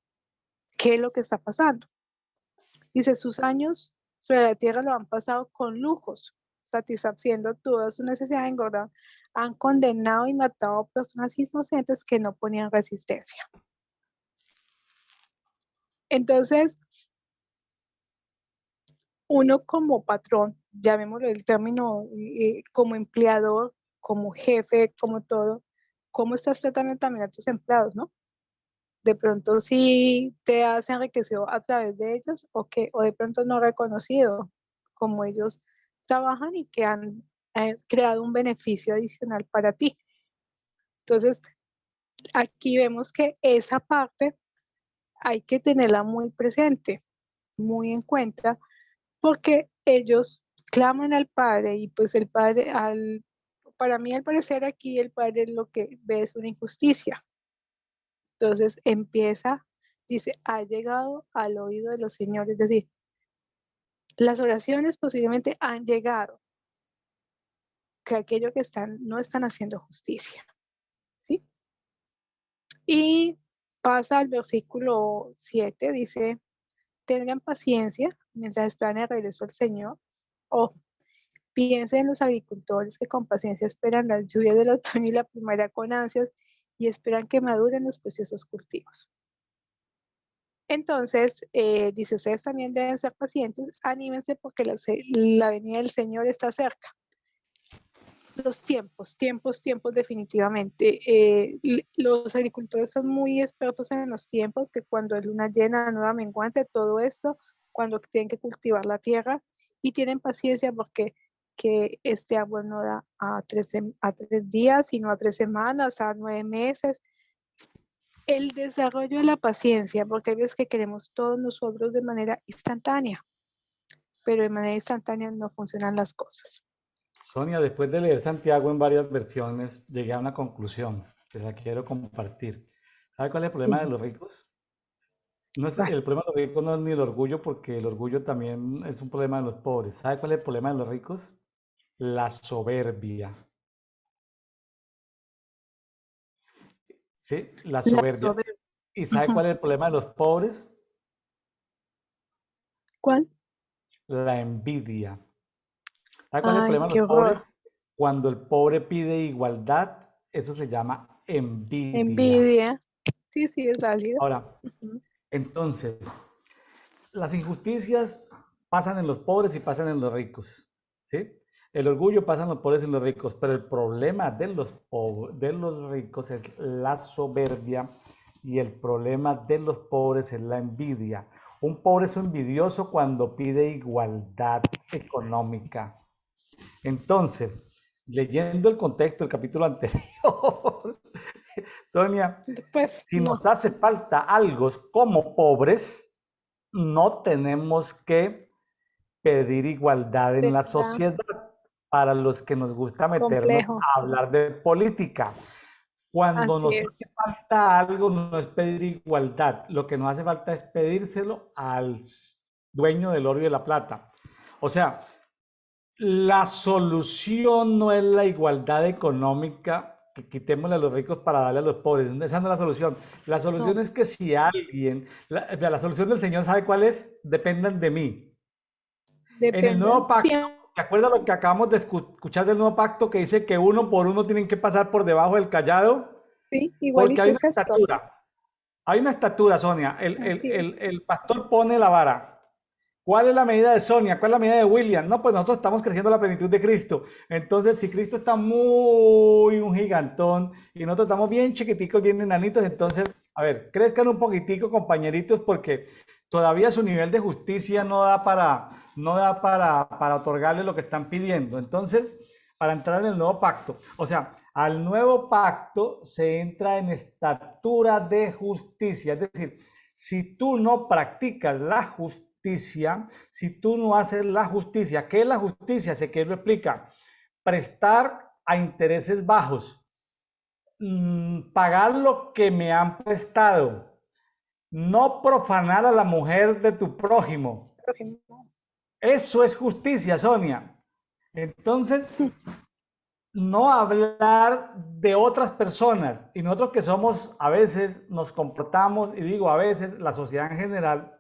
[SPEAKER 2] ¿qué es lo que está pasando? Dice, sus años sobre la tierra lo han pasado con lujos, satisfaciendo toda su necesidad de engordar. Han condenado y matado a personas inocentes que no ponían resistencia. Entonces, uno como patrón, llamémoslo el término, como empleador, como jefe, como todo, ¿cómo estás tratando también a tus empleados, no? De pronto sí te has enriquecido a través de ellos o de pronto no reconocido. cómo ellos trabajan y que han creado un beneficio adicional para ti. Entonces, aquí vemos que esa parte hay que tenerla muy presente, muy en cuenta, porque ellos claman al Padre y pues el Padre, para mí al parecer aquí el Padre lo que ve es una injusticia. Entonces dice, ha llegado al oído de los señores, es decir, las oraciones posiblemente han llegado, que aquello que no están haciendo justicia, ¿sí? Y pasa al versículo 7, dice, tengan paciencia mientras están en regreso al Señor. O piensen en los agricultores que con paciencia esperan las lluvias del otoño y la primavera con ansias y esperan que maduren los preciosos cultivos. Entonces, dice, ustedes también deben ser pacientes, anímense porque la venida del Señor está cerca. Los tiempos definitivamente. Los agricultores son muy expertos en los tiempos, que cuando es luna llena, nueva menguante, todo esto, cuando tienen que cultivar la tierra y tienen paciencia porque que este árbol no da a 3 días, sino a 3 semanas, a 9 meses. El desarrollo de la paciencia, porque hay veces que queremos todos nosotros de manera instantánea, pero de manera instantánea no funcionan las cosas.
[SPEAKER 1] Sonia, después de leer Santiago en varias versiones, llegué a una conclusión que la quiero compartir. ¿Sabe cuál es el problema de los ricos? No es, el problema de los ricos no es ni el orgullo, porque el orgullo también es un problema de los pobres. ¿Sabe cuál es el problema de los ricos? La soberbia. ¿Sí? La soberbia. ¿Y sabe cuál es el problema de los pobres?
[SPEAKER 2] ¿Cuál?
[SPEAKER 1] La envidia. ¿Sabe cuál es el
[SPEAKER 2] Ay,
[SPEAKER 1] problema de
[SPEAKER 2] qué
[SPEAKER 1] los
[SPEAKER 2] horror.
[SPEAKER 1] pobres? Cuando el pobre pide igualdad, eso se llama envidia.
[SPEAKER 2] Envidia. Sí, es válido.
[SPEAKER 1] Ahora, entonces, las injusticias pasan en los pobres y pasan en los ricos, ¿sí? El orgullo pasa en los pobres y en los ricos, pero el problema de los ricos es la soberbia y el problema de los pobres es la envidia. Un pobre es envidioso cuando pide igualdad económica. Entonces, leyendo el contexto del capítulo anterior, Sonia,
[SPEAKER 2] Pues
[SPEAKER 1] si
[SPEAKER 2] no.
[SPEAKER 1] nos hace falta algo como pobres, no tenemos que pedir igualdad en la sociedad. Para los que nos gusta meternos
[SPEAKER 2] Complejo.
[SPEAKER 1] a hablar de política. Cuando nos hace falta algo, no es pedir igualdad. Lo que nos hace falta es pedírselo al dueño del oro y de la plata. O sea, la solución no es la igualdad económica, que quitémosle a los ricos para darle a los pobres. Esa no es la solución. La solución es que si alguien, la solución del Señor, ¿sabe cuál es? Dependan de mí. En el nuevo pacto, ¿te acuerdas lo que acabamos de escuchar del nuevo pacto que dice que uno por uno tienen que pasar por debajo del callado?
[SPEAKER 2] Sí,
[SPEAKER 1] Porque
[SPEAKER 2] igualito
[SPEAKER 1] hay
[SPEAKER 2] es
[SPEAKER 1] una
[SPEAKER 2] esto.
[SPEAKER 1] estatura. Hay una estatura, Sonia. El pastor pone la vara. ¿Cuál es la medida de Sonia? ¿Cuál es la medida de William? No, pues nosotros estamos creciendo la plenitud de Cristo. Entonces, si Cristo está muy un gigantón y nosotros estamos bien chiquiticos, bien enanitos, entonces, a ver, crezcan un poquitico, compañeritos, porque todavía su nivel de justicia no da para otorgarle lo que están pidiendo. Entonces, para entrar en el nuevo pacto, o sea, al nuevo pacto se entra en estatura de justicia, es decir, si tú no practicas la justicia, si tú no haces la justicia, ¿qué es la justicia? Sé que lo explica. Prestar a intereses bajos, pagar lo que me han prestado, no profanar a la mujer de tu prójimo. Eso es justicia, Sonia. Entonces, no hablar de otras personas. Y nosotros que somos, a veces nos comportamos, y digo a veces, la sociedad en general,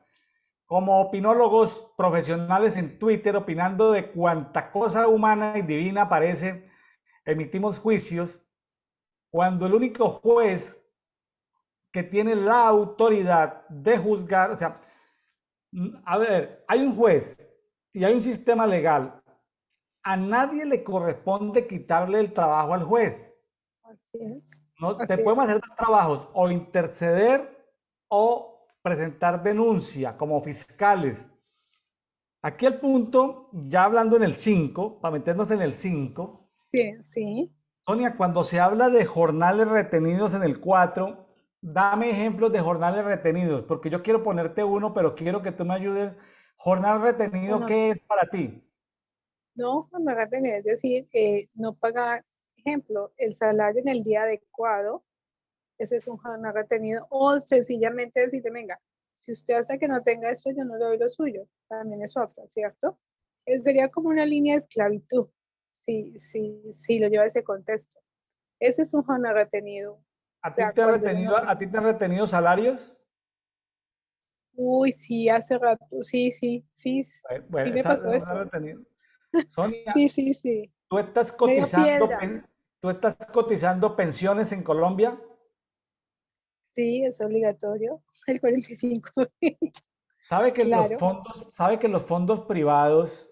[SPEAKER 1] como opinólogos profesionales en Twitter, opinando de cuánta cosa humana y divina aparece, emitimos juicios, cuando el único juez que tiene la autoridad de juzgar, o sea, a ver, hay un juez y hay un sistema legal. A nadie le corresponde quitarle el trabajo al juez.
[SPEAKER 2] Así es.
[SPEAKER 1] No, te podemos hacer dos trabajos, o interceder o presentar denuncia como fiscales. Aquí el punto, ya hablando en el 5, para meternos en el 5,
[SPEAKER 2] Sí, sí.
[SPEAKER 1] Sonia, cuando se habla de jornales retenidos en el 4, dame ejemplos de jornales retenidos, porque yo quiero ponerte uno, pero quiero que tú me ayudes. Jornal retenido,
[SPEAKER 2] Bueno,
[SPEAKER 1] ¿qué es para ti?
[SPEAKER 2] no, cuando haga tener, es decir, no pagar, ejemplo, el salario en el día adecuado, ese es un jornal retenido, o sencillamente decirle, venga, si usted hasta que no tenga esto, yo no le doy lo suyo, también es otra, ¿cierto? Sería como una línea de esclavitud, si lo lleva a ese contexto. Ese es un jornal retenido, o
[SPEAKER 1] ¿A ti
[SPEAKER 2] sea,
[SPEAKER 1] te ha
[SPEAKER 2] cuando yo no
[SPEAKER 1] retenido, a ti te han retenido salarios?
[SPEAKER 2] uy, sí, hace rato, sí, sí, sí, sí
[SPEAKER 1] Bueno,
[SPEAKER 2] me
[SPEAKER 1] esa
[SPEAKER 2] pasó
[SPEAKER 1] jornal
[SPEAKER 2] eso.
[SPEAKER 1] retenido. Sonia,
[SPEAKER 2] Sí, sí, sí.
[SPEAKER 1] tú estás
[SPEAKER 2] Me dio
[SPEAKER 1] cotizando,
[SPEAKER 2] piedra.
[SPEAKER 1] tú estás cotizando pensiones en Colombia.
[SPEAKER 2] Sí, es obligatorio. El 45%. Claro.
[SPEAKER 1] Sabe que los fondos privados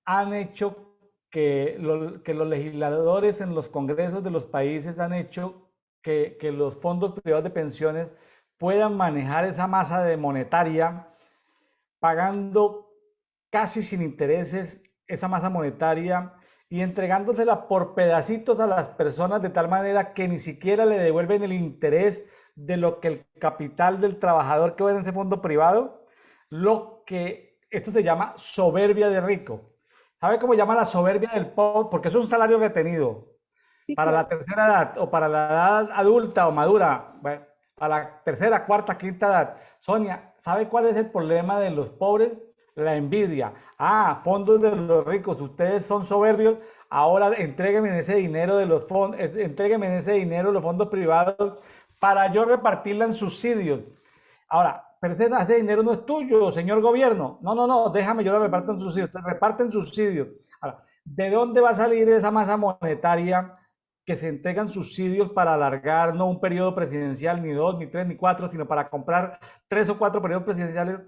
[SPEAKER 1] han hecho que los legisladores en los congresos de los países han hecho que los fondos privados de pensiones puedan manejar esa masa de monetaria pagando casi sin intereses esa masa monetaria y entregándosela por pedacitos a las personas de tal manera que ni siquiera le devuelven el interés de lo que el capital del trabajador que va en ese fondo privado, lo que esto se llama soberbia de rico. ¿Sabe cómo llama la soberbia del pobre? Porque es un salario retenido
[SPEAKER 2] Sí,
[SPEAKER 1] para la
[SPEAKER 2] claro.
[SPEAKER 1] tercera edad o para la edad adulta o madura, bueno, para la tercera, cuarta, quinta edad. Sonia, ¿sabe cuál es el problema de los pobres? La envidia. Ah, fondos de los ricos, ustedes son soberbios, ahora entréguenme ese dinero de los fondos, entréguenme ese dinero de los fondos privados para yo repartirla en subsidios. Ahora, pero ese dinero no es tuyo, señor gobierno. No, no, no, déjame, yo lo reparto en subsidios. Te reparten subsidios. Ahora, ¿de dónde va a salir esa masa monetaria que se entregan subsidios para alargar no un periodo presidencial, ni dos, ni tres, ni cuatro, sino para comprar tres o cuatro periodos presidenciales?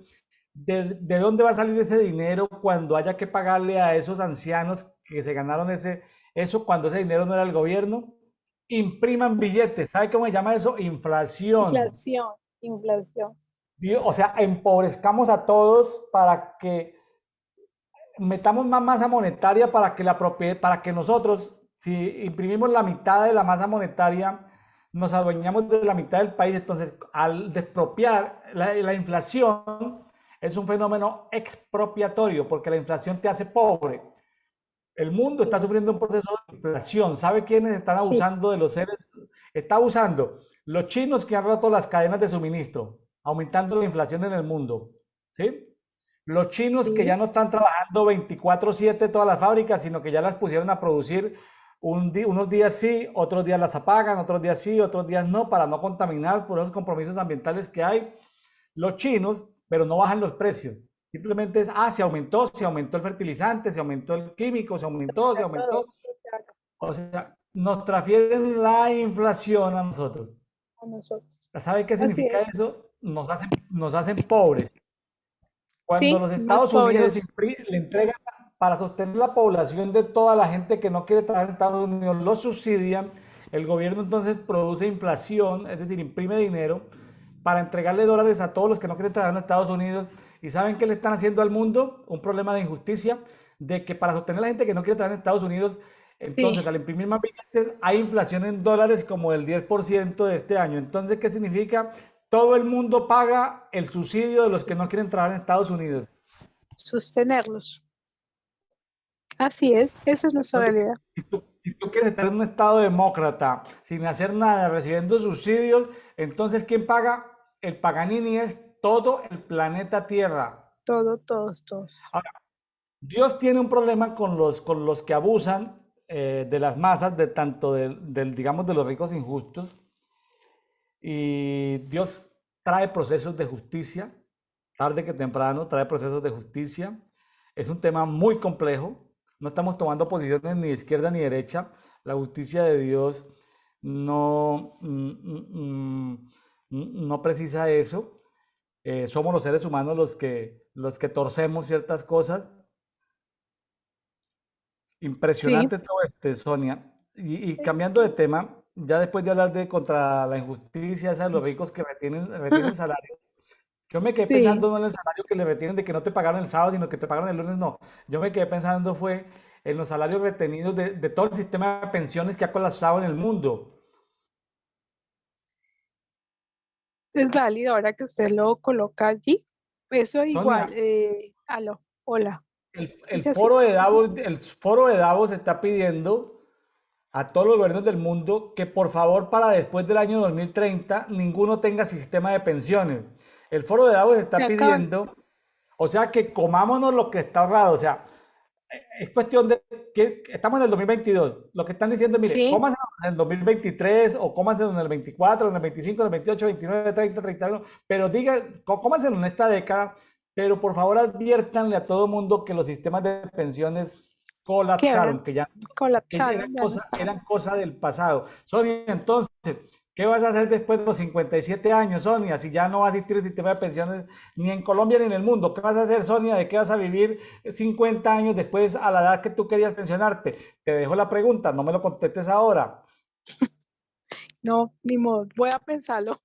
[SPEAKER 1] ¿De dónde va a salir ese dinero cuando haya que pagarle a esos ancianos que se ganaron eso cuando ese dinero no era el gobierno? Impriman billetes. ¿Sabe cómo se llama eso? Inflación.
[SPEAKER 2] Inflación, inflación.
[SPEAKER 1] O sea, empobrezcamos a todos para que metamos más masa monetaria para que la propiedad, para que nosotros, si imprimimos la mitad de la masa monetaria, nos adueñamos de la mitad del país. Entonces, al despropiar la inflación, es un fenómeno expropiatorio, porque la inflación te hace pobre. El mundo está
[SPEAKER 2] Sí,
[SPEAKER 1] sufriendo un proceso de inflación. ¿Sabe quiénes están
[SPEAKER 2] sí,
[SPEAKER 1] abusando de los seres? Está abusando los chinos que han roto las cadenas de suministro, aumentando la inflación en el mundo. ¿Sí? Los chinos que ya
[SPEAKER 2] sí,
[SPEAKER 1] no están trabajando 24/7 todas las fábricas, sino que ya las pusieron a producir unos días sí, otros días las apagan, otros días sí, otros días no, para no contaminar por esos compromisos ambientales que hay. Los chinos, pero no bajan los precios. Simplemente es, se aumentó el fertilizante, se aumentó el químico, se
[SPEAKER 2] a
[SPEAKER 1] aumentó.
[SPEAKER 2] todos, sí, claro,
[SPEAKER 1] O sea, nos transfieren la inflación a nosotros.
[SPEAKER 2] a nosotros.
[SPEAKER 1] ¿Sabe qué
[SPEAKER 2] Así
[SPEAKER 1] significa
[SPEAKER 2] es.
[SPEAKER 1] eso? Nos hacen pobres. Cuando
[SPEAKER 2] Sí,
[SPEAKER 1] los
[SPEAKER 2] más
[SPEAKER 1] Estados Unidos
[SPEAKER 2] pobres.
[SPEAKER 1] le entregan para sostener la población de toda la gente que no quiere trabajar en Estados Unidos, lo subsidian, el gobierno entonces produce inflación, es decir, imprime dinero para entregarle dólares a todos los que no quieren trabajar en Estados Unidos. ¿Y saben qué le están haciendo al mundo? Un problema de injusticia, de que para sostener a la gente que no quiere trabajar en Estados Unidos,
[SPEAKER 2] Sí,
[SPEAKER 1] entonces al imprimir más billetes hay inflación en dólares como el 10% de este año. Entonces, ¿qué significa? Todo el mundo paga el subsidio de los que no quieren trabajar en Estados Unidos.
[SPEAKER 2] sostenerlos. Así es, esa es nuestra
[SPEAKER 1] Entonces,
[SPEAKER 2] realidad.
[SPEAKER 1] si tú quieres estar en un estado demócrata, sin hacer nada, recibiendo subsidios, entonces ¿quién paga? El Paganini es todo el planeta Tierra.
[SPEAKER 2] Todo, todos, todos.
[SPEAKER 1] Ahora, Dios tiene un problema con los que abusan de las masas, de tanto digamos, de los ricos injustos. Y Dios trae procesos de justicia, tarde que temprano, trae procesos de justicia. Es un tema muy complejo. No estamos tomando posiciones ni de izquierda ni derecha. La justicia de Dios no, no precisa eso. Somos los seres humanos los que torcemos ciertas cosas.
[SPEAKER 2] Sí,
[SPEAKER 1] Impresionante todo Sonia. Y cambiando de tema, ya después de hablar de contra la injusticia esa de los ricos que retienen salarios, Yo me quedé
[SPEAKER 2] Sí,
[SPEAKER 1] pensando no en el salario que le retienen de que no te pagaron el sábado, sino que te pagaron el lunes, no. Yo me quedé pensando fue en los salarios retenidos de todo el sistema de pensiones que ha colapsado en el mundo.
[SPEAKER 2] es válido ahora que usted lo coloca allí. Eso
[SPEAKER 1] Sonia,
[SPEAKER 2] igual, aló, hola,
[SPEAKER 1] el
[SPEAKER 2] escucha así.
[SPEAKER 1] foro de Davos, el foro de Davos está pidiendo a todos los gobiernos del mundo que por favor para después del año 2030 ninguno tenga sistema de pensiones. El foro de Davos
[SPEAKER 2] Se
[SPEAKER 1] está
[SPEAKER 2] acaban,
[SPEAKER 1] pidiendo, o sea, que comámonos lo que está ahorrado, o sea, es cuestión de que estamos en el 2022. Lo que están diciendo, mire,
[SPEAKER 2] sí,
[SPEAKER 1] cómasenos en el 2023 o cómasenos en el 24, en el 25, en el 28, 29, 30, 31, pero diga, cómasenos en esta década, pero por favor adviértanle a todo mundo que los sistemas de pensiones
[SPEAKER 2] quiebran,
[SPEAKER 1] colapsaron, que ya
[SPEAKER 2] colapsaron, ya no están.
[SPEAKER 1] eran cosa del pasado. Sonia, entonces, ¿qué vas a hacer después de los 57 años, Sonia? Si ya no va a existir el sistema de pensiones ni en Colombia ni en el mundo. ¿Qué vas a hacer, Sonia? ¿De qué vas a vivir 50 años después a la edad que tú querías pensionarte? Te dejo la pregunta, no me lo contestes ahora.
[SPEAKER 2] No, ni modo, voy a pensarlo.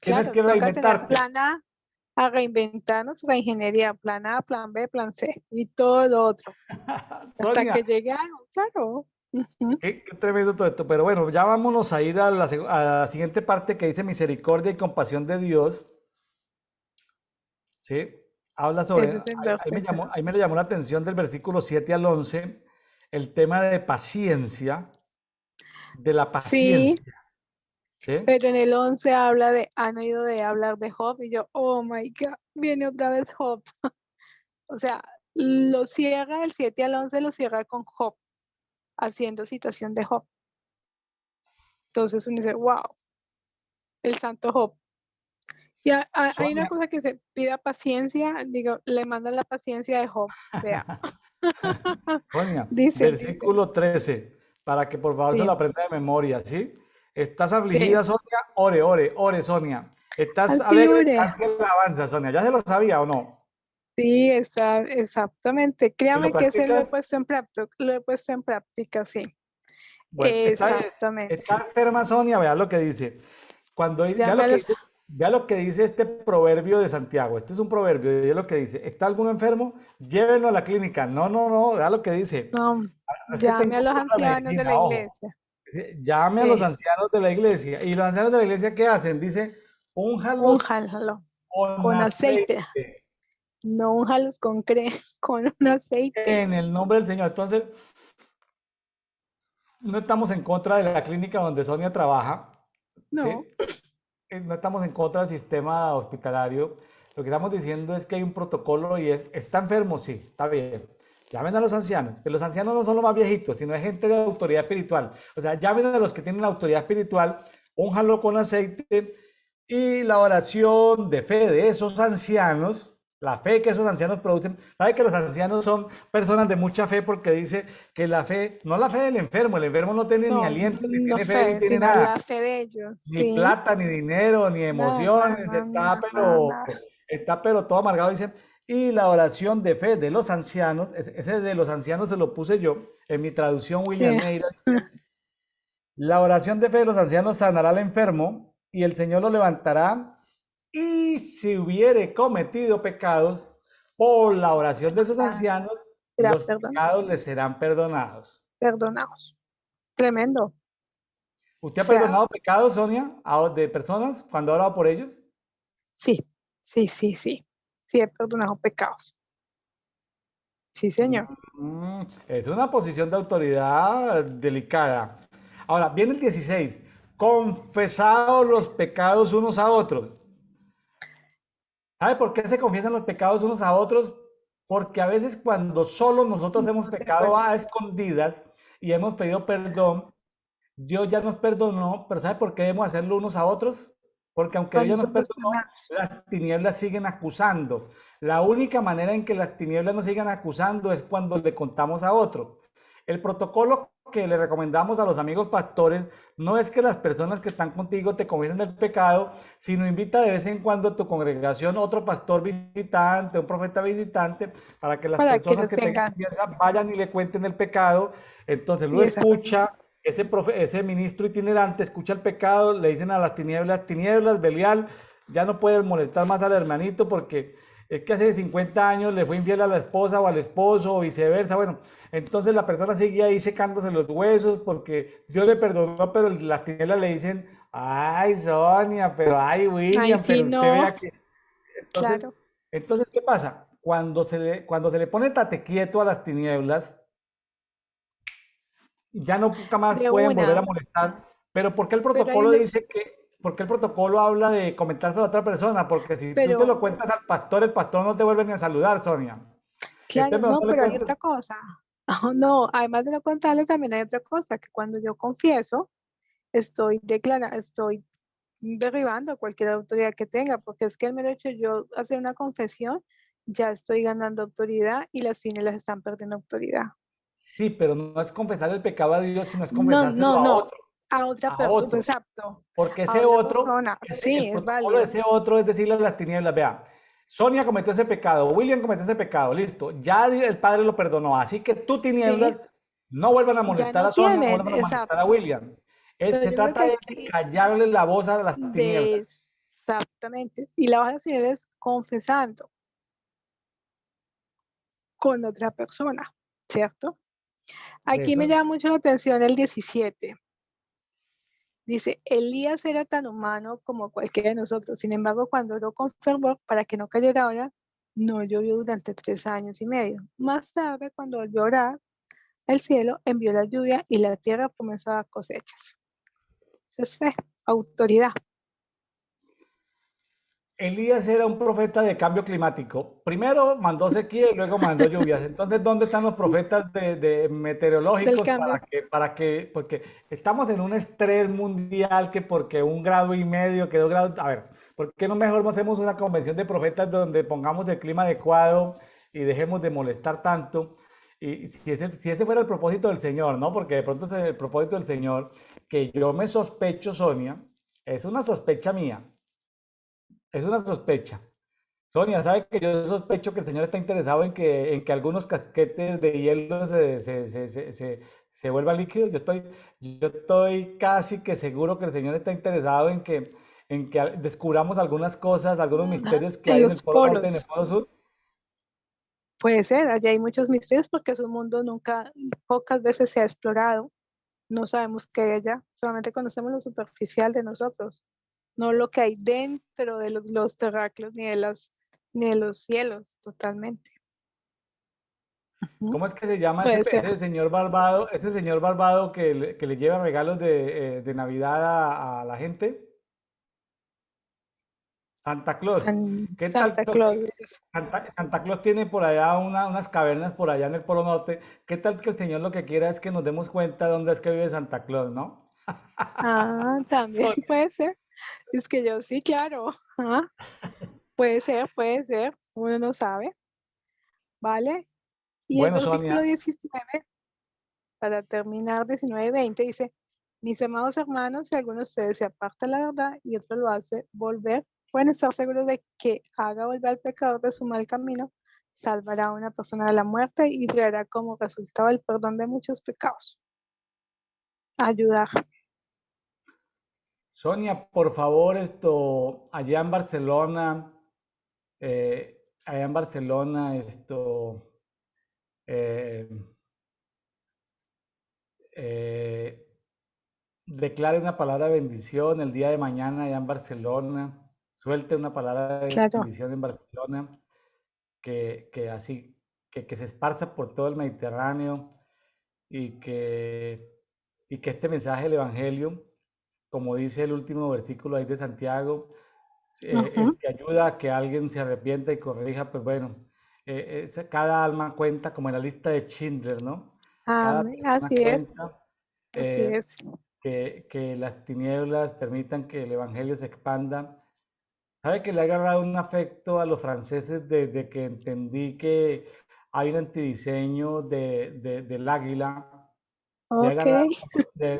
[SPEAKER 1] Tienes
[SPEAKER 2] Claro,
[SPEAKER 1] que
[SPEAKER 2] toca tener
[SPEAKER 1] reinventarte.
[SPEAKER 2] plan A reinventarnos, reingeniería, plan A, plan B, plan C y todo lo otro, hasta
[SPEAKER 1] Sonia,
[SPEAKER 2] que llegue algo, claro. Ujú.
[SPEAKER 1] qué tremendo todo esto. Pero bueno, ya vámonos a ir a a la siguiente parte que dice misericordia y compasión de Dios. ¿Sí? Habla sobre,
[SPEAKER 2] Ese es el versículo.
[SPEAKER 1] ahí me le llamó la atención del versículo 7 al 11 el tema de paciencia, de la
[SPEAKER 2] Sí,
[SPEAKER 1] paciencia, ¿sí?
[SPEAKER 2] pero en el 11 habla de, han oído de hablar de Job y yo, oh my God, viene otra vez Job. O sea, lo cierra el 7 al 11, lo cierra con Job, haciendo citación de Job. Entonces uno dice, wow, el santo Job. Y hay una
[SPEAKER 1] Sonia,
[SPEAKER 2] cosa que se pida paciencia, digo, le mandan la paciencia de Job. Vea,
[SPEAKER 1] Sonia,
[SPEAKER 2] dice,
[SPEAKER 1] versículo 13 para que por favor se lo
[SPEAKER 2] sí,
[SPEAKER 1] aprenda de memoria, ¿sí? ¿Estás
[SPEAKER 2] sí,
[SPEAKER 1] afligida, Sonia? Ore, ore, ore, Sonia. ¿Estás
[SPEAKER 2] así
[SPEAKER 1] alegre?
[SPEAKER 2] oré.
[SPEAKER 1] Cante alabanza, Sonia. ¿Ya se lo sabía o no?
[SPEAKER 2] Sí, exactamente.
[SPEAKER 1] ¿Y lo
[SPEAKER 2] Créame que ese lo he
[SPEAKER 1] practicas?
[SPEAKER 2] puesto en práctica, lo he puesto en práctica, sí.
[SPEAKER 1] Bueno,
[SPEAKER 2] Exactamente.
[SPEAKER 1] está enferma Sonia, vea lo que dice. Vea
[SPEAKER 2] Llame a los,
[SPEAKER 1] vea lo que dice este proverbio de Santiago. Este es un proverbio, y es lo que dice. ¿Está alguno enfermo? Llévenlo a la clínica. No, no, no, vea lo que dice.
[SPEAKER 2] no,
[SPEAKER 1] No es que esté en
[SPEAKER 2] llame a los
[SPEAKER 1] contra de la
[SPEAKER 2] ancianos de la
[SPEAKER 1] medicina, ojo.
[SPEAKER 2] iglesia.
[SPEAKER 1] Dice, llame a los
[SPEAKER 2] Sí,
[SPEAKER 1] ancianos de la iglesia. ¿Y los ancianos de la iglesia qué hacen? Dice, únjalos
[SPEAKER 2] únjalo
[SPEAKER 1] con
[SPEAKER 2] con aceite.
[SPEAKER 1] aceite
[SPEAKER 2] No únjalos con con un aceite.
[SPEAKER 1] en el nombre del Señor. Entonces, no estamos en contra de la clínica donde Sonia trabaja,
[SPEAKER 2] No,
[SPEAKER 1] ¿sí? No estamos en contra del sistema hospitalario. Lo que estamos diciendo es que hay un protocolo y ¿está enfermo? Sí, está bien. Llamen a los ancianos, que los ancianos no son los más viejitos, sino es gente de autoridad espiritual. O sea, llamen a los que tienen la autoridad espiritual, únjanlo con aceite y la oración de fe de esos ancianos, la fe que esos ancianos producen. Sabe que los ancianos son personas de mucha fe porque dice que la fe, no la fe del enfermo, el enfermo no tiene ni
[SPEAKER 2] no,
[SPEAKER 1] aliento, ni
[SPEAKER 2] no
[SPEAKER 1] tiene fe, ni
[SPEAKER 2] fe,
[SPEAKER 1] tiene
[SPEAKER 2] sino
[SPEAKER 1] nada
[SPEAKER 2] la fe de ellos,
[SPEAKER 1] ni
[SPEAKER 2] sí.
[SPEAKER 1] plata, ni dinero, ni
[SPEAKER 2] Nada,
[SPEAKER 1] emociones,
[SPEAKER 2] nada, nada, nada, nada.
[SPEAKER 1] está pero todo amargado, dice, y la oración de fe de los ancianos, ese de los ancianos se lo puse yo, en mi traducción
[SPEAKER 2] Sí,
[SPEAKER 1] William Neira, dice, la oración de fe de los ancianos sanará al enfermo y el Señor lo levantará y si hubiere cometido pecados, por la oración de esos ancianos,
[SPEAKER 2] será
[SPEAKER 1] los
[SPEAKER 2] perdonado,
[SPEAKER 1] pecados les serán perdonados.
[SPEAKER 2] perdonados. Tremendo. O
[SPEAKER 1] ¿Usted ha
[SPEAKER 2] sea,
[SPEAKER 1] perdonado pecados, Sonia, de personas cuando ha orado por ellos?
[SPEAKER 2] sí, sí, sí, sí. Sí, he perdonado pecados. Sí, señor.
[SPEAKER 1] Es una posición de autoridad delicada. Ahora, viene el 16. Confesados los pecados unos a otros. ¿Sabe por qué se confiesan los pecados unos a otros? Porque a veces cuando solo nosotros hemos
[SPEAKER 2] No se
[SPEAKER 1] pecado
[SPEAKER 2] acuerda.
[SPEAKER 1] a escondidas y hemos pedido perdón, Dios ya nos perdonó, pero ¿sabe por qué debemos hacerlo unos a otros? Porque aunque
[SPEAKER 2] Para
[SPEAKER 1] Dios ya nos
[SPEAKER 2] nosotros
[SPEAKER 1] perdonó,
[SPEAKER 2] perdonados.
[SPEAKER 1] las tinieblas siguen acusando. La única manera en que las tinieblas nos sigan acusando es cuando le contamos a otro. El protocolo que le recomendamos a los amigos pastores no es que las personas que están contigo te confiesen el pecado, sino invita de vez en cuando a tu congregación otro pastor visitante, un profeta visitante, para que las
[SPEAKER 2] Para que
[SPEAKER 1] personas
[SPEAKER 2] los
[SPEAKER 1] que tengan
[SPEAKER 2] tengan.
[SPEAKER 1] confianza vayan y le cuenten el pecado. Entonces lo
[SPEAKER 2] Y esa persona.
[SPEAKER 1] escucha, ese ministro itinerante escucha el pecado, le dicen a las tinieblas, tinieblas, Belial, ya no puedes molestar más al hermanito porque es que hace 50 años le fue infiel a la esposa o al esposo o viceversa. Bueno, entonces la persona sigue ahí secándose los huesos porque Dios le perdonó, pero las tinieblas le dicen, ay, Sonia, pero ay,
[SPEAKER 2] Ay,
[SPEAKER 1] William,
[SPEAKER 2] sí,
[SPEAKER 1] pero usted
[SPEAKER 2] no,
[SPEAKER 1] vea que... Entonces,
[SPEAKER 2] claro,
[SPEAKER 1] ¿qué pasa? Cuando se le pone tate quieto a las tinieblas, ya nunca más
[SPEAKER 2] de
[SPEAKER 1] pueden volver a
[SPEAKER 2] una,
[SPEAKER 1] molestar. Pero ¿por qué el
[SPEAKER 2] pero hay
[SPEAKER 1] protocolo
[SPEAKER 2] una,
[SPEAKER 1] dice que, por qué el protocolo habla de comentarse a la otra persona? Porque si tú te
[SPEAKER 2] pero
[SPEAKER 1] lo cuentas al pastor, el pastor no te vuelve ni a saludar, Sonia. Entonces
[SPEAKER 2] claro,
[SPEAKER 1] mejor
[SPEAKER 2] no,
[SPEAKER 1] no le
[SPEAKER 2] pero hay
[SPEAKER 1] cuentes.
[SPEAKER 2] otra cosa. Oh, no, además de no contarle, también hay otra cosa, que cuando yo confieso, estoy derribando cualquier autoridad que tenga, porque es que el mero hecho de yo hacer una confesión, ya estoy ganando autoridad y las las están perdiendo autoridad.
[SPEAKER 1] Sí, pero no es confesar el pecado a Dios, sino es
[SPEAKER 2] No,
[SPEAKER 1] confesárselo
[SPEAKER 2] no,
[SPEAKER 1] a
[SPEAKER 2] no,
[SPEAKER 1] otro,
[SPEAKER 2] a otra
[SPEAKER 1] a
[SPEAKER 2] persona,
[SPEAKER 1] otro.
[SPEAKER 2] exacto,
[SPEAKER 1] Porque
[SPEAKER 2] a
[SPEAKER 1] ese
[SPEAKER 2] otra
[SPEAKER 1] otro,
[SPEAKER 2] persona,
[SPEAKER 1] el
[SPEAKER 2] sí, es
[SPEAKER 1] protocolo de
[SPEAKER 2] válido.
[SPEAKER 1] ese otro es decirle a las tinieblas, vea, Sonia cometió ese pecado, William cometió ese pecado, listo, ya el Padre lo perdonó, así que tú
[SPEAKER 2] Sí,
[SPEAKER 1] tinieblas no vuelvan a
[SPEAKER 2] ya
[SPEAKER 1] molestar
[SPEAKER 2] no
[SPEAKER 1] a Sonia, no
[SPEAKER 2] tienen,
[SPEAKER 1] vuelvan a molestar a
[SPEAKER 2] exacto.
[SPEAKER 1] William.
[SPEAKER 2] Pero
[SPEAKER 1] Se
[SPEAKER 2] yo creo que
[SPEAKER 1] trata de
[SPEAKER 2] aquí,
[SPEAKER 1] callarle la voz a las tinieblas.
[SPEAKER 2] de exactamente, y la vas a hacer es confesando con otra persona, ¿cierto?
[SPEAKER 1] De
[SPEAKER 2] Aquí me
[SPEAKER 1] eso,
[SPEAKER 2] llama mucho la atención el 17. Dice, Elías era tan humano como cualquiera de nosotros. Sin embargo, cuando oró con fervor para que no cayera ahora, no llovió durante 3 años y medio. Más tarde, cuando volvió a orar, el cielo envió la lluvia y la tierra comenzó a dar cosechas. Eso es fe, autoridad.
[SPEAKER 1] Elías era un profeta de cambio climático. Primero mandó sequía y luego mandó lluvias. Entonces, ¿dónde están los profetas de
[SPEAKER 2] Del
[SPEAKER 1] meteorológicos
[SPEAKER 2] cambio.
[SPEAKER 1] porque estamos en un estrés mundial que porque 1,5 grados que 2 grados, a ver, ¿por qué no mejor no hacemos una convención de profetas donde pongamos el clima adecuado y dejemos de molestar tanto? Y si ese fuera el propósito del Señor, ¿no? Porque de pronto es el propósito del Señor, que yo me sospecho, Sonia, es una sospecha mía, es una sospecha. Sonia, ¿sabe que yo sospecho que el señor está interesado en que algunos casquetes de hielo se vuelvan líquidos? Yo estoy casi que seguro que el señor está interesado en que descubramos algunas cosas, algunos misterios que
[SPEAKER 2] En
[SPEAKER 1] hay en el
[SPEAKER 2] los
[SPEAKER 1] Polo Norte y en el
[SPEAKER 2] polos.
[SPEAKER 1] Polo Sur.
[SPEAKER 2] Puede ser, allá hay muchos misterios porque es un mundo nunca, pocas veces se ha explorado. No sabemos qué hay allá, solamente conocemos lo superficial de nosotros, no lo que hay dentro de los terráqueos ni de los cielos, totalmente. Ujú.
[SPEAKER 1] ¿Cómo es que se llama ese,
[SPEAKER 2] Puede ser.
[SPEAKER 1] ese señor barbado que le lleva regalos de Navidad a la gente? Santa Claus. ¿Qué tal?
[SPEAKER 2] Santa Claus.
[SPEAKER 1] Santa Claus tiene por allá unas cavernas por allá en el Polo Norte. ¿Qué tal que el Señor lo que quiera es que nos demos cuenta de dónde es que vive Santa Claus, ¿no?
[SPEAKER 2] Ah, también
[SPEAKER 1] Sonia.
[SPEAKER 2] puede ser. Es que yo sí, claro. Ajá. Puede ser. Uno no sabe, ¿vale? Y el
[SPEAKER 1] Bueno,
[SPEAKER 2] versículo
[SPEAKER 1] Sonia,
[SPEAKER 2] 19, para terminar, 19-20, dice, mis amados hermanos, si alguno de ustedes se aparta de la verdad y otro lo hace volver, pueden estar seguros de que haga volver al pecador de su mal camino, salvará a una persona de la muerte y traerá como resultado el perdón de muchos pecados. Ayudar.
[SPEAKER 1] Sonia, por favor, allá en Barcelona, eh, eh, declare una palabra de bendición el día de mañana allá en Barcelona. Suelte una palabra de
[SPEAKER 2] Claro.
[SPEAKER 1] bendición en Barcelona. Que así, que se esparza por todo el Mediterráneo y que este mensaje del Evangelio, como dice el último versículo ahí de Santiago, el
[SPEAKER 2] Ujú.
[SPEAKER 1] que ayuda a que alguien se arrepienta y corrija, pues bueno, cada alma cuenta como en la lista de Schindler, ¿no? Cada
[SPEAKER 2] Amén.
[SPEAKER 1] persona
[SPEAKER 2] Así es.
[SPEAKER 1] cuenta.
[SPEAKER 2] Así
[SPEAKER 1] eh,
[SPEAKER 2] es.
[SPEAKER 1] que las tinieblas permitan que el Evangelio se expanda. ¿Sabe que le ha agarrado un afecto a los franceses desde que entendí que hay un antidiseño del águila? Le ha
[SPEAKER 2] Ok.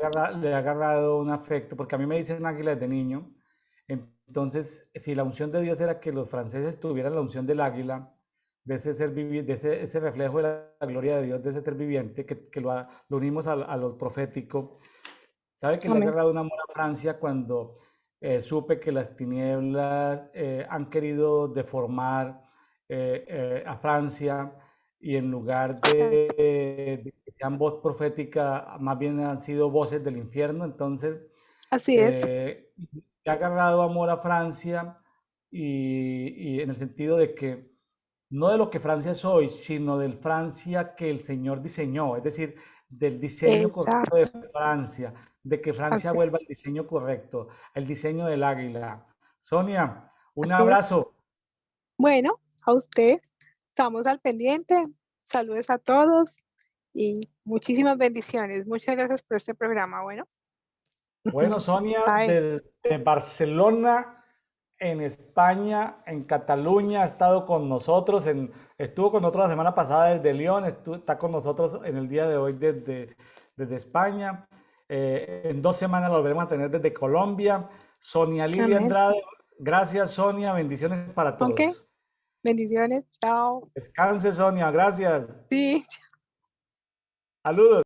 [SPEAKER 1] agarrado, le ha agarrado un afecto, porque a mí me dicen águila desde niño. Entonces, si la unción de Dios era que los franceses tuvieran la unción del águila, de ese ser viviente, de ese reflejo de la gloria de Dios, de ese ser viviente, que lo unimos a lo profético. ¿Sabe que le ha
[SPEAKER 2] Amén.
[SPEAKER 1] agarrado un amor a Francia cuando supe que las tinieblas han querido deformar a Francia y en lugar
[SPEAKER 2] Francia.
[SPEAKER 1] de que sean voz profética, más bien han sido voces del infierno. Entonces,
[SPEAKER 2] Así es.
[SPEAKER 1] eh, he agarrado amor a Francia y en el sentido de que no de lo que Francia es hoy, sino del Francia que el Señor diseñó, es decir, del diseño correcto de
[SPEAKER 2] Exacto.
[SPEAKER 1] Francia, de que Francia
[SPEAKER 2] Así
[SPEAKER 1] vuelva
[SPEAKER 2] es.
[SPEAKER 1] al diseño correcto, el diseño del águila. Sonia, un
[SPEAKER 2] Así es.
[SPEAKER 1] abrazo.
[SPEAKER 2] Bueno, a usted, estamos al pendiente. Saludos a todos y muchísimas bendiciones. Muchas gracias por este programa. Bueno,
[SPEAKER 1] Bueno, Sonia,
[SPEAKER 2] bye.
[SPEAKER 1] desde Barcelona, en España, en Cataluña, ha estado con nosotros, estuvo con nosotros la semana pasada desde León, está con nosotros en el día de hoy desde España. En 2 semanas lo volveremos a tener desde Colombia. Sonia Lilia
[SPEAKER 2] Amén.
[SPEAKER 1] Andrade, gracias Sonia, bendiciones para
[SPEAKER 2] Ok,
[SPEAKER 1] todos.
[SPEAKER 2] bendiciones. Chao.
[SPEAKER 1] Descanse Sonia, gracias.
[SPEAKER 2] Sí.
[SPEAKER 1] Saludos.